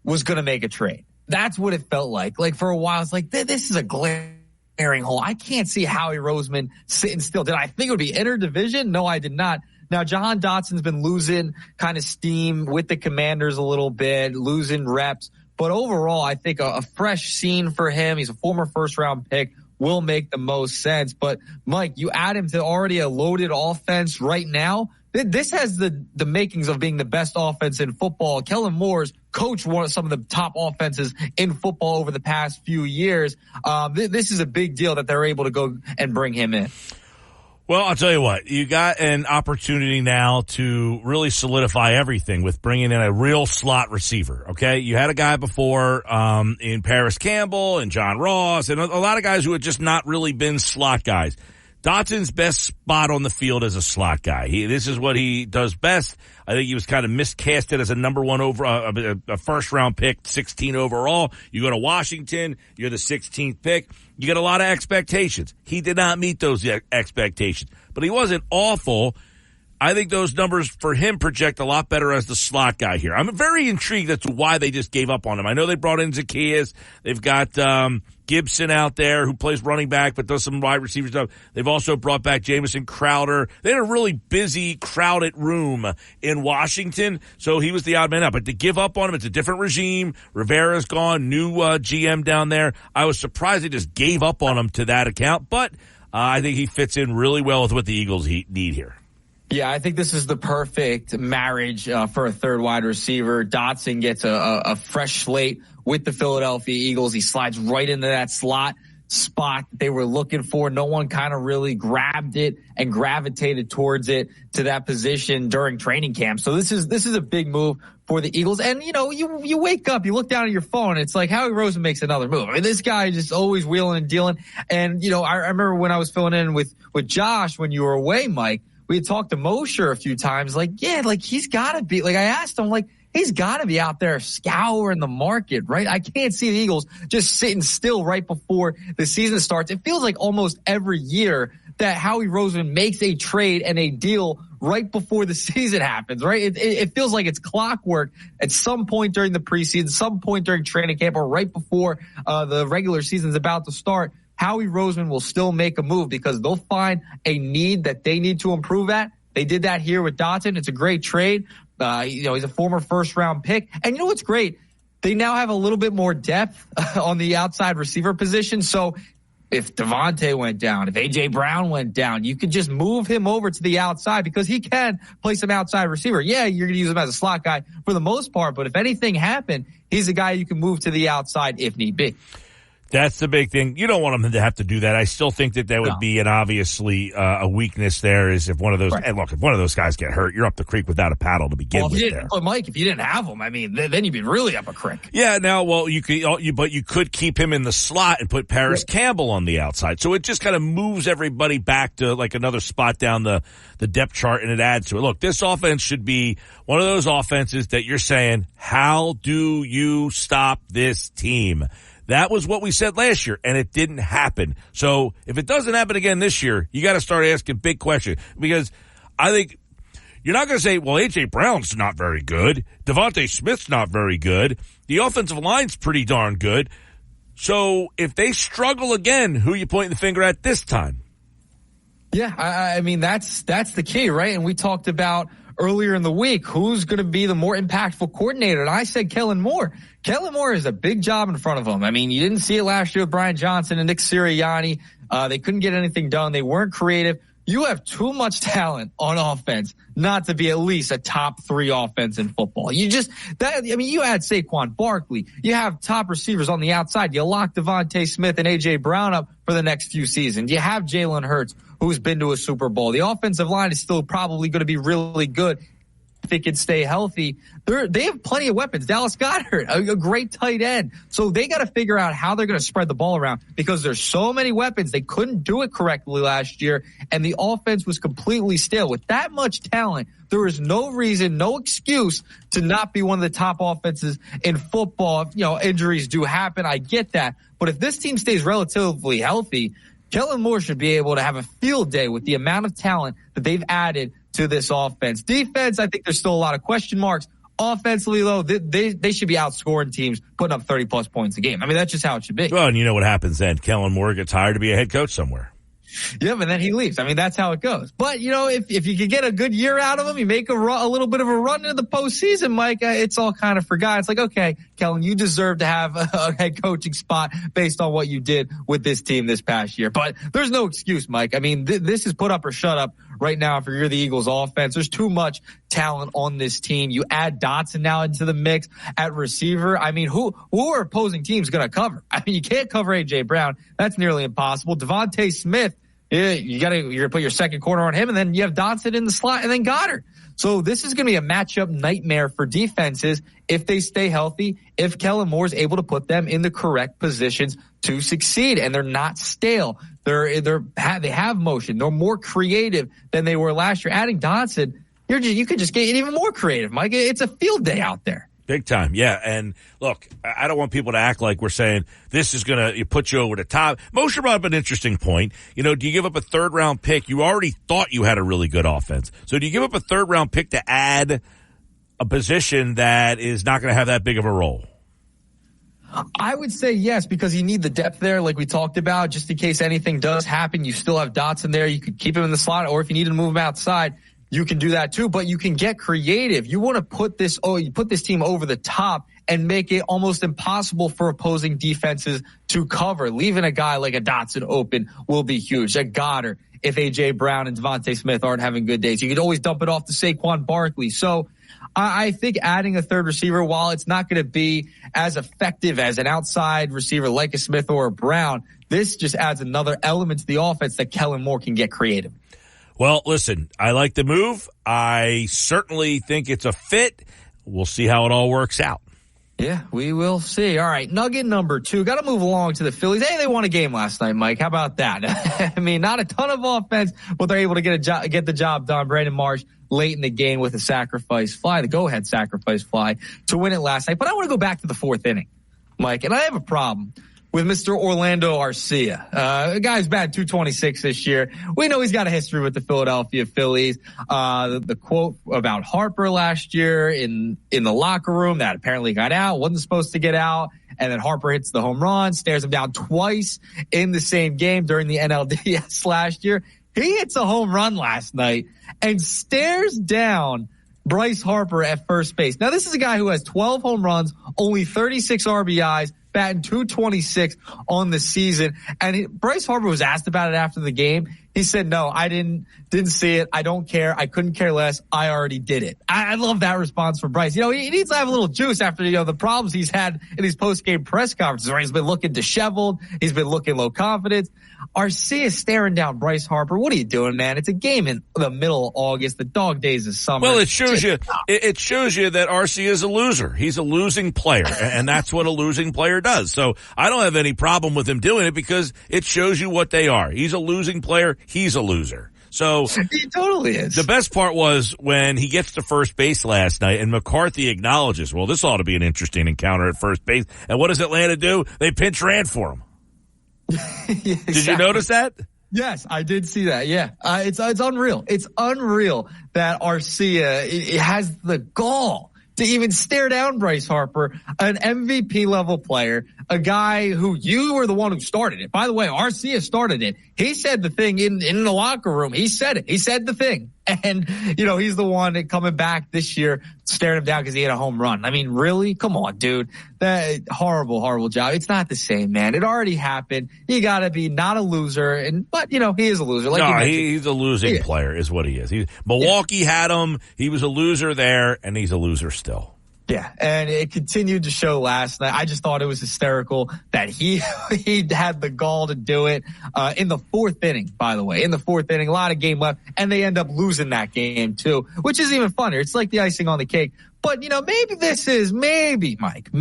was going to make a trade. That's what it felt like. Like, for a while, it's like, this is a glaring hole. I can't see Howie Roseman sitting still. Did I think it would be interdivision? No, I did not. Now, Jahan Dotson's been losing kind of steam with the Commanders a little bit, losing reps. But overall, I think a fresh scene for him. He's a former first-round pick. Will make the most sense. But, Mike, you add him to already a loaded offense right now. This has the makings of being the best offense in football. Kellen Moore's coached one of some of the top offenses in football over the past few years. This is a big deal that they're able to go and bring him in. Well, I'll tell you what, you got an opportunity now to really solidify everything with bringing in a real slot receiver, okay? You had a guy before in Paris Campbell and John Ross and a lot of guys who had just not really been slot guys. Dotson's best spot on the field is a slot guy. This is what he does best. I think he was kind of miscasted as a number one a first round pick, 16 overall. You go to Washington, you're the 16th pick. You get a lot of expectations. He did not meet those expectations, but he wasn't awful. I think those numbers for him project a lot better as the slot guy here. I'm very intrigued as to why they just gave up on him. I know they brought in Zacchaeus. They've got Gibson out there who plays running back but does some wide receiver stuff. They've also brought back Jamison Crowder. They had a really busy, crowded room in Washington, so he was the odd man out. But to give up on him, it's a different regime. Rivera's gone, new GM down there. I was surprised they just gave up on him to that account, but I think he fits in really well with what the Eagles need here. Yeah, I think this is the perfect marriage for a third wide receiver. Dotson gets a fresh slate with the Philadelphia Eagles. He slides right into that slot spot that they were looking for. No one kind of really grabbed it and gravitated towards it to that position during training camp. So this is a big move for the Eagles. And, you know, you wake up, you look down at your phone, it's like Howie Roseman makes another move. I mean, this guy just always wheeling and dealing. And, you know, I remember when I was filling in with Josh when you were away, Mike, we had talked to Mosher a few times, like, yeah, like he's got to be, like I asked him, like, he's got to be out there scouring the market, right? I can't see the Eagles just sitting still right before the season starts. It feels like almost every year that Howie Roseman makes a trade and a deal right before the season happens, right? It feels like it's clockwork at some point during the preseason, some point during training camp, or right before the regular season's about to start. Howie Roseman will still make a move because they'll find a need that they need to improve at. They did that here with Dotson. It's a great trade. You know, he's a former first-round pick. And you know what's great? They now have a little bit more depth on the outside receiver position. So if Devontae went down, if A.J. Brown went down, you could just move him over to the outside because he can play some outside receiver. Yeah, you're going to use him as a slot guy for the most part, but if anything happened, he's a guy you can move to the outside if need be. That's the big thing. You don't want them to have to do that. I still think that would be an obviously a weakness there is if one of those, right. And look, if one of those guys get hurt, you're up the creek without a paddle to begin with there. But Mike, if you didn't have him, I mean, then you'd be really up a creek. Yeah, now, well, you could keep him in the slot and put Paris Campbell on the outside. So it just kind of moves everybody back to like another spot down the depth chart and it adds to it. Look, this offense should be one of those offenses that you're saying, how do you stop this team? That was what we said last year, and it didn't happen. So if it doesn't happen again this year, you got to start asking big questions because I think you're not going to say, well, A.J. Brown's not very good. Devontae Smith's not very good. The offensive line's pretty darn good. So if they struggle again, who are you pointing the finger at this time? Yeah, I mean, that's the key, right? And we talked about earlier in the week, who's going to be the more impactful coordinator? And I said Kellen Moore. Kellen Moore has a big job in front of him. I mean, you didn't see it last year with Brian Johnson and Nick Sirianni. They couldn't get anything done. They weren't creative. You have too much talent on offense not to be at least a top 3 offense in football. You add Saquon Barkley. You have top receivers on the outside. You lock Devontae Smith and A.J. Brown up for the next few seasons. You have Jalen Hurts, who's been to a Super Bowl. The offensive line is still probably going to be really good if it can stay healthy. They have plenty of weapons. Dallas Goedert, a great tight end. So they got to figure out how they're going to spread the ball around because there's so many weapons. They couldn't do it correctly last year, and the offense was completely stale. With that much talent, there is no reason, no excuse to not be one of the top offenses in football. Injuries do happen. I get that. But if this team stays relatively healthy, Kellen Moore should be able to have a field day with the amount of talent that they've added to this offense. Defense, I think there's still a lot of question marks. Offensively, though, they should be outscoring teams, putting up 30-plus points a game. I mean, that's just how it should be. Well, and you know what happens then. Kellen Moore gets hired to be a head coach somewhere. Yeah, but then he leaves. I mean, that's how it goes. But, if you could get a good year out of him, you make a little bit of a run into the postseason, Mike, it's all kind of forgotten. It's like, okay, Kellen, you deserve to have a head coaching spot based on what you did with this team this past year. But there's no excuse, Mike. I mean, this is put up or shut up right now if you're the Eagles offense. There's too much talent on this team. You add Dotson now into the mix at receiver. I mean, who are opposing teams going to cover? I mean, you can't cover A.J. Brown. That's nearly impossible. Devontae Smith, you're going to put your second corner on him, and then you have Dotson in the slot, and then Goddard. So this is going to be a matchup nightmare for defenses if they stay healthy, if Kellen Moore is able to put them in the correct positions to succeed, and they're not stale. They have motion. They're more creative than they were last year. Adding Dotson, you could just get even more creative, Mike. It's a field day out there. Big time, yeah. And look, I don't want people to act like we're saying this is going to put you over the top. Moshe brought up an interesting point. Do you give up a third-round pick? You already thought you had a really good offense. So do you give up a third-round pick to add a position that is not going to have that big of a role? I would say yes, because you need the depth there, like we talked about, just in case anything does happen. You still have Dotson there. You could keep him in the slot, or if you need to move him outside, you can do that too, but you can get creative. You want to put this team over the top and make it almost impossible for opposing defenses to cover. Leaving a guy like a Dotson open will be huge. A Goddard, if A.J. Brown and Devontae Smith aren't having good days. You could always dump it off to Saquon Barkley. So I think adding a third receiver, while it's not going to be as effective as an outside receiver like a Smith or a Brown, this just adds another element to the offense that Kellen Moore can get creative. Well, listen, I like the move. I certainly think it's a fit. We'll see how it all works out. Yeah, we will see. All right, nugget number 2. Got to move along to the Phillies. Hey, they won a game last night, Mike. How about that? I mean, not a ton of offense, but they're able to get the job done. Brandon Marsh late in the game with a sacrifice fly, the go-ahead sacrifice fly to win it last night. But I want to go back to the 4th inning, Mike, and I have a problem with Mr. Orlando Arcia. The guy's batted .226 this year. We know he's got a history with the Philadelphia Phillies. The quote about Harper last year in the locker room that apparently got out, wasn't supposed to get out, and then Harper hits the home run, stares him down twice in the same game during the NLDS last year. He hits a home run last night and stares down Bryce Harper at first base. Now, this is a guy who has 12 home runs, only 36 RBIs, batting .226 on the season. And Bryce Harper was asked about it after the game. He said, no, I didn't see it. I don't care. I couldn't care less. I already did it. I love that response from Bryce. He needs to have a little juice after, the problems he's had in these post-game press conferences where he's been looking disheveled. He's been looking low confidence. Arcia staring down Bryce Harper. What are you doing, man? It's a game in the middle of August, the dog days of summer. Well, it shows you that Arcia is a loser. He's a losing player, and that's what a losing player does. So I don't have any problem with him doing it because it shows you what they are. He's a losing player. He's a loser. So he totally is. The best part was when he gets to first base last night and McCarthy acknowledges, well, this ought to be an interesting encounter at first base. And what does Atlanta do? They pinch ran for him. Exactly. Did you notice that? Yes, I did see that. Yeah. It's unreal. It's unreal that Arcia has the gall to even stare down Bryce Harper, an MVP level player, a guy who you were the one who started it. By the way, Arcia started it. He said the thing in the locker room. He said it. He said the thing. And, he's the one coming back this year, staring him down because he had a home run. I mean, really? Come on, dude. That horrible, horrible job. It's not the same, man. It already happened. You got to be not a loser. But, he is a loser. He's a losing player is what he is. Milwaukee had him. He was a loser there, and he's a loser still. Yeah, and it continued to show last night. I just thought it was hysterical that he had the gall to do it in the fourth inning, by the way. In the fourth inning, a lot of game left, and they end up losing that game, too, which is even funnier. It's like the icing on the cake. But, maybe this is, Mike,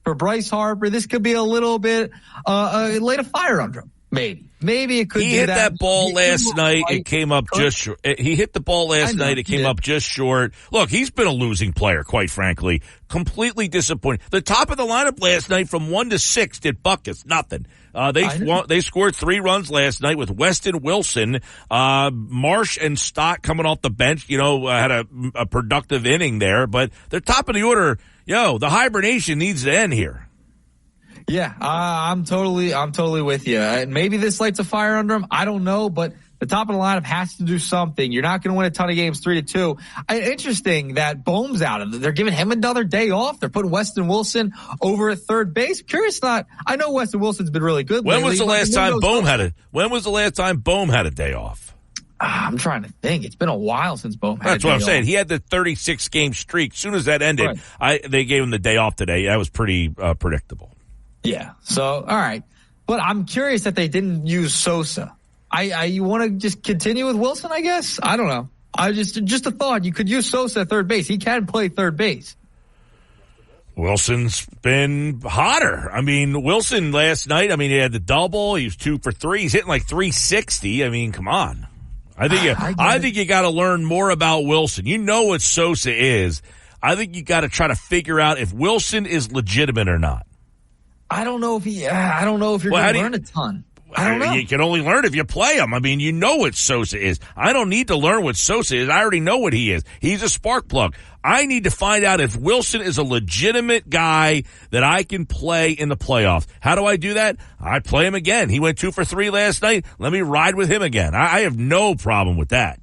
for Bryce Harper, this could be a little bit light a fire under him. Maybe it could be that. He hit that ball last night. It came up just short. He hit the ball last night. It came up just short. Look, he's been a losing player, quite frankly. Completely disappointing. The top of the lineup last night from 1 to 6 did buckets. Nothing. They scored 3 runs last night with Weston Wilson, Marsh and Stott coming off the bench, had a productive inning there, but they're top of the order. The hibernation needs to end here. Yeah, I'm totally with you. Maybe this lights a fire under him. I don't know, but the top of the lineup has to do something. You're not going to win a ton of games 3-2. Interesting that Bohm's out of it. They're giving him another day off. They're putting Weston Wilson over at third base. Curious not. I know Weston Wilson's been really good. When was the last time Bohm had a day off? I'm trying to think. It's been a while since Bohm had a day off. That's what I'm saying. He had the 36-game streak. As soon as that ended, they gave him the day off today. That was pretty predictable. Yeah. So, all right. But I'm curious that they didn't use Sosa. You want to just continue with Wilson, I guess? I don't know. Just a thought. You could use Sosa at third base. He can play third base. Wilson's been hotter. I mean, Wilson last night, he had the double. He was 2 for 3. He's hitting like 360. I mean, come on. I think you got to learn more about Wilson. You know what Sosa is. I think you got to try to figure out if Wilson is legitimate or not. I don't know if you're going to learn a ton. I don't know. You can only learn if you play him. You know what Sosa is. I don't need to learn what Sosa is. I already know what he is. He's a spark plug. I need to find out if Wilson is a legitimate guy that I can play in the playoffs. How do I do that? I play him again. He went 2 for 3 last night. Let me ride with him again. I have no problem with that.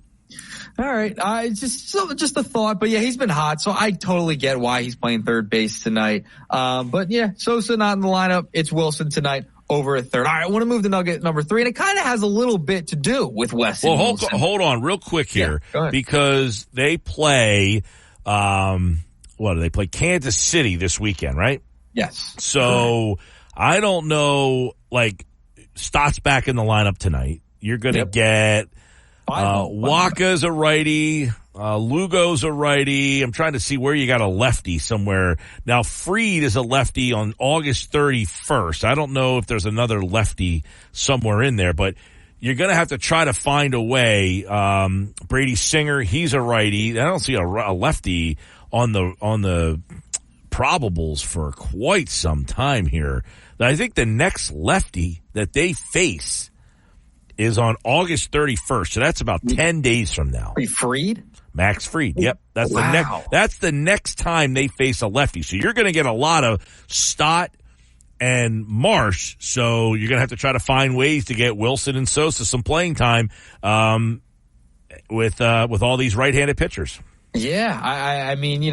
All right. Just a thought, but yeah, he's been hot, so I totally get why he's playing third base tonight. But yeah, Sosa not in the lineup. It's Wilson tonight over at third. All right, I want to move to Nugget number 3, and it kind of has a little bit to do with Weston. Well, hold on real quick here, because they play, they play Kansas City this weekend, right? Yes. So I don't know, Stott's back in the lineup tonight. You're going to get Waka's a righty, Lugo's a righty. I'm trying to see where you got a lefty somewhere. Now, Fried is a lefty on August 31st. I don't know if there's another lefty somewhere in there, but you're going to have to try to find a way. Brady Singer, he's a righty. I don't see a lefty on the probables for quite some time here. I think the next lefty that they face is on August 31st. So that's about 10 days from now. Fried? Max Fried. Yep. That's the next time they face a lefty. So you're going to get a lot of Stott and Marsh. So you're going to have to try to find ways to get Wilson and Sosa some playing time, with all these right-handed pitchers. Yeah, I mean, you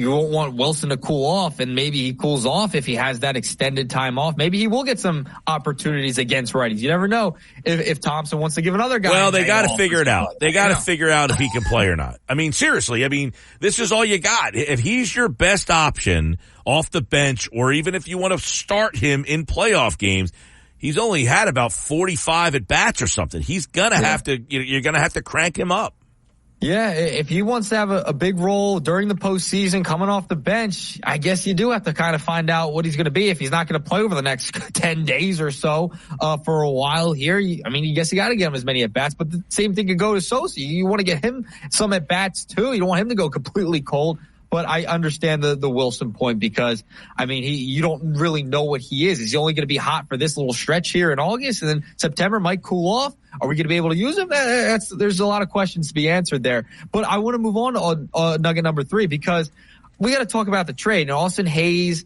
won't want Wilson to cool off, and maybe he cools off if he has that extended time off. Maybe he will get some opportunities against righties. You never know if Thompson wants to give another guy. Well, they got to figure it out. They got to figure out if he can play or not. Seriously, this is all you got. If he's your best option off the bench, or even if you want to start him in playoff games, he's only had about 45 at bats or something. He's gonna have to. You're gonna have to crank him up. Yeah, if he wants to have a big role during the postseason coming off the bench, I guess you do have to kind of find out what he's going to be if he's not going to play over the next 10 days or so for a while here. You guess you got to get him as many at-bats, but the same thing could go to Sosa. You want to get him some at-bats too. You don't want him to go completely cold. But I understand the Wilson point because, I mean, you don't really know what he is. Is he only going to be hot for this little stretch here in August and then September might cool off? Are we going to be able to use him? There's a lot of questions to be answered there. But I want to move on to nugget number 3 because we got to talk about the trade. And Austin Hayes,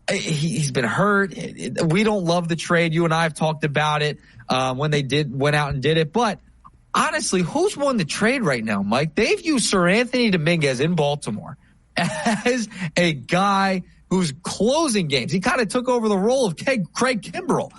he's been hurt. We don't love the trade. You and I have talked about it when they went out and did it. But honestly, who's won the trade right now, Mike? They've used Sir Anthony Dominguez in Baltimore as a guy who's closing games. He kind of took over the role of Craig Kimbrell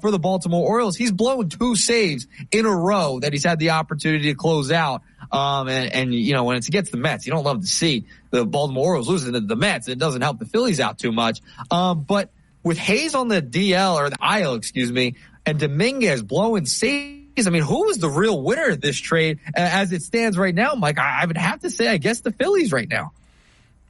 for the Baltimore Orioles. He's blown 2 saves in a row that he's had the opportunity to close out. And you know, when it's against the Mets, you don't love to see the Baltimore Orioles losing to the Mets. It doesn't help the Phillies out too much. But with Hayes on the DL or the IL, excuse me, and Dominguez blowing saves, I mean, who is the real winner of this trade as it stands right now, Mike? I would have to say, I guess the Phillies right now.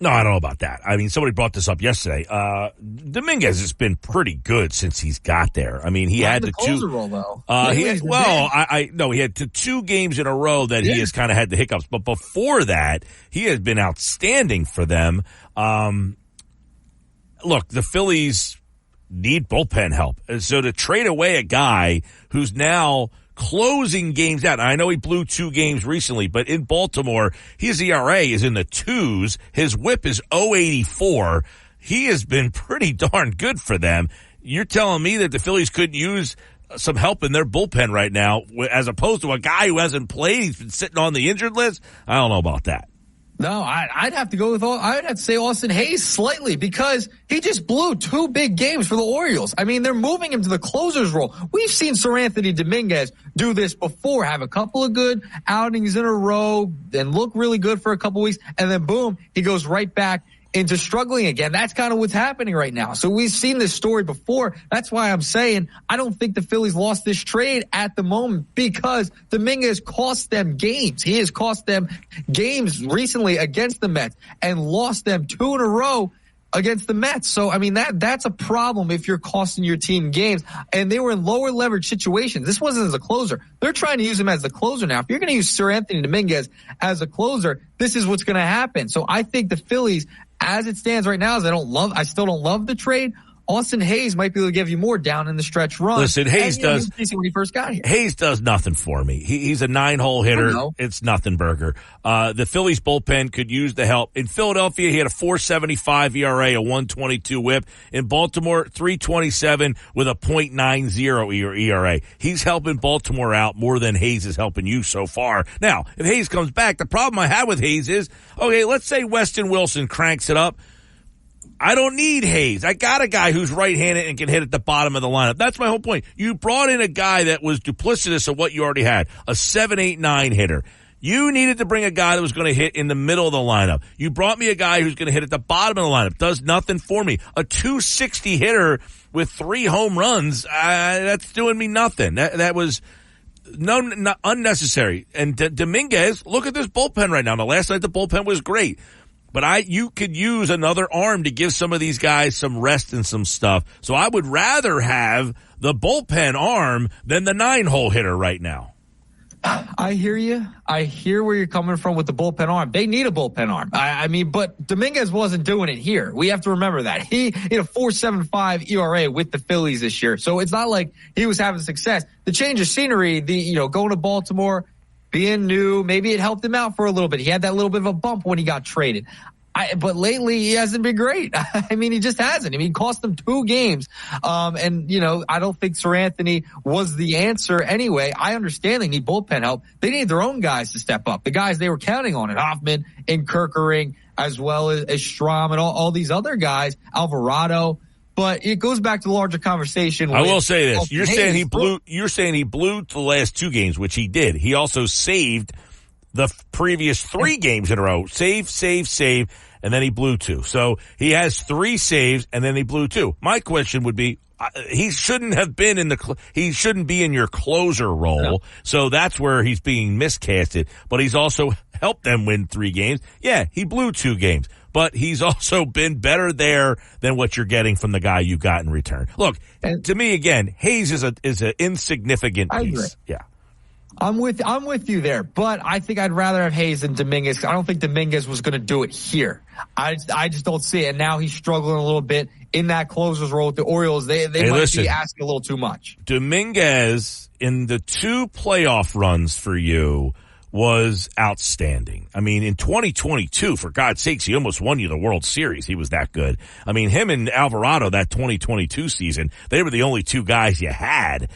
No, I don't know about that. I mean, somebody brought this up yesterday. Dominguez has been pretty good since he's got there. I mean, he had the closer role though. He had 2 games in a row that he has kind of had the hiccups. But before that, he has been outstanding for them. Look, the Phillies need bullpen help. So to trade away a guy who's now closing games out. I know he blew 2 games recently, but in Baltimore, his ERA is in the 2s. His whip is 0.84. He has been pretty darn good for them. You're telling me that the Phillies couldn't use some help in their bullpen right now as opposed to a guy who hasn't played? He's been sitting on the injured list. I don't know about that. No, I'd have to go with I'd have to say Austin Hayes slightly because he just blew 2 big games for the Orioles. I mean, they're moving him to the closer's role. We've seen Sir Anthony Dominguez do this before, have a couple of good outings in a row and look really good for a couple weeks, and then boom, he goes right back into struggling again. That's kind of what's happening right now. So we've seen this story before. That's why I'm saying I don't think the Phillies lost this trade at the moment because Dominguez cost them games. He has cost them games recently against the Mets and lost them 2 in a row against the Mets. So, I mean, that's a problem if you're costing your team games. And they were in lower leverage situations. This wasn't as a closer. They're trying to use him as the closer now. If you're going to use Sir Anthony Dominguez as a closer, this is what's going to happen. So I think the Phillies, as it stands right now, I still don't love the trade. Austin Hayes might be able to give you more down in the stretch run. Listen, Hayes does when he first got here. Hayes does nothing for me. He's a 9-hole hitter. It's nothing burger. The Phillies bullpen could use the help. In Philadelphia, he had a 4.75 ERA, a 1.22 WHIP. In Baltimore, 3.27 with a 0.90 ERA. He's helping Baltimore out more than Hayes is helping you so far. Now, if Hayes comes back, the problem I have with Hayes is, okay, let's say Weston Wilson cranks it up. I don't need Hayes. I got a guy who's right-handed and can hit at the bottom of the lineup. That's my whole point. You brought in a guy that was duplicitous of what you already had, a 7-8-9 hitter. You needed to bring a guy that was going to hit in the middle of the lineup. You brought me a guy who's going to hit at the bottom of the lineup. Does nothing for me. A 260 hitter with 3 home runs, that's doing me nothing. That was unnecessary. And Dominguez, look at this bullpen right now. Now, last night the bullpen was great. But you could use another arm to give some of these guys some rest and some stuff. So I would rather have the bullpen arm than the 9-hole hitter right now. I hear you. I hear where you're coming from with the bullpen arm. They need a bullpen arm. I mean, but Dominguez wasn't doing it here. We have to remember that. He had a 4.75 ERA with the Phillies this year. So it's not like he was having success. The change of scenery, going to Baltimore, being new, maybe it helped him out for a little bit. He had that little bit of a bump when he got traded. But lately he hasn't been great. I mean, he just hasn't. I mean, he cost them 2 games. I don't think Sir Anthony was the answer anyway. I understand they need bullpen help. They need their own guys to step up. The guys they were counting on, Hoffman and Kerkering, as well as Strom and all these other guys, Alvarado. But it goes back to the larger conversation. I will say this. You're saying he blew the last 2 games, which he did. He also saved the previous 3 games in a row. Save, and then he blew 2. So he has 3 saves, and then he blew 2. My question would be, he shouldn't have been he shouldn't be in your closer role. No. So that's where he's being miscasted. But he's also helped them win 3 games. Yeah, he blew 2 games. But he's also been better there than what you're getting from the guy you got in return. Look, to me, again, Hayes is an insignificant piece. I agree. Yeah. I'm with you there, but I think I'd rather have Hayes than Dominguez. I don't think Dominguez was going to do it here. I just don't see it. And now he's struggling a little bit in that closer's role with the Orioles. They might be asking a little too much. Dominguez in the 2 playoff runs for you was outstanding. I mean, in 2022, for God's sakes, he almost won you the World Series. He was that good. I mean, him and Alvarado, that 2022 season, they were the only 2 guys you had.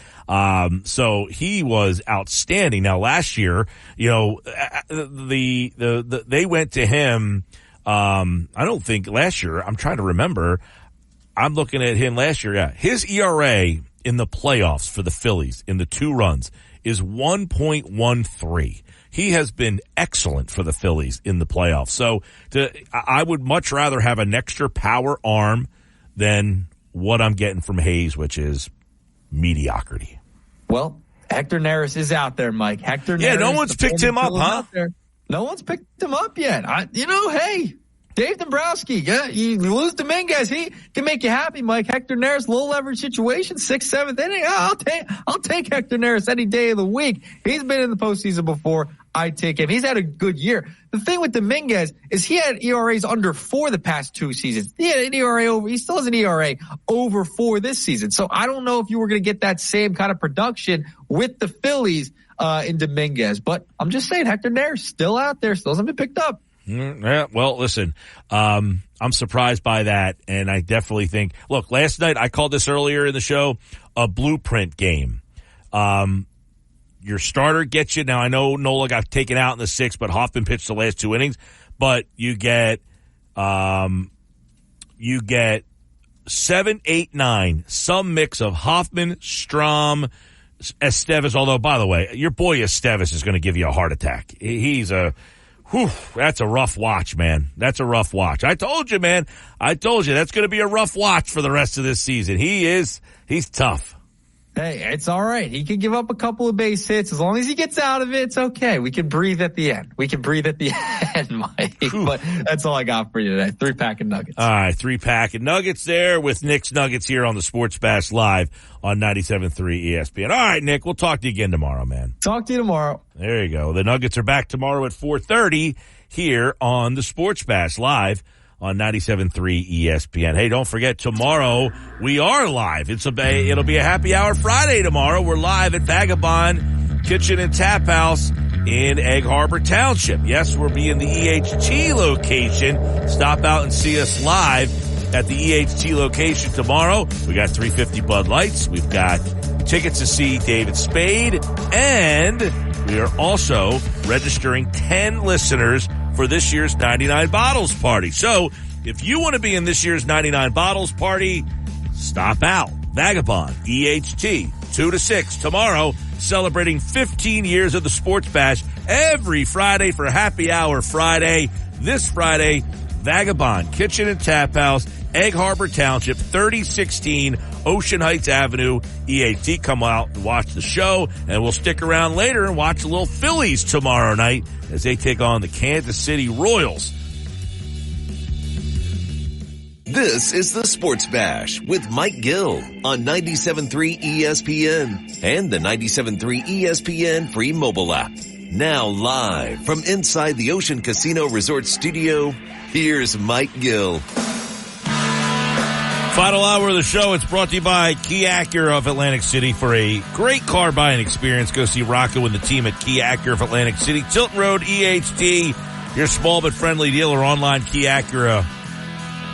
So he was outstanding. Now, last year, you know, they went to him. I don't think last year, I'm trying to remember. I'm looking at him last year. Yeah. His ERA in the playoffs for the Phillies in the 2 runs is 1.13. He has been excellent for the Phillies in the playoffs. So I would much rather have an extra power arm than what I'm getting from Hayes, which is mediocrity. Well, Hector Neris is out there, Mike. Hector Neris. Yeah, no one's picked him up, huh? No one's picked him up yet. Hey, Dave Dombrowski, yeah, you lose Dominguez, he can make you happy, Mike. Hector Neris, low leverage situation, 6th, 7th inning. I'll take Hector Neris any day of the week. He's been in the postseason before. I take him. He's had a good year. The thing with Dominguez is he had ERAs under 4 the past 2 seasons. He had an ERA over. He still has an ERA over 4 this season. So I don't know if you were going to get that same kind of production with the Phillies in Dominguez. But I'm just saying, Hector Neris still out there, still hasn't been picked up. Yeah, well, listen, I'm surprised by that, and I definitely think, look, last night, I called this earlier in the show, a blueprint game. Your starter gets you, now I know Nola got taken out in the 6th, but Hoffman pitched the last 2 innings, but you get 7, 8, 9, some mix of Hoffman, Strom, Estevez, although, by the way, your boy Estevez is going to give you a heart attack. He's that's a rough watch, man. That's a rough watch. I told you, man. That's going to be a rough watch for the rest of this season. He's tough. Hey, it's all right. He can give up a couple of base hits. As long as he gets out of it, it's okay. We can breathe at the end. Mike. But that's all I got for you today. 3-pack of Nuggets. All right, 3-pack of Nuggets there with Nick's Nuggets here on the Sports Bash Live on 97.3 ESPN. All right, Nick, we'll talk to you again tomorrow, man. Talk to you tomorrow. There you go. The Nuggets are back tomorrow at 4:30 here on the Sports Bash Live on 97.3 ESPN. Hey, don't forget, tomorrow we are live. It'll be a happy hour Friday tomorrow. We're live at Vagabond Kitchen and Tap House in Egg Harbor Township. Yes, we'll be in the EHT location. Stop out and see us live at the EHT location tomorrow. We got 350 Bud Lights. We've got tickets to see David Spade, and we are also registering 10 listeners for this year's 99 Bottles Party. So if you want to be in this year's 99 Bottles Party, stop out. Vagabond, EHT, 2 to 6 tomorrow, celebrating 15 years of the Sports Bash every Friday for Happy Hour Friday. This Friday, Vagabond Kitchen and Tap House, Egg Harbor Township, 3016 Ocean Heights Avenue, EHT. Come out and watch the show, and we'll stick around later and watch the little Phillies tomorrow night as they take on the Kansas City Royals. This is the Sports Bash with Mike Gill on 97.3 ESPN and the 97.3 ESPN free mobile app. Now live from inside the Ocean Casino Resort Studio, here's Mike Gill. Final hour of the show. It's brought to you by Kia Acura of Atlantic City. For a great car buying experience, go see Rocco and the team at Kia Acura of Atlantic City. Tilton Road, EHT, your small but friendly dealer online, Kia Acura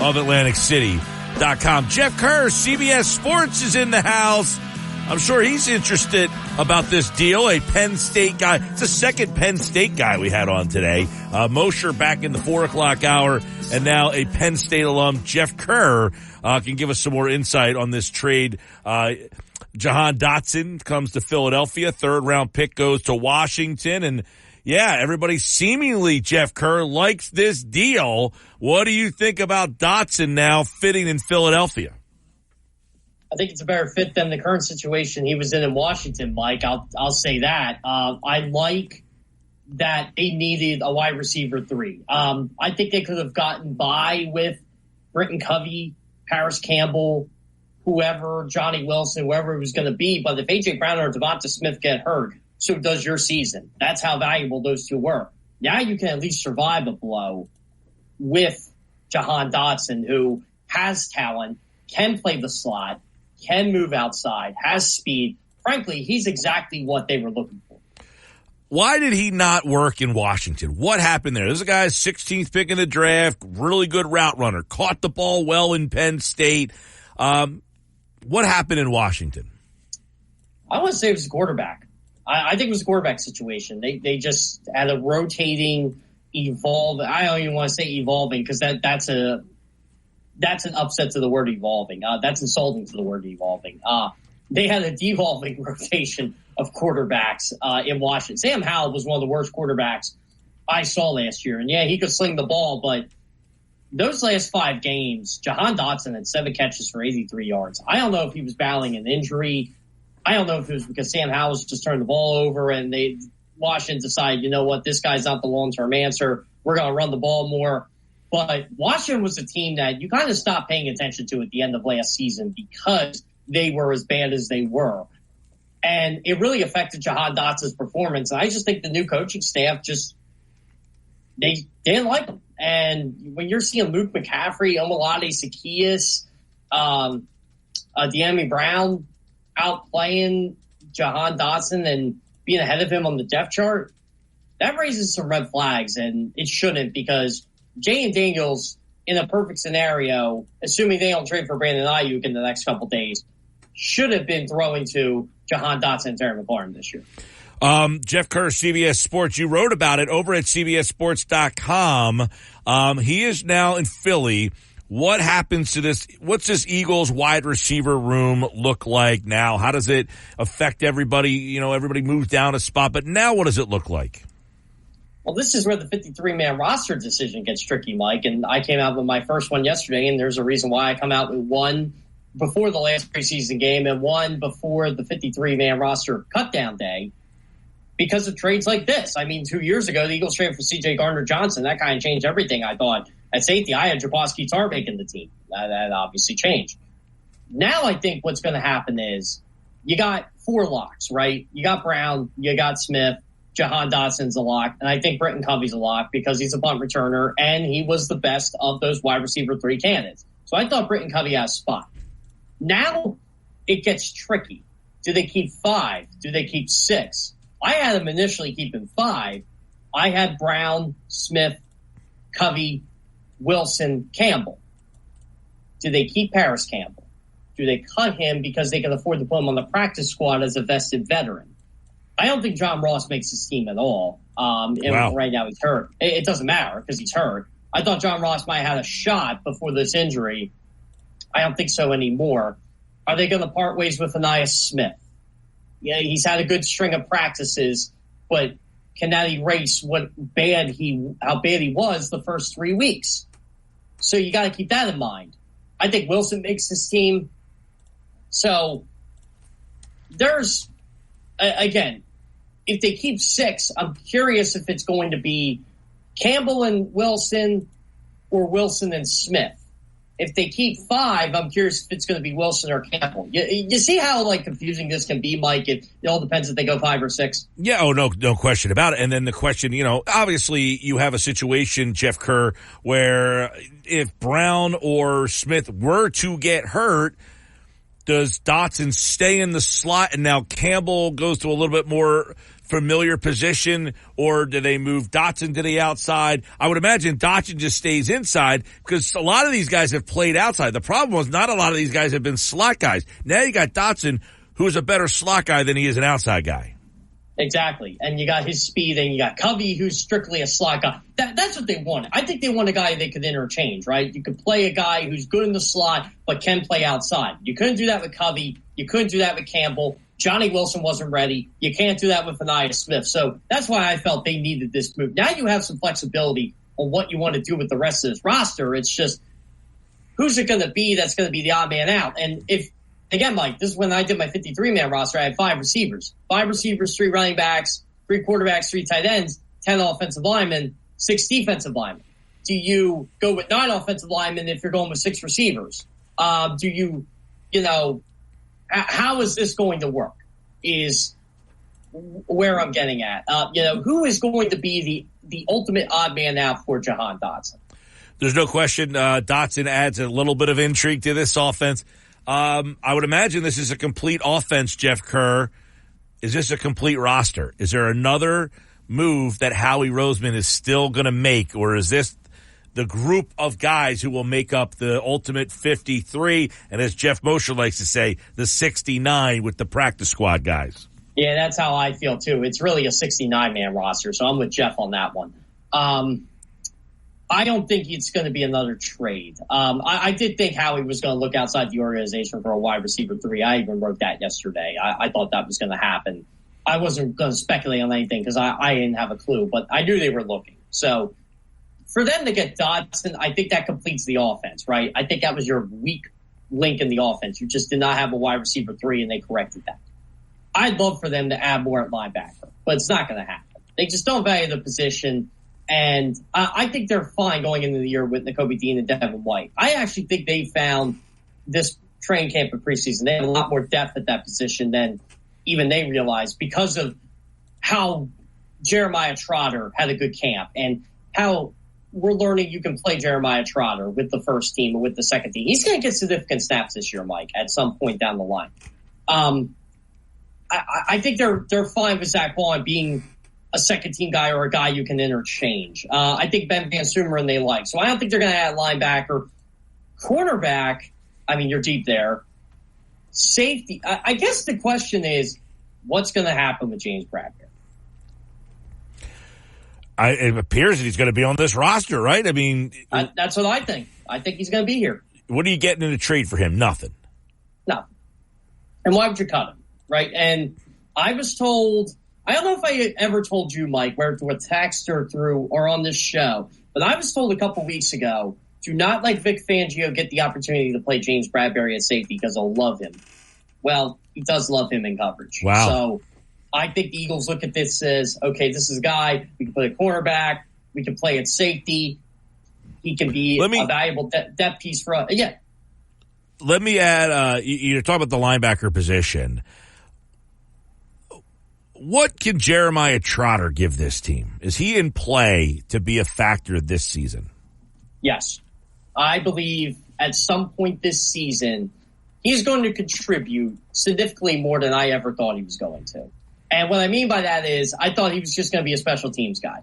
of Atlantic City.com. Jeff Kerr, CBS Sports, is in the house. I'm sure he's interested about this deal. A Penn State guy. It's the second Penn State guy we had on today. Mosher back in the 4 o'clock hour, and now a Penn State alum, Jeff Kerr, can give us some more insight on this trade. Jahan Dotson comes to Philadelphia. 3rd round pick goes to Washington. And yeah, everybody seemingly, Jeff Kerr, likes this deal. What do you think about Dotson now fitting in Philadelphia? I think it's a better fit than the current situation he was in Washington, Mike. I'll say that. I like that they needed a wide receiver 3. I think they could have gotten by with Britton Covey, Paris Campbell, whoever, Johnny Wilson, whoever it was going to be. But if A.J. Brown or Devonta Smith get hurt, so does your season. That's how valuable those two were. Now you can at least survive a blow with Jahan Dotson, who has talent, can play the slot, can move outside, has speed. Frankly, he's exactly what they were looking for. Why did he not work in Washington? What happened there? This is a guy 16th pick in the draft, really good route runner, caught the ball well in Penn State. What happened in Washington? I want to say it was the quarterback. I think it was a quarterback situation. They just had a rotating, evolve. I don't even want to say evolving because that's an upset to the word evolving. That's insulting to the word evolving. They had a devolving rotation of quarterbacks in Washington. Sam Howell was one of the worst quarterbacks I saw last year. And, yeah, he could sling the ball, but those last 5 games, Jahan Dotson had 7 catches for 83 yards. I don't know if he was battling an injury. I don't know if it was because Sam Howell just turned the ball over and Washington decided, you know what, this guy's not the long-term answer. We're going to run the ball more. But Washington was a team that you kind of stopped paying attention to at the end of last season because they were as bad as they were. And it really affected Jahan Dotson's performance. And I just think the new coaching staff they didn't like him. And when you're seeing Luke McCaffrey, Omalade Zaccheaus, De'Ami Brown outplaying Jahan Dotson and being ahead of him on the depth chart, that raises some red flags. And it shouldn't, because Jay Daniels, in a perfect scenario, assuming they don't trade for Brandon Ayuk in the next couple days, should have been throwing to Jahan Dotson and Terry McLaurin this year. Jeff Kerr, CBS Sports, you wrote about it over at CBSSports.com. He is now in Philly. What happens to this? What's this Eagles wide receiver room look like now? How does it affect everybody? You know, everybody moves down a spot, but now what does it look like? Well, this is where the 53-man roster decision gets tricky, Mike. And I came out with my first one yesterday, and there's a reason why I come out with one before the last preseason game and one before the 53-man roster cutdown day because of trades like this. I mean, 2 years ago, the Eagles traded for C.J. Gardner-Johnson. That kind of changed everything, I thought. At safety, I had Jaquiski Tartt making the team. That obviously changed. Now I think what's going to happen is you got 4 locks, right? You got Brown, you got Smith, Jahan Dotson's a lock, and I think Britton Covey's a lock because he's a punt returner, and he was the best of those wide receiver 3 candidates. So I thought Britton Covey had a spot. Now it gets tricky. Do they keep 5? Do they keep 6? I had them initially keeping 5. I had Brown, Smith, Covey, Wilson, Campbell. Do they keep Paris Campbell? Do they cut him because they can afford to put him on the practice squad as a vested veteran? I don't think John Ross makes his team at all. And right now he's hurt. It doesn't matter because he's hurt. I thought John Ross might have had a shot before this injury. I don't think so anymore. Are they going to part ways with Ainias Smith? Yeah, he's had a good string of practices, but can that erase how bad he was the first 3 weeks? So you got to keep that in mind. I think Wilson makes his team. So there's, again, if they keep 6, I'm curious if it's going to be Campbell and Wilson or Wilson and Smith. If they keep 5, I'm curious if it's going to be Wilson or Campbell. You see how confusing this can be, Mike? It all depends if they go 5 or 6. Yeah, no question about it. And then the question, obviously you have a situation, Jeff Kerr, where if Brown or Smith were to get hurt, does Dotson stay in the slot and now Campbell goes to a little bit more familiar position, or do they move Dotson to the outside? I would imagine Dotson just stays inside because a lot of these guys have played outside. The problem was not a lot of these guys have been slot guys. Now you got Dotson, who's a better slot guy than he is an outside guy. Exactly. And you got his speed, and you got Covey, who's strictly a slot guy. That's what they wanted. I think they want a guy they could interchange, right? You could play a guy who's good in the slot but can play outside. You couldn't do that with Covey. You couldn't do that with Campbell. Johnny Wilson wasn't ready. You can't do that with Ainias Smith. So that's why I felt they needed this move. Now you have some flexibility on what you want to do with the rest of this roster. It's just, who's it going to be that's going to be the odd man out? And again, Mike, this is when I did my 53-man roster. I had 5 receivers. 5 receivers, 3 running backs, 3 quarterbacks, 3 tight ends, 10 offensive linemen, 6 defensive linemen. Do you go with 9 offensive linemen if you're going with 6 receivers? Do you how is this going to work? Is where I'm getting at. Who is going to be the ultimate odd man out for Jahan Dotson? There's no question Dotson adds a little bit of intrigue to this offense. I would imagine this is a complete offense, Jeff Kerr. Is this a complete roster? Is there another move that Howie Roseman is still going to make, or is this the group of guys who will make up the ultimate 53, and as Jeff Mosher likes to say, the 69 with the practice squad guys? Yeah, that's how I feel, too. It's really a 69-man roster, so I'm with Jeff on that one. I don't think it's going to be another trade. I did think Howie was going to look outside the organization for a wide receiver 3. I even wrote that yesterday. I thought that was going to happen. I wasn't going to speculate on anything because I didn't have a clue, but I knew they were looking. So for them to get Dotson, I think that completes the offense, right? I think that was your weak link in the offense. You just did not have a wide receiver 3, and they corrected that. I'd love for them to add more at linebacker, but it's not going to happen. They just don't value the position. And I think they're fine going into the year with Nakobe Dean and Devin White. I actually think they found this training camp and preseason. They have a lot more depth at that position than even they realized because of how Jeremiah Trotter had a good camp and how we're learning you can play Jeremiah Trotter with the first team or with the second team. He's going to get significant snaps this year, Mike, at some point down the line. I think they're fine with Zach Bond being a second-team guy or a guy you can interchange. I think Ben Van Sumeren they like. So I don't think they're going to add linebacker. Cornerback, I mean, you're deep there. Safety, I guess the question is, what's going to happen with James Bradberry? It appears that he's going to be on this roster, right? I mean... that's what I think. I think he's going to be here. What are you getting in a trade for him? Nothing. Nothing. And why would you cut him, right? And I was told... I don't know if I ever told you, Mike, whether through a text or on this show, but I was told a couple weeks ago, do not let Vic Fangio get the opportunity to play James Bradberry at safety because he'll love him. Well, he does love him in coverage. Wow. So I think the Eagles look at this as, okay, this is a guy, we can play a cornerback, we can play at safety, he can be a valuable depth piece for us. Yeah. Let me add, you're talking about the linebacker position. What can Jeremiah Trotter give this team? Is he in play to be a factor this season? Yes. I believe at some point this season, he's going to contribute significantly more than I ever thought he was going to. And what I mean by that is I thought he was just going to be a special teams guy.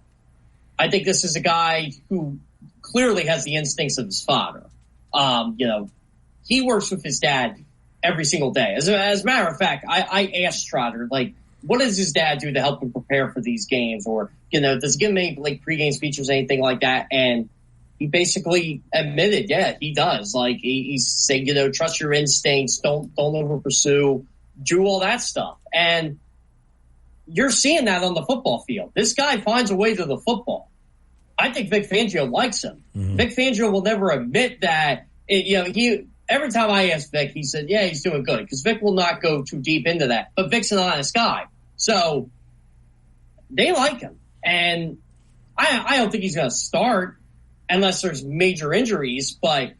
I think this is a guy who clearly has the instincts of his father. He works with his dad every single day. As a matter of fact, I asked Trotter, what does his dad do to help him prepare for these games? Or, does he give him any pregame speeches or anything like that? And he basically admitted, yeah, he does. He's saying, trust your instincts, don't over pursue, do all that stuff. And you're seeing that on the football field. This guy finds a way to the football. I think Vic Fangio likes him. Mm-hmm. Vic Fangio will never admit that. Every time I ask Vic, he said, yeah, he's doing good. Because Vic will not go too deep into that. But Vic's an honest guy. So they like him. And I don't think he's going to start unless there's major injuries. But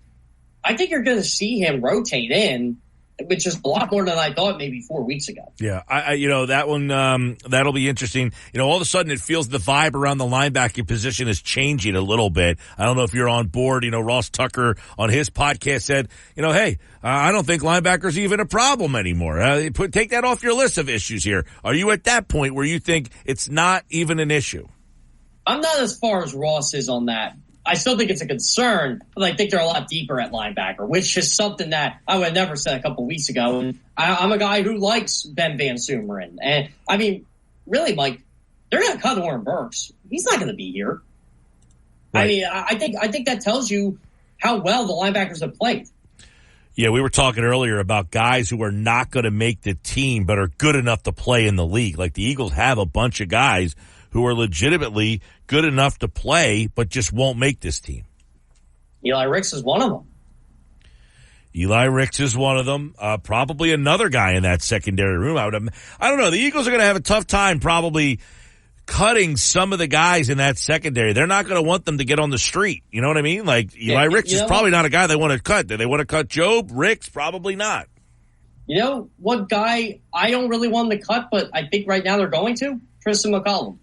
I think you're going to see him rotate in, which is a lot more than I thought maybe 4 weeks ago. Yeah, that one, that'll be interesting. All of a sudden it feels the vibe around the linebacking position is changing a little bit. I don't know if you're on board. Ross Tucker on his podcast said, hey, I don't think linebackers even a problem anymore. Take that off your list of issues here. Are you at that point where you think it's not even an issue? I'm not as far as Ross is on that. I still think it's a concern, but I think they're a lot deeper at linebacker, which is something that I would have never said a couple weeks ago. And I'm a guy who likes Ben Van Sumeren. And, I mean, really, Mike, they're going to cut Oren Burks. He's not going to be here. Right. I mean, I think that tells you how well the linebackers have played. Yeah, we were talking earlier about guys who are not going to make the team but are good enough to play in the league. Like the Eagles have a bunch of guys who are legitimately good enough to play, but just won't make this team. Eli Ricks is one of them. Eli Ricks is one of them. Probably another guy in that secondary room. I don't know. The Eagles are going to have a tough time probably cutting some of the guys in that secondary. They're not going to want them to get on the street. You know what I mean? Eli Ricks is probably not a guy they want to cut. Do they want to cut Job? Ricks? Probably not. You know what guy I don't really want to cut, but I think right now they're going to? Tristan McCollum.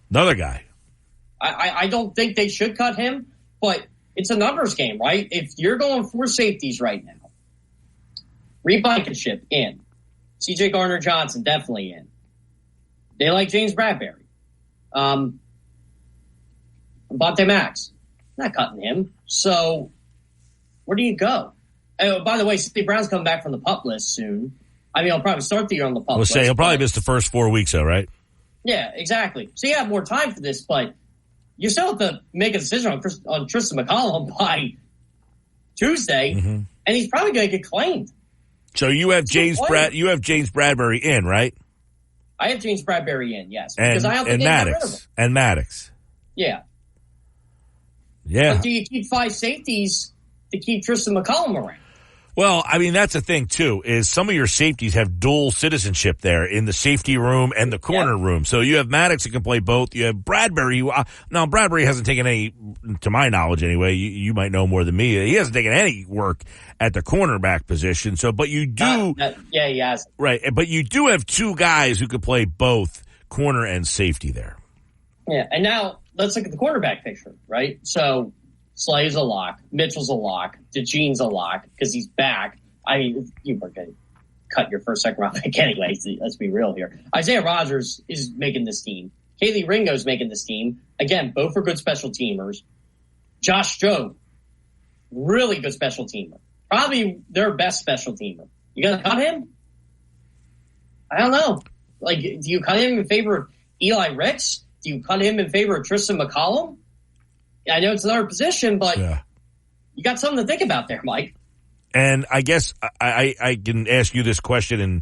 Another guy. I don't think they should cut him, but it's a numbers game, right? If you're going 4 safeties right now, Reed Blankenship in. C.J. Gardner-Johnson definitely in. They like James Bradbury. Vontae Max. Not cutting him. So where do you go? Oh, by the way, Steve Brown's coming back from the PUP list soon. I mean, he'll probably start the year on the PUP list. He'll probably miss the first 4 weeks, though, right? Yeah, exactly. So you have more time for this, but you still have to make a decision on Tristan McCollum by Tuesday, and he's probably going to get claimed. So you have James Bradbury in, right? I have James Bradbury in, yes. And Maddox. And Maddox. Yeah. Yeah. But do you keep 5 safeties to keep Tristan McCollum around? Well, I mean, that's the thing, too, is some of your safeties have dual citizenship there in the safety room and the corner room. So you have Maddox that can play both. You have Bradbury. Now, Bradbury hasn't taken any, to my knowledge anyway, you might know more than me. He hasn't taken any work at the cornerback position. So, but you do. Yeah, he has. Right. But you do have 2 guys who could play both corner and safety there. Yeah. And now let's look at the quarterback picture, right? So Slay's a lock. Mitchell's a lock. DeJean's a lock because he's back. I mean, you were going to cut your first, second round pick anyway. Let's be real here. Isaiah Rodgers is making this team. Kaylee Ringo's making this team. Again, both are good special teamers. Josh Jobe, really good special teamer. Probably their best special teamer. You going to cut him? I don't know. Like, do you cut him in favor of Eli Ricks? Do you cut him in favor of Tristan McCollum? I know it's another position, but you got something to think about there, Mike. And I guess I can ask you this question, and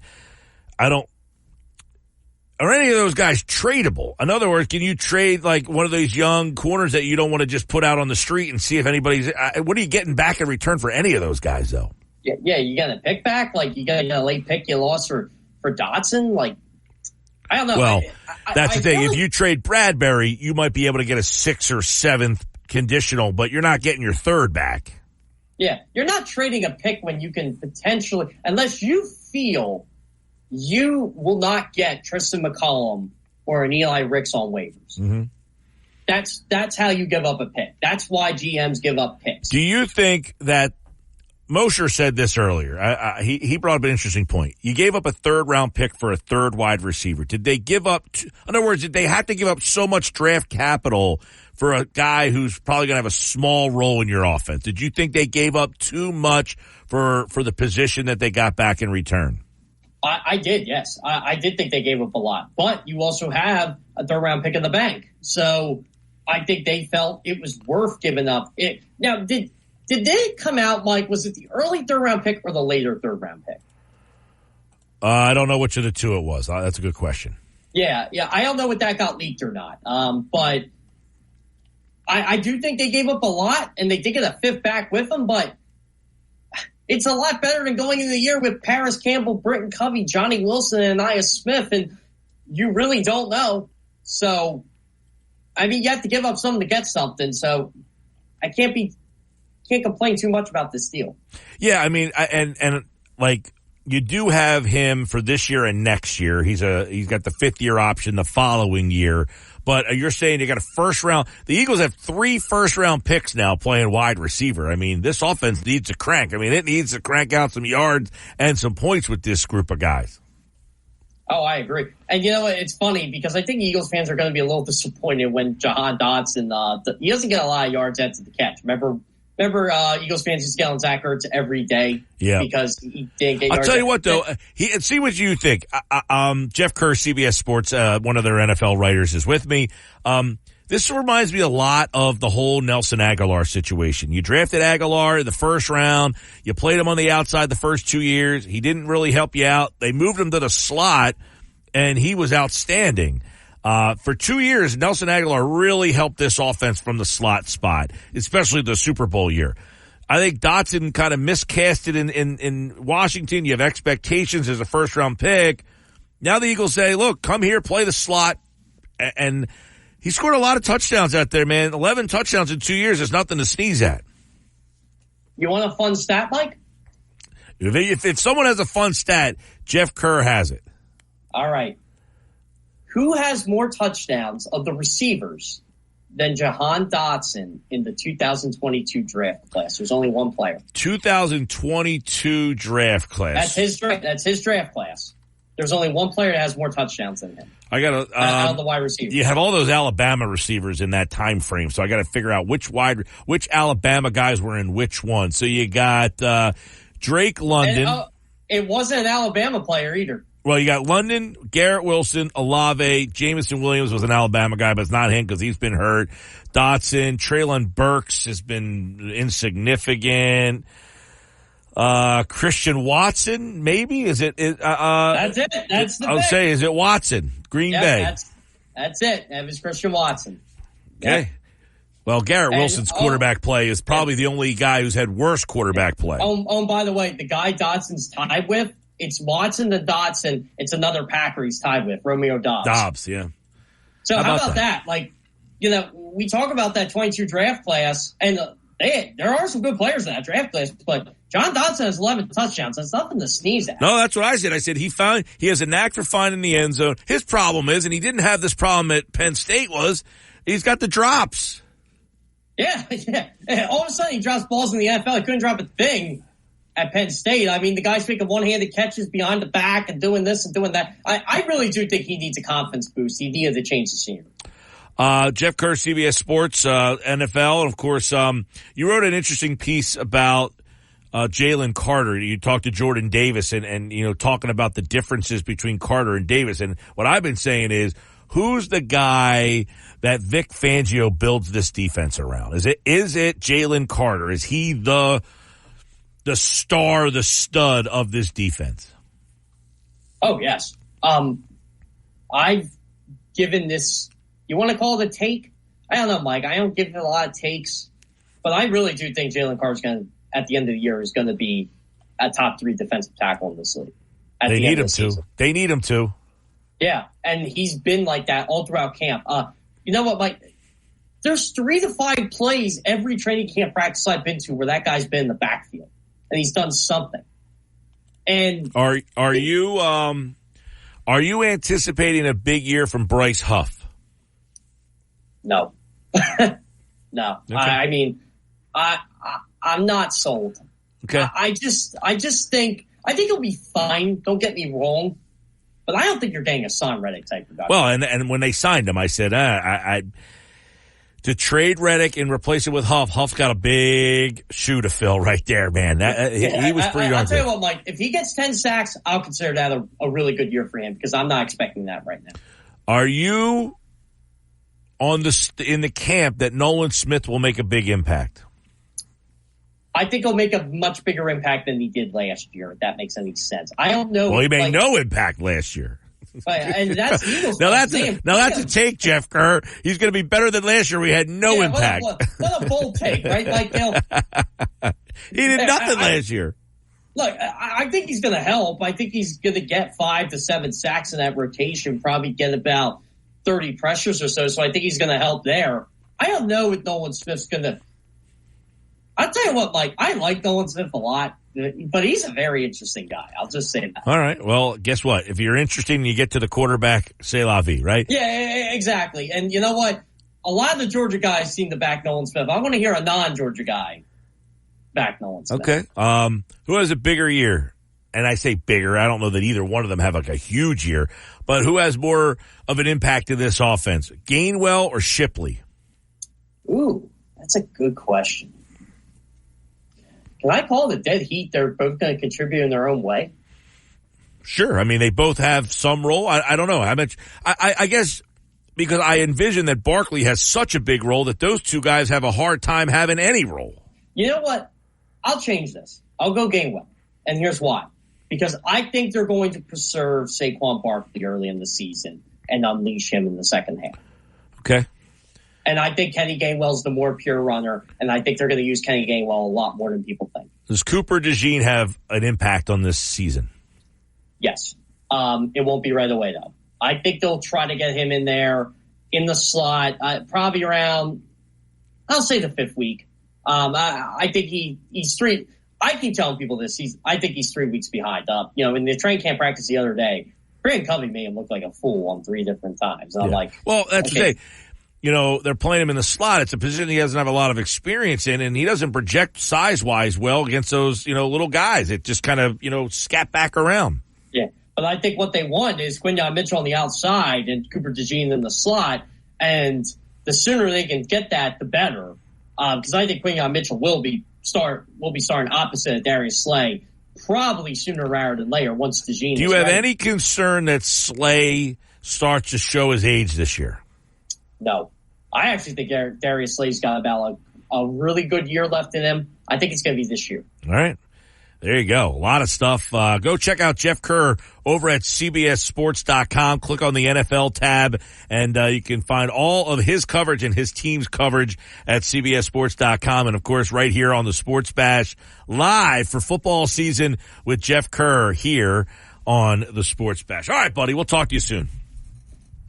are any of those guys tradable? In other words, can you trade like one of those young corners that you don't want to just put out on the street and see if anybody's what are you getting back in return for any of those guys, though? Yeah, you got a pick back? Like, you got a late pick you lost for Dotson? Like, I don't know. Well, that's the thing. If you trade Bradbury, you might be able to get a 6th or 7th conditional, but you're not getting your 3rd back. Yeah, you're not trading a pick when you can potentially, unless you feel you will not get Tristan McCollum or an Eli Ricks on waivers. Mm-hmm. That's how you give up a pick. That's why GMs give up picks. Do you think that Mosher said this earlier? He brought up an interesting point. You gave up a 3rd round pick for a 3rd wide receiver. Did they give up? In other words, did they have to give up so much draft capital for a guy who's probably going to have a small role in your offense? Did you think they gave up too much for the position that they got back in return? I did, yes. I did think they gave up a lot. But you also have a 3rd round pick in the bank. So I think they felt it was worth giving up. Now, did they come out, Mike, was it the early 3rd round pick or the later 3rd round pick? I don't know which of the 2 it was. That's a good question. Yeah. I don't know if that got leaked or not. But I do think they gave up a lot, and they did get a 5th back with them, but it's a lot better than going into the year with Paris Campbell, Britton Covey, Johnny Wilson, and Anaya Smith, and you really don't know. So, I mean, you have to give up something to get something, so I can't complain too much about this deal. Yeah, I mean, and like, you do have him for this year and next year. He's got the 5th year option the following year. But you're saying you got a 1st round. The Eagles have 3 1st round picks now playing wide receiver. I mean, this offense needs to crank. I mean, it needs to crank out some yards and some points with this group of guys. Oh, I agree. And you know what? It's funny because I think Eagles fans are going to be a little disappointed when Jahan Dotson, he doesn't get a lot of yards after the catch. Remember, Eagles fans used to get on Zach Ertz every day because he didn't get yards. I'll tell you what, though, see what you think. Jeff Kerr, CBS Sports, one of their NFL writers, is with me. This reminds me a lot of the whole Nelson Aguilar situation. You drafted Aguilar in the 1st round. You played him on the outside the first 2 years. He didn't really help you out. They moved him to the slot, and he was outstanding. For 2 years, Nelson Aguilar really helped this offense from the slot spot, especially the Super Bowl year. I think Dotson kind of miscasted in Washington. You have expectations as a 1st round pick. Now the Eagles say, look, come here, play the slot. And he scored a lot of touchdowns out there, man. 11 touchdowns in 2 years is nothing to sneeze at. You want a fun stat, Mike? If someone has a fun stat, Jeff Kerr has it. All right. Who has more touchdowns of the receivers than Jahan Dotson in the 2022 draft class? There's only one player. 2022 draft class. That's his draft class. There's only one player that has more touchdowns than him. I got to out of the wide receivers. You have all those Alabama receivers in that time frame, so I got to figure out which Alabama guys were in which one. So you got Drake London. And, it wasn't an Alabama player either. Well, you got London, Garrett Wilson, Olave, Jameson Williams was an Alabama guy, but it's not him because he's been hurt. Dotson, Treylon Burks has been insignificant. Christian Watson, maybe? Is it? That's it. That's the I would pick. say, is it Watson? Green Bay. That's it. That was Christian Watson. Okay. Yep. Well, Garrett Wilson's quarterback play is probably the only guy who's had worse quarterback play. Oh, by the way, the guy Dotson's tied with, it's Watson to Dotson. It's another Packer he's tied with, Romeo Doubs. Dobbs, yeah. So how about that? Like, we talk about that 22 draft class, and there are some good players in that draft class, but John Dotson has 11 touchdowns. That's nothing to sneeze at. No, that's what I said. I said he has a knack for finding the end zone. His problem is, and he didn't have this problem at Penn State, he's got the drops. Yeah. All of a sudden he drops balls in the NFL. He couldn't drop a thing at Penn State. I mean, the guy's making one-handed catches behind the back and doing this and doing that. I really do think he needs a confidence boost. He needed to change the scenery. Jeff Kerr, CBS Sports, NFL. And of course, you wrote an interesting piece about Jalen Carter. You talked to Jordan Davis and talking about the differences between Carter and Davis. And what I've been saying is, who's the guy that Vic Fangio builds this defense around? Is it Jalen Carter? Is he the star, the stud of this defense? Oh, yes. I've given this, you want to call it a take? I don't know, Mike. I don't give it a lot of takes, but I really do think Jalen Carter's going to, at the end of the year, is going to be a top 3 defensive tackle in this league. They need him to. They need him to. Yeah, and he's been like that all throughout camp. You know what, Mike? There's 3 to 5 plays every training camp practice I've been to where that guy's been in the backfield, and he's done something. And are you anticipating a big year from Bryce Huff? No, no. Okay. I mean, I'm not sold. Okay. I just think he'll be fine. Don't get me wrong. But I don't think you're getting a Son Reddick type of guy. Well, and when they signed him, I said, to trade Reddick and replace it with Huff's got a big shoe to fill right there, man. He was pretty darn I'll tell you good. what, Mike, if he gets 10 sacks, I'll consider that a really good year for him because I'm not expecting that right now. Are you in the camp that Nolan Smith will make a big impact? I think he'll make a much bigger impact than he did last year, if that makes any sense. I don't know. Well, he made no impact last year. And that's the Eagles. Now that's a take, Jeff Kerr. He's going to be better than last year. We had no impact. What a bold take, right? Like, he did nothing last year. Look, I think he's going to help. I think he's going to get 5 to 7 sacks in that rotation, probably get about 30 pressures or so. So I think he's going to help there. I don't know if Nolan Smith's going to. I'll tell you what, Mike, I like Nolan Smith a lot, but he's a very interesting guy. I'll just say that. All right. Well, guess what? If you're interested and you get to the quarterback, c'est la vie, right? Yeah, exactly. And you know what? A lot of the Georgia guys seem to back Nolan Smith. I want to hear a non-Georgia guy back Nolan Smith. Okay. Who has a bigger year? And I say bigger. I don't know that either one of them have like a huge year, but who has more of an impact to this offense? Gainwell or Shipley? Ooh, that's a good question. Can I call it a dead heat? They're both going to contribute in their own way. Sure. I mean, they both have some role. I don't know. I guess because I envision that Barkley has such a big role that those two guys have a hard time having any role. You know what? I'll change this. I'll go Gainwell. And here's why. Because I think they're going to preserve Saquon Barkley early in the season and unleash him in the second half. Okay. And I think Kenny Gainwell's the more pure runner, and I think they're going to use Kenny Gainwell a lot more than people think. Does Cooper DeJean have an impact on this season? Yes. It won't be right away, though. I think they'll try to get him in there in the slot, probably around, I'll say the 5th week. I think he's 3. I keep telling people this. I think he's 3 weeks behind. In the training camp practice the other day, Grant Covey made him look like a fool on 3 different times. And I'm like, well, that's okay. the thing. They're playing him in the slot. It's a position he doesn't have a lot of experience in, and he doesn't project size-wise well against those, little guys. It just kind of, scat back around. Yeah, but I think what they want is Quinyon Mitchell on the outside and Cooper DeJean in the slot, and the sooner they can get that, the better. Because I think Quinyon Mitchell will be starting opposite of Darius Slay, probably sooner rather than later once DeJean. Do you have any concern that Slay starts to show his age this year? No. I actually think Darius Slay's got about a really good year left in him. I think it's going to be this year. All right. There you go. A lot of stuff. Go check out Jeff Kerr over at CBSSports.com. Click on the NFL tab, and you can find all of his coverage and his team's coverage at CBSSports.com. And, of course, right here on the Sports Bash, live for football season with Jeff Kerr here on the Sports Bash. All right, buddy. We'll talk to you soon.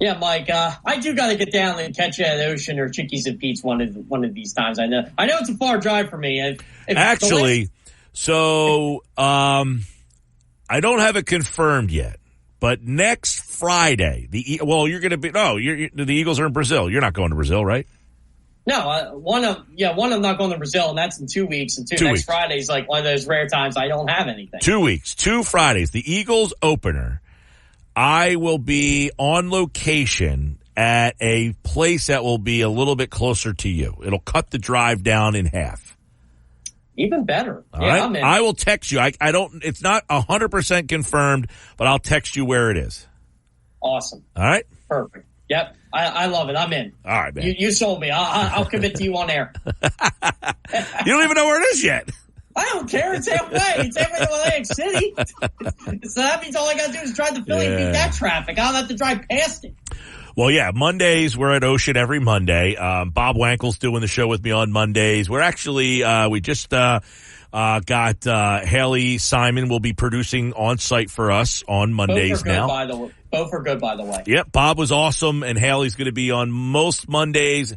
Yeah, Mike, I do got to get down and catch you at Ocean or Chickies and Pete's one of these times. I know it's a far drive for me. So, I don't have it confirmed yet, but next Friday, you're going to be, the Eagles are in Brazil. You're not going to Brazil, right? No, one of them not going to Brazil, and that's in 2 weeks. And next Friday is like one of those rare times I don't have anything. 2 weeks, 2 Fridays, the Eagles opener. I will be on location at a place that will be a little bit closer to you. It'll cut the drive down in half. Even better. All right. I'm in. I will text you. It's not 100% confirmed, but I'll text you where it is. Awesome. All right. Perfect. Yep. I love it. I'm in. All right, man. You sold me. I'll commit to you on air. You don't even know where it is yet. I don't care. It's halfway. It's halfway to Atlantic City. So that means all I got to do is drive to Philly and beat that traffic. I'll have to drive past it. Well, yeah, Mondays, we're at Ocean every Monday. Bob Wankel's doing the show with me on Mondays. We're actually, we just got Haley Simon will be producing on site for us on Mondays now. Both are good, by the way. Yep, Bob was awesome, and Haley's going to be on most Mondays.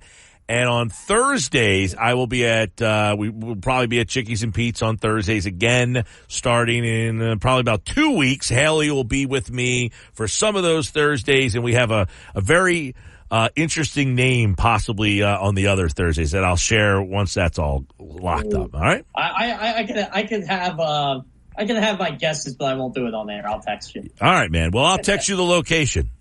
And on Thursdays, I will be at, we will probably be at Chickies and Pete's on Thursdays again, starting in probably about 2 weeks. Haley will be with me for some of those Thursdays, and we have a very interesting name possibly on the other Thursdays that I'll share once that's all locked up. All right? I can have my guesses, but I won't do it on air. I'll text you. All right, man. Well, I'll text you the location.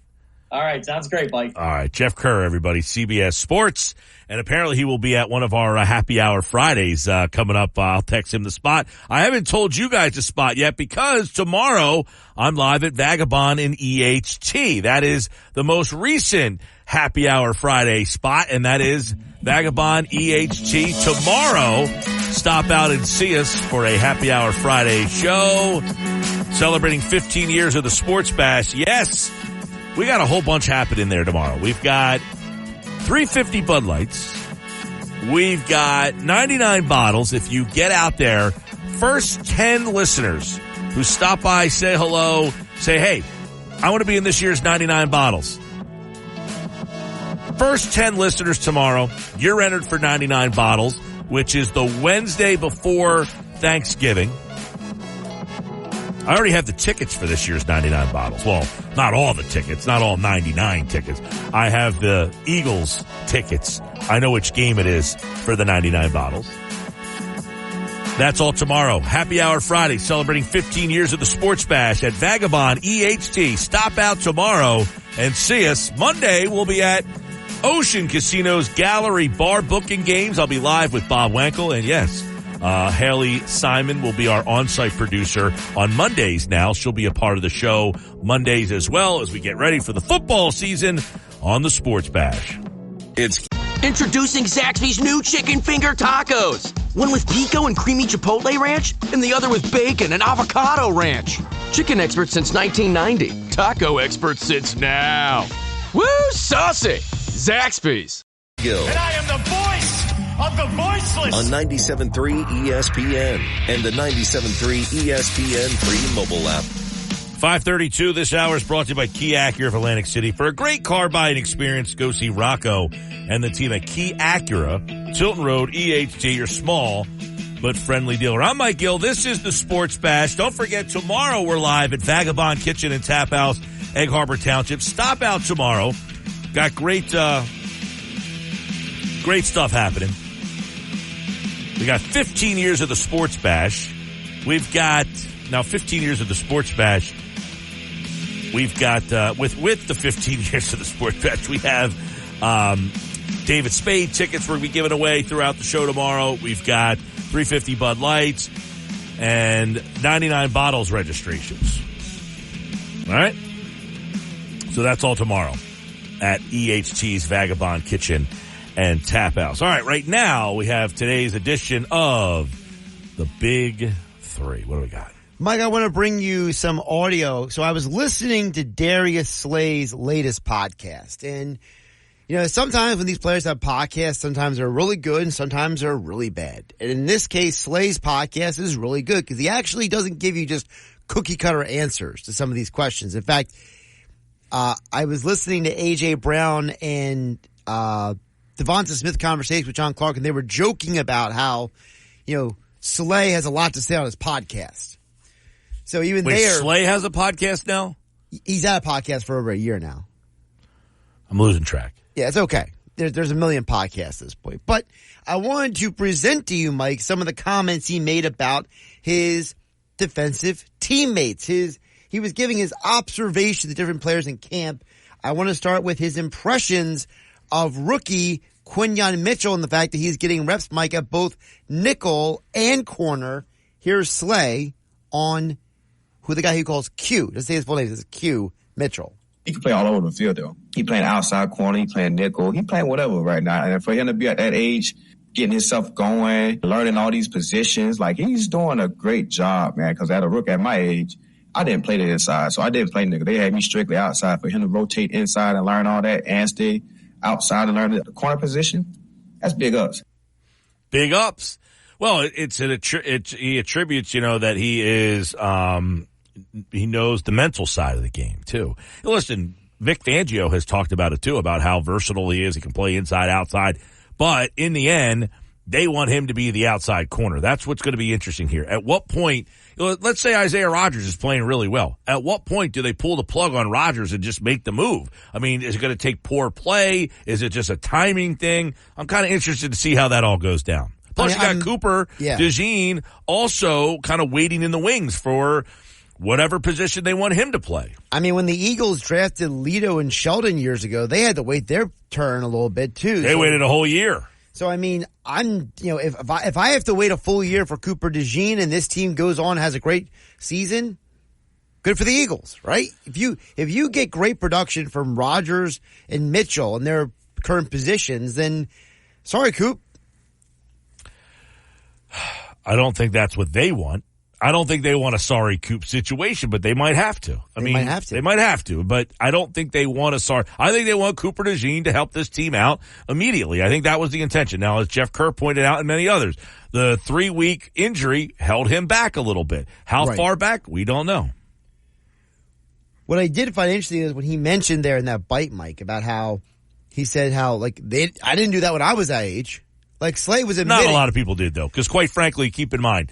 All right. Sounds great, Mike. All right. Jeff Kerr, everybody, CBS Sports. And apparently he will be at one of our happy hour Fridays coming up. I'll text him the spot. I haven't told you guys the spot yet because tomorrow I'm live at Vagabond in EHT. That is the most recent happy hour Friday spot, and that is Vagabond EHT. Tomorrow, stop out and see us for a happy hour Friday show celebrating 15 years of the Sports Bash. Yes, we got a whole bunch happening there tomorrow. We've got 350 Bud Lights. We've got 99 bottles. If you get out there, first 10 listeners who stop by, say hello, say, hey, I want to be in this year's 99 bottles. First 10 listeners tomorrow, you're entered for 99 bottles, which is the Wednesday before Thanksgiving. I already have the tickets for this year's 99 bottles. Well, not all the tickets, not all 99 tickets. I have the Eagles tickets. I know which game it is for the 99 bottles. That's all tomorrow. Happy Hour Friday, celebrating 15 years of the Sports Bash at Vagabond EHT. Stop out tomorrow and see us. Monday, we'll be at Ocean Casino's Gallery Bar booking games. I'll be live with Bob Wankel, and yes, Haley Simon will be our on-site producer on Mondays now. She'll be a part of the show Mondays as well as we get ready for the football season on the Sports Bash. It's introducing Zaxby's new chicken finger tacos. One with pico and creamy chipotle ranch, and the other with bacon and avocado ranch. Chicken expert since 1990. Taco expert since now. Woo, saucy! Zaxby's. Gill. And I am the voice of the voiceless. On 97.3 ESPN and the 97.3 ESPN free mobile app. 5:32. This hour is brought to you by Key Acura of Atlantic City. For a great car buying experience, go see Rocco and the team at Key Acura, Tilton Road, EHT. You're small. but friendly dealer. I'm Mike Gill. This is the Sports Bash. Don't forget, tomorrow we're live at Vagabond Kitchen and Tap House, Egg Harbor Township. Stop out tomorrow. Got great stuff happening. We got 15 years of the Sports Bash. We've got now 15 years of the Sports Bash. We've got with the 15 years of the Sports Bash, we have David Spade tickets we're going to be giving away throughout the show tomorrow. We've got 350 Bud Lights and 99 bottles registrations. All right? So that's all tomorrow at EHT's Vagabond Kitchen and Tap House. All right, right now we have today's edition of the Big Three. What do we got? Mike, I want to bring you some audio. So I was listening to Darius Slay's latest podcast. And, you know, sometimes when these players have podcasts, sometimes they're really good and sometimes they're really bad. And in this case, Slay's podcast is really good because he actually doesn't give you just cookie cutter answers to some of these questions. In fact, I was listening to A.J. Brown and Devonta Smith conversation with John Clark, and they were joking about how, you know, Slay has a lot to say on his podcast. So even Slay has a podcast now? He's had a podcast for over a year now. I'm losing track. Yeah, it's okay. There's a million podcasts at this point. But I wanted to present to you, Mike, some of the comments he made about his defensive teammates. He was giving his observation of different players in camp. I want to start with his impressions of rookie Quinyon Mitchell and the fact that he's getting reps, Mike, at both nickel and corner. Here's Slay on who the guy he calls Q. Just say his full name. This is Q Mitchell. He can play all over the field, though. He playing outside corner. He playing nickel. He playing whatever right now. And for him to be at that age, getting himself going, learning all these positions, like he's doing a great job, man. Because at a rookie at my age, I didn't play the inside, so I didn't play nickel. They had me strictly outside. For him to rotate inside and learn all that and stay outside and learn the corner position, that's big ups. Big ups. Well, he attributes, you know, that he is he knows the mental side of the game too. Listen, Vic Fangio has talked about it too, about how versatile he is. He can play inside, outside, but in the end, they want him to be the outside corner. That's what's going to be interesting here. At what point, let's say Isaiah Rodgers is playing really well. At what point do they pull the plug on Rodgers and just make the move? I mean, is it going to take poor play? Is it just a timing thing? I'm kind of interested to see how that all goes down. Plus, you got Cooper DeJean also kind of waiting in the wings for whatever position they want him to play. I mean, when the Eagles drafted Lito and Sheldon years ago, they had to wait their turn a little bit too. They waited a whole year. So, I mean, if I have to wait a full year for Cooper DeJean and this team goes on, has a great season, good for the Eagles, right? If you get great production from Rodgers and Mitchell in their current positions, then sorry, Coop. I don't think that's what they want. I don't think they want a sorry Coop situation, but they might have to. They might have to, but I don't think they want a sorry. I think they want Cooper DeJean to help this team out immediately. I think that was the intention. Now, as Jeff Kerr pointed out and many others, the 3-week injury held him back a little bit. How far back? We don't know. What I did find interesting is when he mentioned there in that bite, Mike, about how he said how, like, I didn't do that when I was that age. Like, Slay was admitting. Not a lot of people did, though, because quite frankly, keep in mind,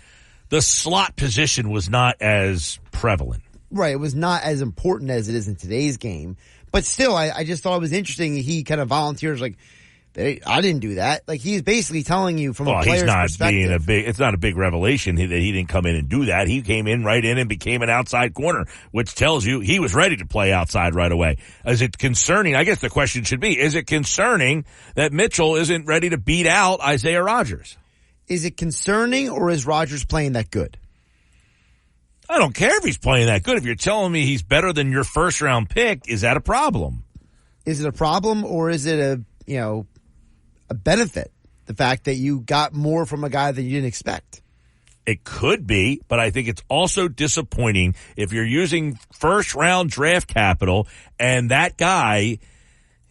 the slot position was not as prevalent. Right. It was not as important as it is in today's game. But still, I just thought it was interesting. He kind of volunteers like, I didn't do that. Like, he's basically telling you from a player's perspective. It's not a big revelation that he didn't come in and do that. He came in right in and became an outside corner, which tells you he was ready to play outside right away. Is it concerning? I guess the question should be, is it concerning that Mitchell isn't ready to beat out Isaiah Rodgers? Is it concerning, or is Rodgers playing that good? I don't care if he's playing that good. If you're telling me he's better than your first-round pick, is that a problem? Is it a problem, or is it a benefit? The fact that you got more from a guy than you didn't expect. It could be, but I think it's also disappointing if you're using first-round draft capital and that guy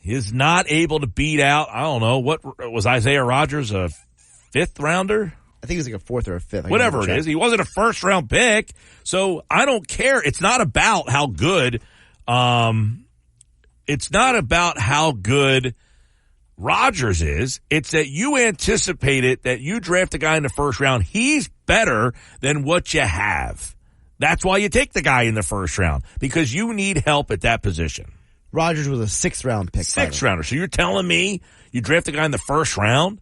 is not able to beat out, I don't know, what was Isaiah Rodgers, a fifth-rounder? I think it was like a fourth or a fifth. Whatever it is. He wasn't a first-round pick, so I don't care. It's not about how good Rodgers is. It's that you anticipated that you draft a guy in the first round. He's better than what you have. That's why you take the guy in the first round, because you need help at that position. Rodgers was a 6th round pick. 6th rounder. So you're telling me you draft a guy in the first round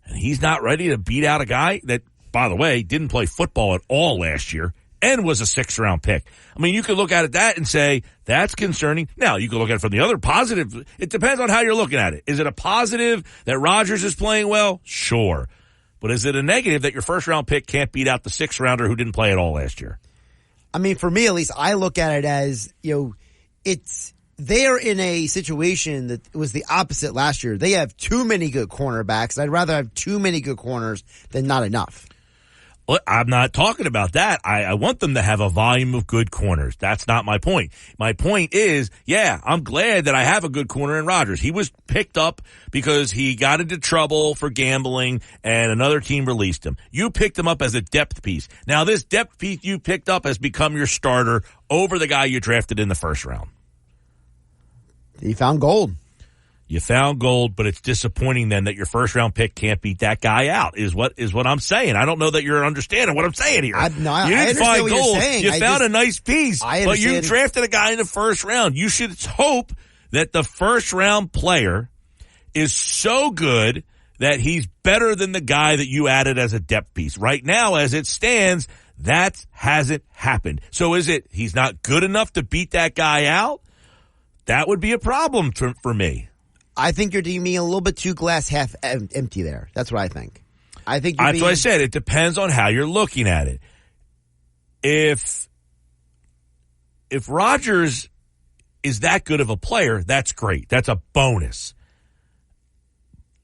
and he's not ready to beat out a guy that, by the way, didn't play football at all last year and was a 6th round pick. I mean, you could look at it that and say, that's concerning. Now, you could look at it from the other positive. It depends on how you're looking at it. Is it a positive that Rodgers is playing well? Sure. But is it a negative that your first round pick can't beat out the 6th rounder who didn't play at all last year? I mean, for me, at least, I look at it as, they're in a situation that was the opposite last year. They have too many good cornerbacks. I'd rather have too many good corners than not enough. Well, I'm not talking about that. I want them to have a volume of good corners. That's not my point. My point is, yeah, I'm glad that I have a good corner in Rodgers. He was picked up because he got into trouble for gambling and another team released him. You picked him up as a depth piece. Now, this depth piece you picked up has become your starter over the guy you drafted in the first round. You found gold. You found gold, but it's disappointing then that your first round pick can't beat that guy out is what I'm saying. I don't know that you're understanding what I'm saying here. I didn't find gold. Saying. You found a nice piece, but you drafted a guy in the first round. You should hope that the first round player is so good that he's better than the guy that you added as a depth piece. Right now, as it stands, that hasn't happened. So is it he's not good enough to beat that guy out? That would be a problem for me. I think you're deeming a little bit too glass half empty there. That's what I think. That's what I said. It depends on how you're looking at it. If Rodgers is that good of a player, that's great. That's a bonus.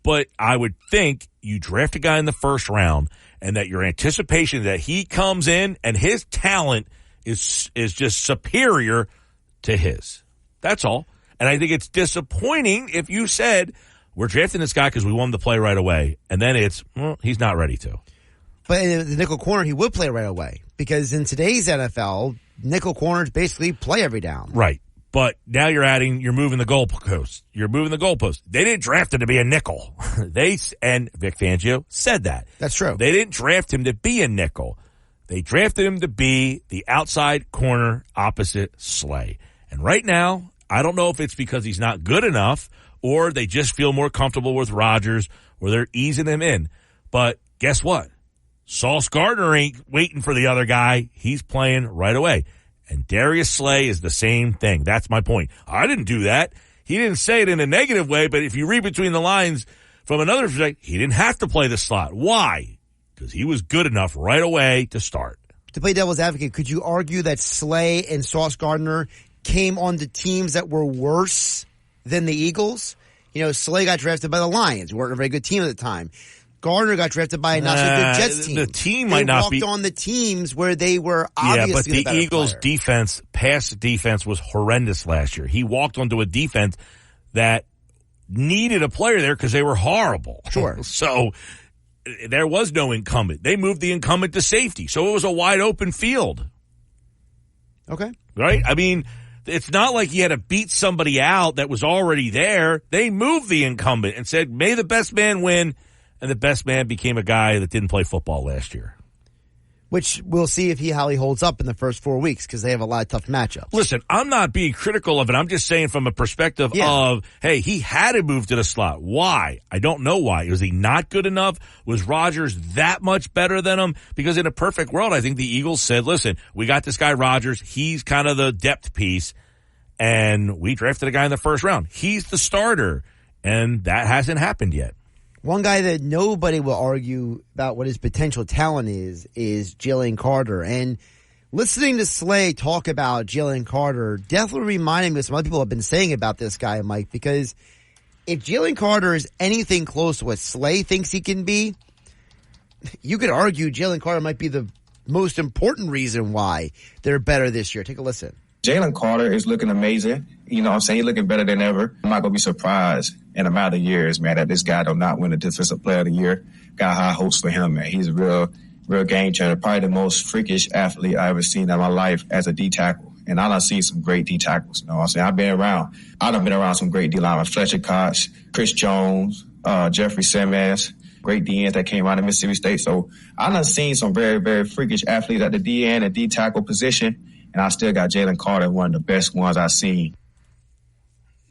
But I would think you draft a guy in the first round and that your anticipation that he comes in and his talent is just superior to his. That's all. And I think it's disappointing if you said, we're drafting this guy because we want him to play right away. And then it's, he's not ready to. But in the nickel corner, he would play right away. Because in today's NFL, nickel corners basically play every down. Right. But now you're moving the goalpost. You're moving the goalpost. They didn't draft him to be a nickel. And Vic Fangio said that. That's true. They didn't draft him to be a nickel. They drafted him to be the outside corner opposite Slay. And right now, I don't know if it's because he's not good enough or they just feel more comfortable with Rodgers or they're easing him in. But guess what? Sauce Gardner ain't waiting for the other guy. He's playing right away. And Darius Slay is the same thing. That's my point. I didn't do that. He didn't say it in a negative way, but if you read between the lines from another perspective, he didn't have to play the slot. Why? Because he was good enough right away to start. To play devil's advocate, could you argue that Slay and Sauce Gardner came on to teams that were worse than the Eagles? Slay got drafted by the Lions, who weren't a very good team at the time. Gardner got drafted by a not so good Jets team. The team might not be. They walked on the teams where they were obviously but the Eagles' defense, pass defense, was horrendous last year. He walked onto a defense that needed a player there because they were horrible. Sure. So there was no incumbent. They moved the incumbent to safety, so it was a wide open field. Okay. Right? I mean, it's not like he had to beat somebody out that was already there. They moved the incumbent and said, may the best man win. And the best man became a guy that didn't play football last year. Which we'll see how he holds up in the first 4 weeks because they have a lot of tough matchups. Listen, I'm not being critical of it. I'm just saying from a perspective of, hey, he had to move to the slot. Why? I don't know why. Was he not good enough? Was Rodgers that much better than him? Because in a perfect world, I think the Eagles said, listen, we got this guy Rodgers. He's kind of the depth piece. And we drafted a guy in the first round. He's the starter. And that hasn't happened yet. One guy that nobody will argue about what his potential talent is Jalen Carter. And listening to Slay talk about Jalen Carter definitely reminded me of some other people have been saying about this guy, Mike, because if Jalen Carter is anything close to what Slay thinks he can be, you could argue Jalen Carter might be the most important reason why they're better this year. Take a listen. Jalen Carter is looking amazing. You know what I'm saying? He's looking better than ever. I'm not going to be surprised in a matter of years, man, that this guy will not win the Defensive Player of the Year. Got high hopes for him, man. He's a real game changer. Probably the most freakish athlete I've ever seen in my life as a D tackle. And I done seen some great D tackles. You know what I'm saying? I done been around some great D linemen. Fletcher Cox, Chris Jones, Jeffrey Simmons, great DNs that came out of Mississippi State. So I done seen some very, very freakish athletes at the DN and D tackle position. And I still got Jalen Carter, one of the best ones I've seen.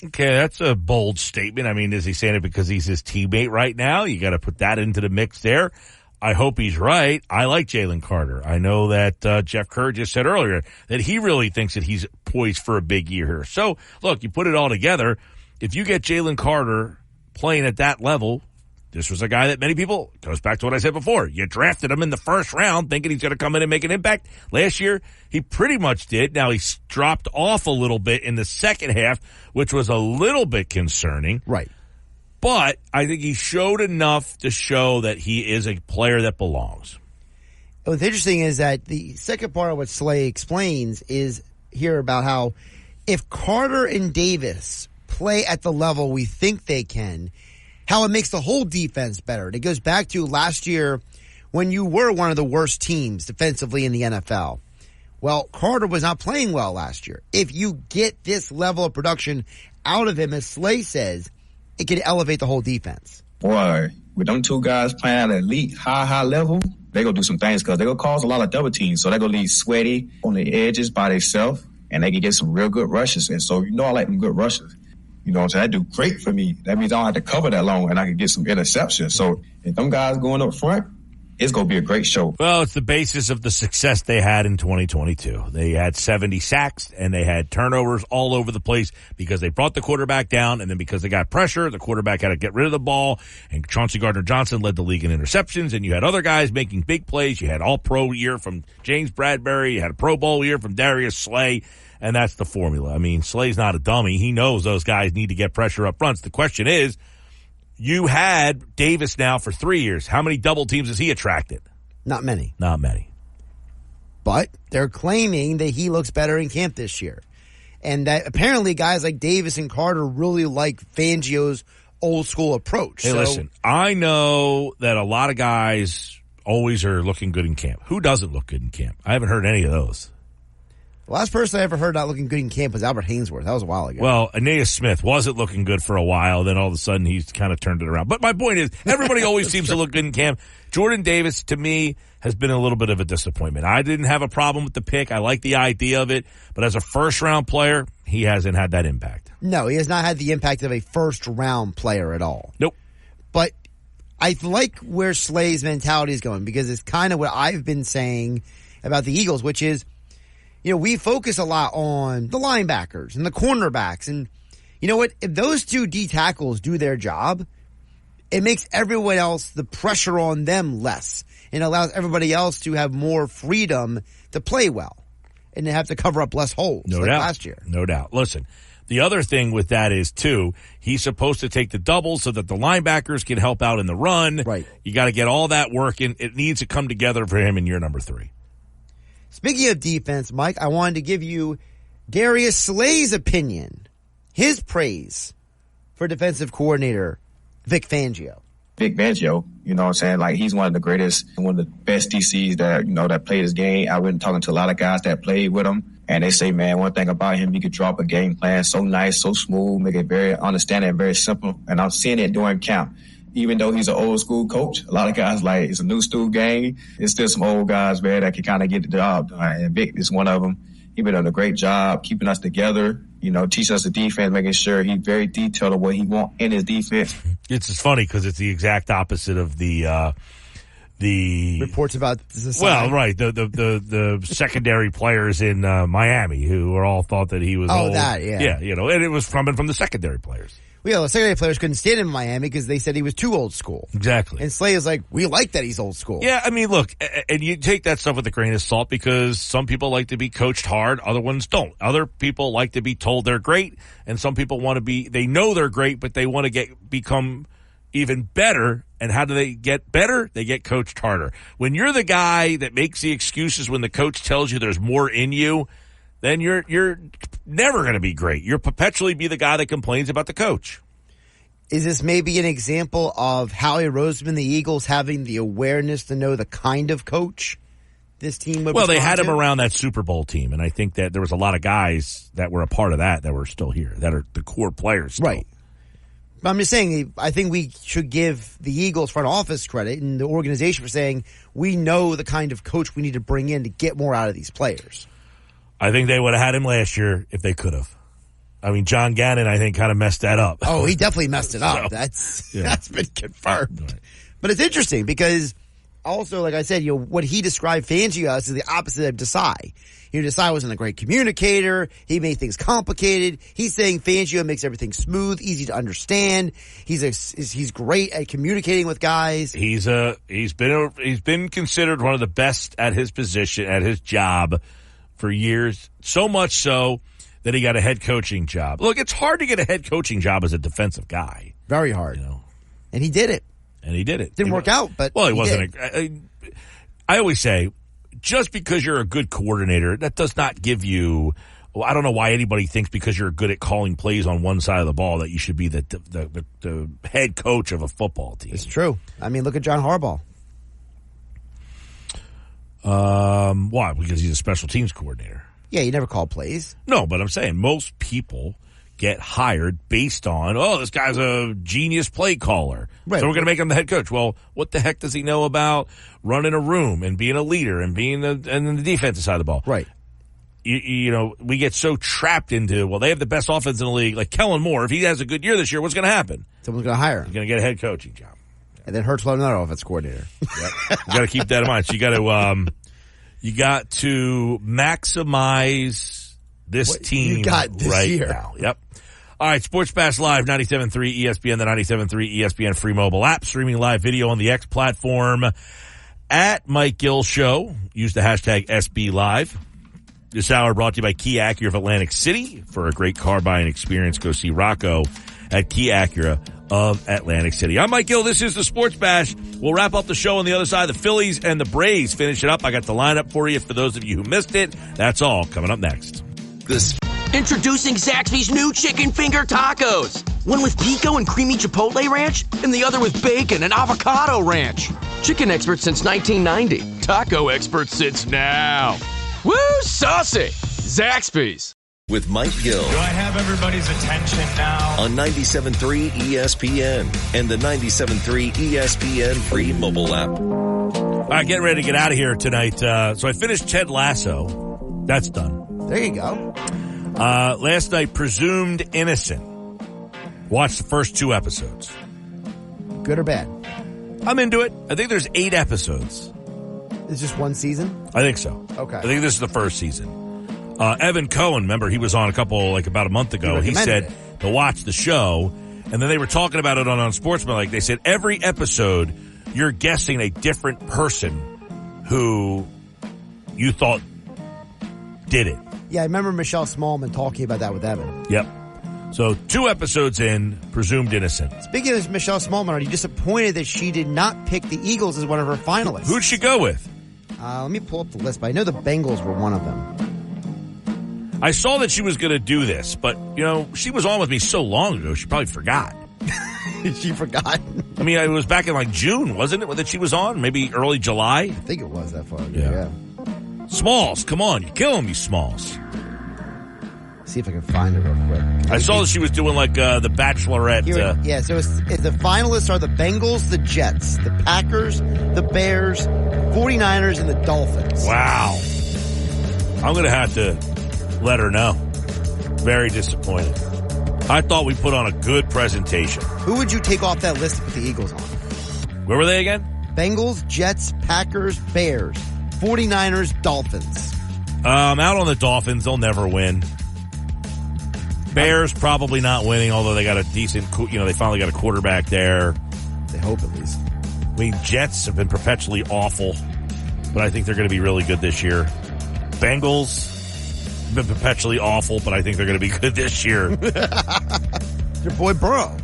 Okay, that's a bold statement. I mean, is he saying it because he's his teammate right now? You got to put that into the mix there. I hope he's right. I like Jalen Carter. I know that Jeff Kerr just said earlier that he really thinks that he's poised for a big year here. So, look, you put it all together. If you get Jalen Carter playing at that level, this was a guy that many people, goes back to what I said before, you drafted him in the first round thinking he's going to come in and make an impact. Last year, he pretty much did. Now, he's dropped off a little bit in the second half, which was a little bit concerning. Right. But I think he showed enough to show that he is a player that belongs. What's interesting is that the second part of what Slay explains is here about how if Carter and Davis play at the level we think they can, how it makes the whole defense better. And it goes back to last year when you were one of the worst teams defensively in the NFL. Well, Carter was not playing well last year. If you get this level of production out of him, as Slay says, it can elevate the whole defense. Boy, with them two guys playing at an elite, high level, they're going to do some things because they're going to cause a lot of double teams. So they're going to leave Sweaty on the edges by themselves, and they can get some real good rushes. And so, I like them good rushes. You know what I'm saying? That do great for me. That means I don't have to cover that long, and I can get some interceptions. So if them guys going up front, it's going to be a great show. Well, it's the basis of the success they had in 2022. They had 70 sacks, and they had turnovers all over the place because they brought the quarterback down, and then because they got pressure, the quarterback had to get rid of the ball, and Chauncey Gardner-Johnson led the league in interceptions, and you had other guys making big plays. You had all-pro year from James Bradbury. You had a Pro Bowl year from Darius Slay. And that's the formula. I mean, Slay's not a dummy. He knows those guys need to get pressure up front. The question is, you had Davis now for 3 years. How many double teams has he attracted? Not many. Not many. But they're claiming that he looks better in camp this year. And that apparently guys like Davis and Carter really like Fangio's old school approach. Hey, listen, I know that a lot of guys always are looking good in camp. Who doesn't look good in camp? I haven't heard any of those. The last person I ever heard not looking good in camp was Albert Hainsworth. That was a while ago. Well, Aeneas Smith wasn't looking good for a while. Then all of a sudden he's kind of turned it around. But my point is, everybody always seems to look good in camp. Jordan Davis, to me, has been a little bit of a disappointment. I didn't have a problem with the pick. I like the idea of it. But as a first-round player, he hasn't had that impact. No, he has not had the impact of a first-round player at all. Nope. But I like where Slay's mentality is going because it's kind of what I've been saying about the Eagles, which is, we focus a lot on the linebackers and the cornerbacks. And you know what? If those two D tackles do their job, it makes everyone else, the pressure on them less. And allows everybody else to have more freedom to play well and to have to cover up less holes no doubt. Last year. No doubt. Listen, the other thing with that is, too, he's supposed to take the doubles so that the linebackers can help out in the run. Right. You got to get all that working. It needs to come together for him in year number 3. Speaking of defense, Mike, I wanted to give you Darius Slay's opinion, his praise for defensive coordinator Vic Fangio. Vic Fangio, you know what I'm saying? Like, he's one of the greatest, one of the best DCs that, that played his game. I've been talking to a lot of guys that played with him, and they say, man, one thing about him, he could drop a game plan so nice, so smooth, make it very understanding and very simple. And I'm seeing it during camp. Even though he's an old school coach, a lot of guys like it's a new school game. There's still some old guys, man, that can kind of get the job done. And Vic is one of them. He's been doing a great job keeping us together, teaching us the defense, making sure he's very detailed on what he wants in his defense. It's just funny because it's the exact opposite of the reports about this. Well, right. The secondary players in Miami who were all thought that he was old. That, yeah. Yeah, and it was coming from the secondary players. Well, yeah, the secondary players couldn't stand him in Miami because they said he was too old school. Exactly. And Slay is like, we like that he's old school. Yeah, I mean, look, and you take that stuff with a grain of salt because some people like to be coached hard, other ones don't. Other people like to be told they're great, and some people want to be, they know they're great, but they want to become even better. And how do they get better? They get coached harder. When you're the guy that makes the excuses when the coach tells you there's more in you, then you're never going to be great. You'll perpetually be the guy that complains about the coach. Is this maybe an example of Howie Roseman, the Eagles, having the awareness to know the kind of coach this team would. Well, they respond had him to. around that Super Bowl team, and I think that there was a lot of guys that were a part of that were still here, that are the core players still. Right. But I'm just saying, I think we should give the Eagles front office credit and the organization for saying we know the kind of coach we need to bring in to get more out of these players. I think they would have had him last year if they could have. I mean, John Gannon, I think, kind of messed that up. Oh, he definitely messed it up. So, That's been confirmed. Right. But it's interesting because also, like I said, what he described Fangio as is the opposite of Desai. Desai wasn't a great communicator. He made things complicated. He's saying Fangio makes everything smooth, easy to understand. He's great at communicating with guys. He's been considered one of the best at his position, at his job for years. So much so that he got a head coaching job. Look, it's hard to get a head coaching job as a defensive guy. Very hard. And he did it. Didn't work out, but he wasn't. I always say, just because you're a good coordinator, that does not give you. Well, I don't know why anybody thinks because you're good at calling plays on one side of the ball that you should be the head coach of a football team. It's true. I mean, look at John Harbaugh. Why? Because he's a special teams coordinator. Yeah, he never called plays. No, but I'm saying most people get hired based on, this guy's a genius play caller. Right. So we're going to make him the head coach. Well, what the heck does he know about running a room and being a leader and being the defensive side of the ball? Right. We get so trapped into, they have the best offense in the league. Like Kellen Moore, if he has a good year this year, what's going to happen? Someone's going to hire him. He's going to get a head coaching job. And then Hurts another offense coordinator. Yep. You got to keep that in mind. So you got to maximize this team you got this right year. now. Yep. All right, Sports Bash Live, 97.3 ESPN, the 97.3 ESPN free mobile app, streaming live video on the X platform at Mike Gill Show. Use the hashtag SB Live. This hour brought to you by Kia Acura of Atlantic City. For a great car buying experience, go see Rocco at Kia Acura of Atlantic City. I'm Mike Gill. This is the Sports Bash. We'll wrap up the show on the other side. The Phillies and the Braves finish it up. I got the lineup for you for those of you who missed it. That's all coming up next. Introducing Zaxby's new chicken finger tacos. One with pico and creamy chipotle ranch, and the other with bacon and avocado ranch. Chicken expert since 1990. Taco expert since now. Woo, saucy! Zaxby's. With Mike Gill. Do I have everybody's attention now? On 97.3 ESPN and the 97.3 ESPN free mobile app. All right, getting ready to get out of here tonight. So I finished Ted Lasso. That's done. There you go. Last night, Presumed Innocent. Watched the first 2 episodes. Good or bad? I'm into it. I think there's 8 episodes. It's just one season? I think so. Okay. I think this is the first season. Evan Cohen, remember, he was on about a month ago. He said to watch the show, and then they were talking about it on Unsportsmanlike. They said every episode, you're guessing a different person who you thought did it. Yeah, I remember Michelle Smallman talking about that with Evan. Yep. So 2 episodes in, Presumed Innocent. Speaking of Michelle Smallman, are you disappointed that she did not pick the Eagles as one of her finalists? Who'd she go with? Let me pull up the list, but I know the Bengals were one of them. I saw that she was going to do this, but, she was on with me so long ago, she probably forgot. She forgot? I mean, it was back in June, wasn't it, that she was on? Maybe early July? I think it was that far ago, yeah. Smalls, come on, you're killing me, Smalls. See if I can find her real quick. I saw that she was doing the Bachelorette. Yeah, so the finalists are the Bengals, the Jets, the Packers, the Bears, 49ers, and the Dolphins. Wow. I'm going to have to let her know. Very disappointed. I thought we put on a good presentation. Who would you take off that list to put the Eagles on? Where were they again? Bengals, Jets, Packers, Bears, 49ers, Dolphins. Out on the Dolphins. They'll never win. Bears probably not winning, although they got a decent, they finally got a quarterback there. They hope at least. I mean, Jets have been perpetually awful, but I think they're going to be really good this year. Bengals have been perpetually awful, but I think they're going to be good this year. Your boy Burrow.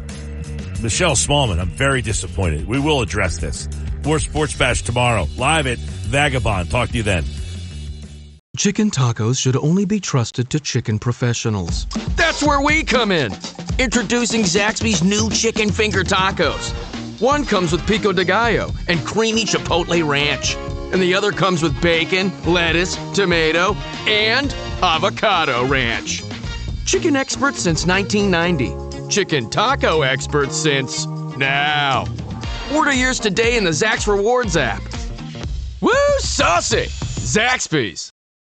Michelle Smallman, I'm very disappointed. We will address this. More Sports Bash tomorrow, live at Vagabond. Talk to you then. Chicken tacos should only be trusted to chicken professionals. That's where we come in. Introducing Zaxby's new chicken finger tacos. One comes with pico de gallo and creamy chipotle ranch. and the other comes with bacon, lettuce, tomato, and avocado ranch. Chicken experts since 1990. Chicken taco experts since now. Order yours today in the Zaxby's Rewards app. Woo, saucy! Zaxby's.